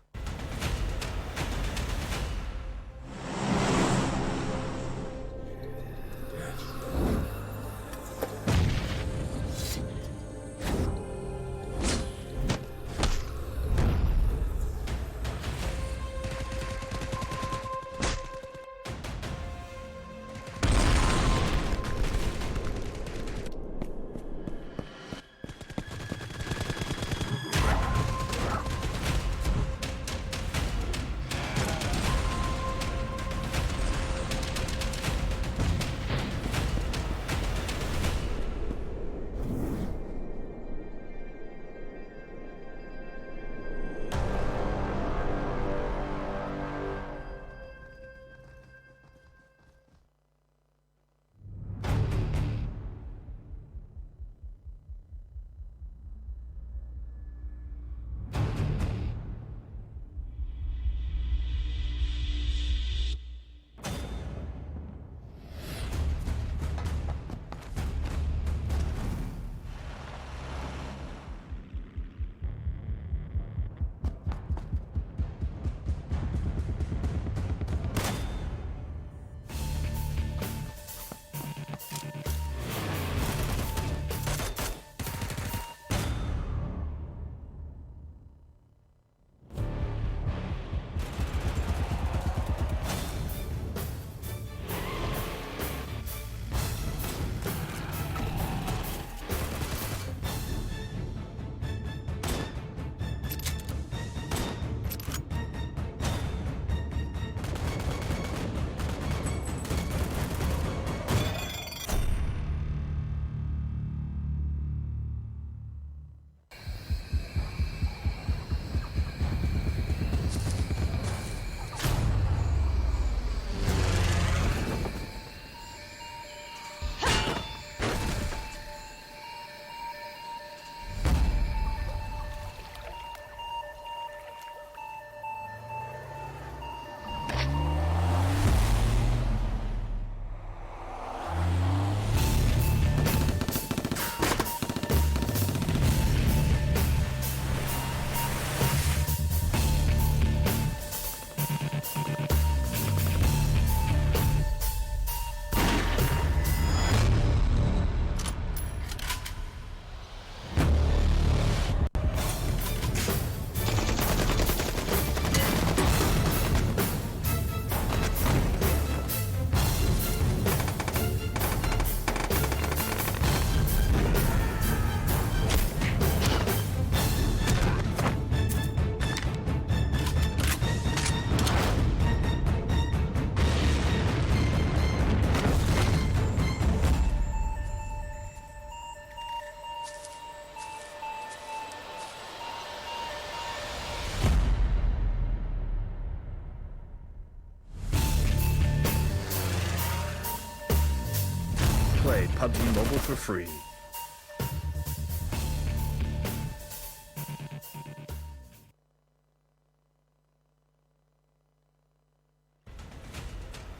Play PUBG Mobile for free.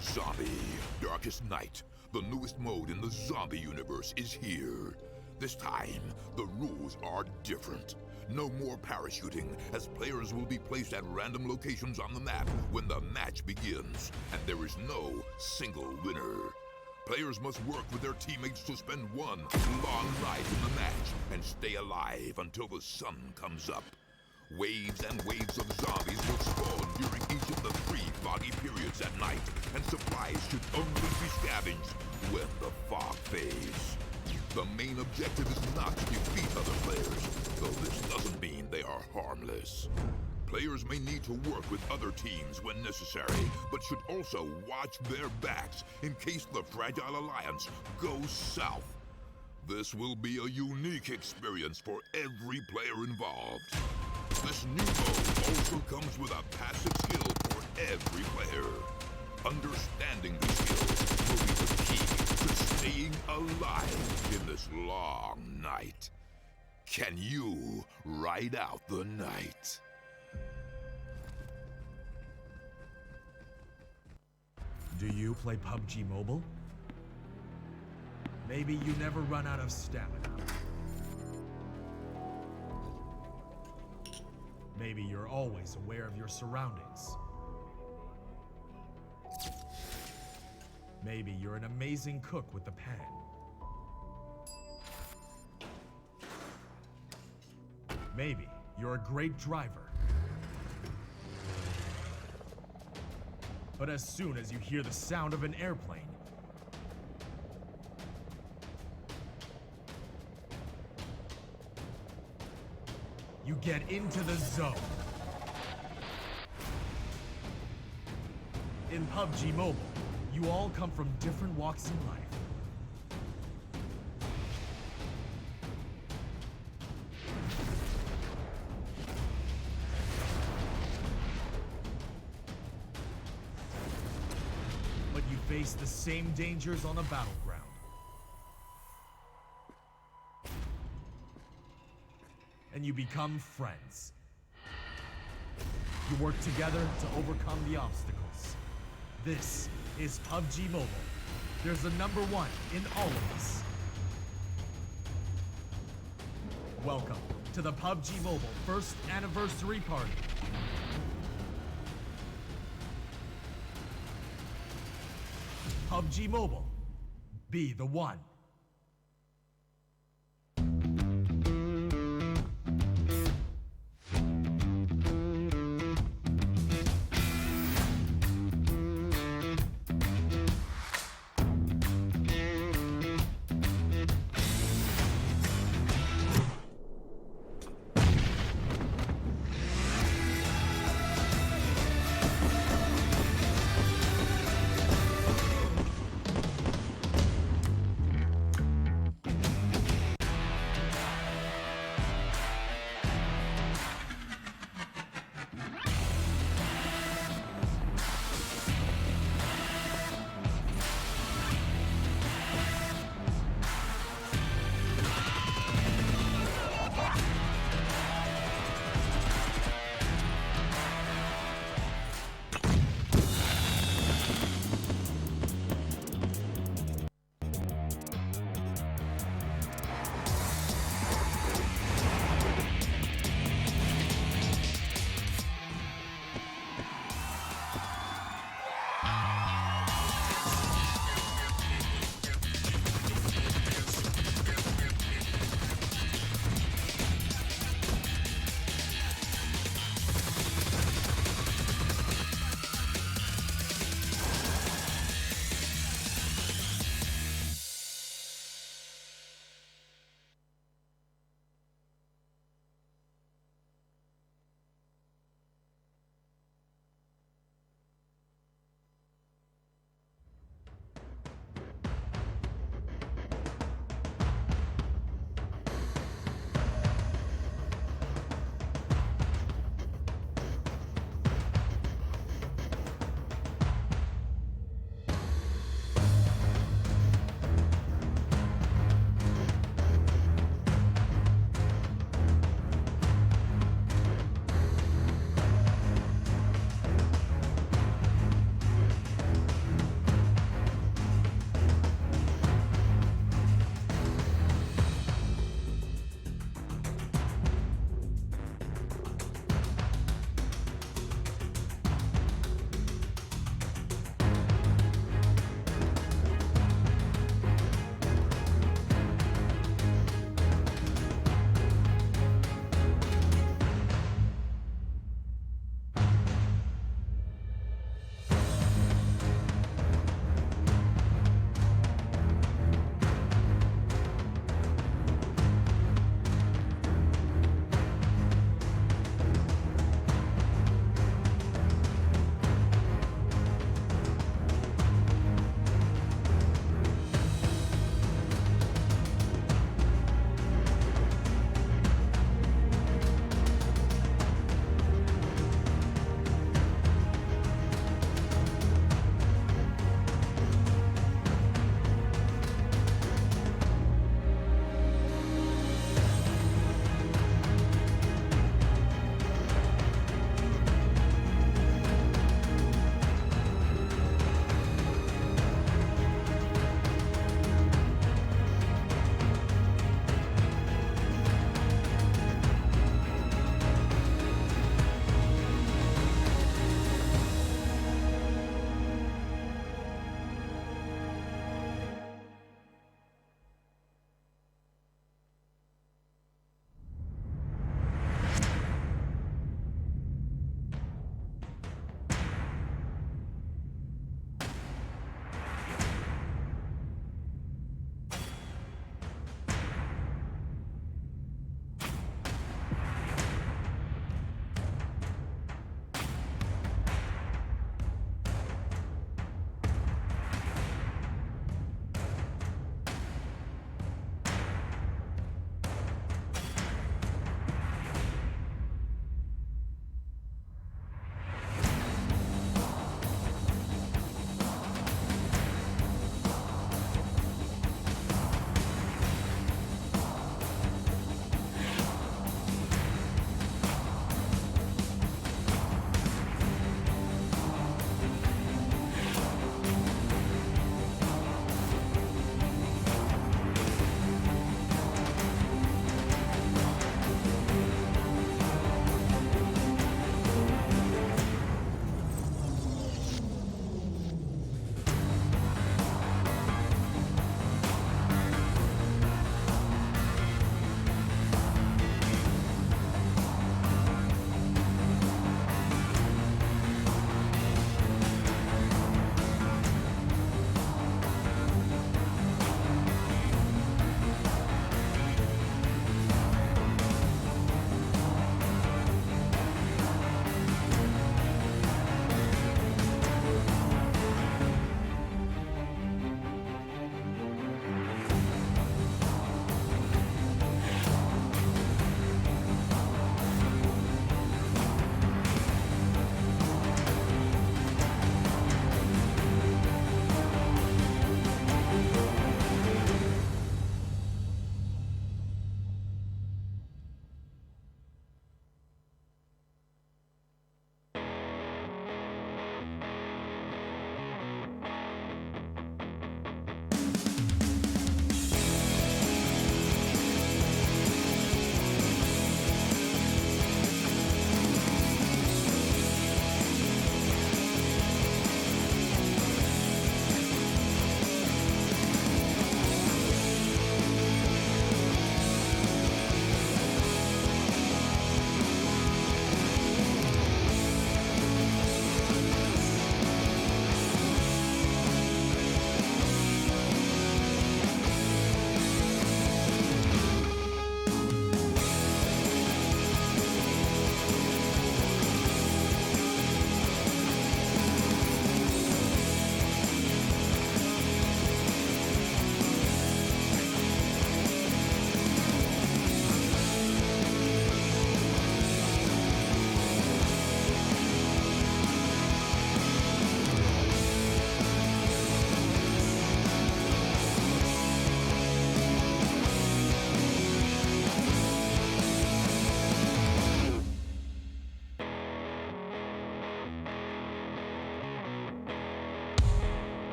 Zombie, Darkest Night. The newest mode in the zombie universe is here. This time, the rules are different. No more parachuting, as players will be placed at random locations on the map when the match begins, and there is no single winner. Players must work with their teammates to spend one long night in the match and stay alive until the sun comes up. Waves and waves of zombies will spawn during each of the 3 foggy periods at night, and supplies should only be scavenged when the fog fades. The main objective is not to defeat other players, though this doesn't mean they are harmless. Players may need to work with other teams when necessary, but should also watch their backs in case the Fragile Alliance goes south. This will be a unique experience for every player involved. This new mode also comes with a passive skill for every player. Understanding the skill will be the key to staying alive in this long night. Can you ride out the night? Do you play PUBG Mobile? Maybe you never run out of stamina. Maybe you're always aware of your surroundings. Maybe you're an amazing cook with the pan. Maybe you're a great driver. But as soon as you hear the sound of an airplane, you get into the zone. In PUBG Mobile, you all come from different walks in life. But you face the same dangers on the battleground. And you become friends. You work together to overcome the obstacles. This is PUBG Mobile. There's a number one in all of us. Welcome to the PUBG Mobile first anniversary party. PUBG Mobile. Be the one.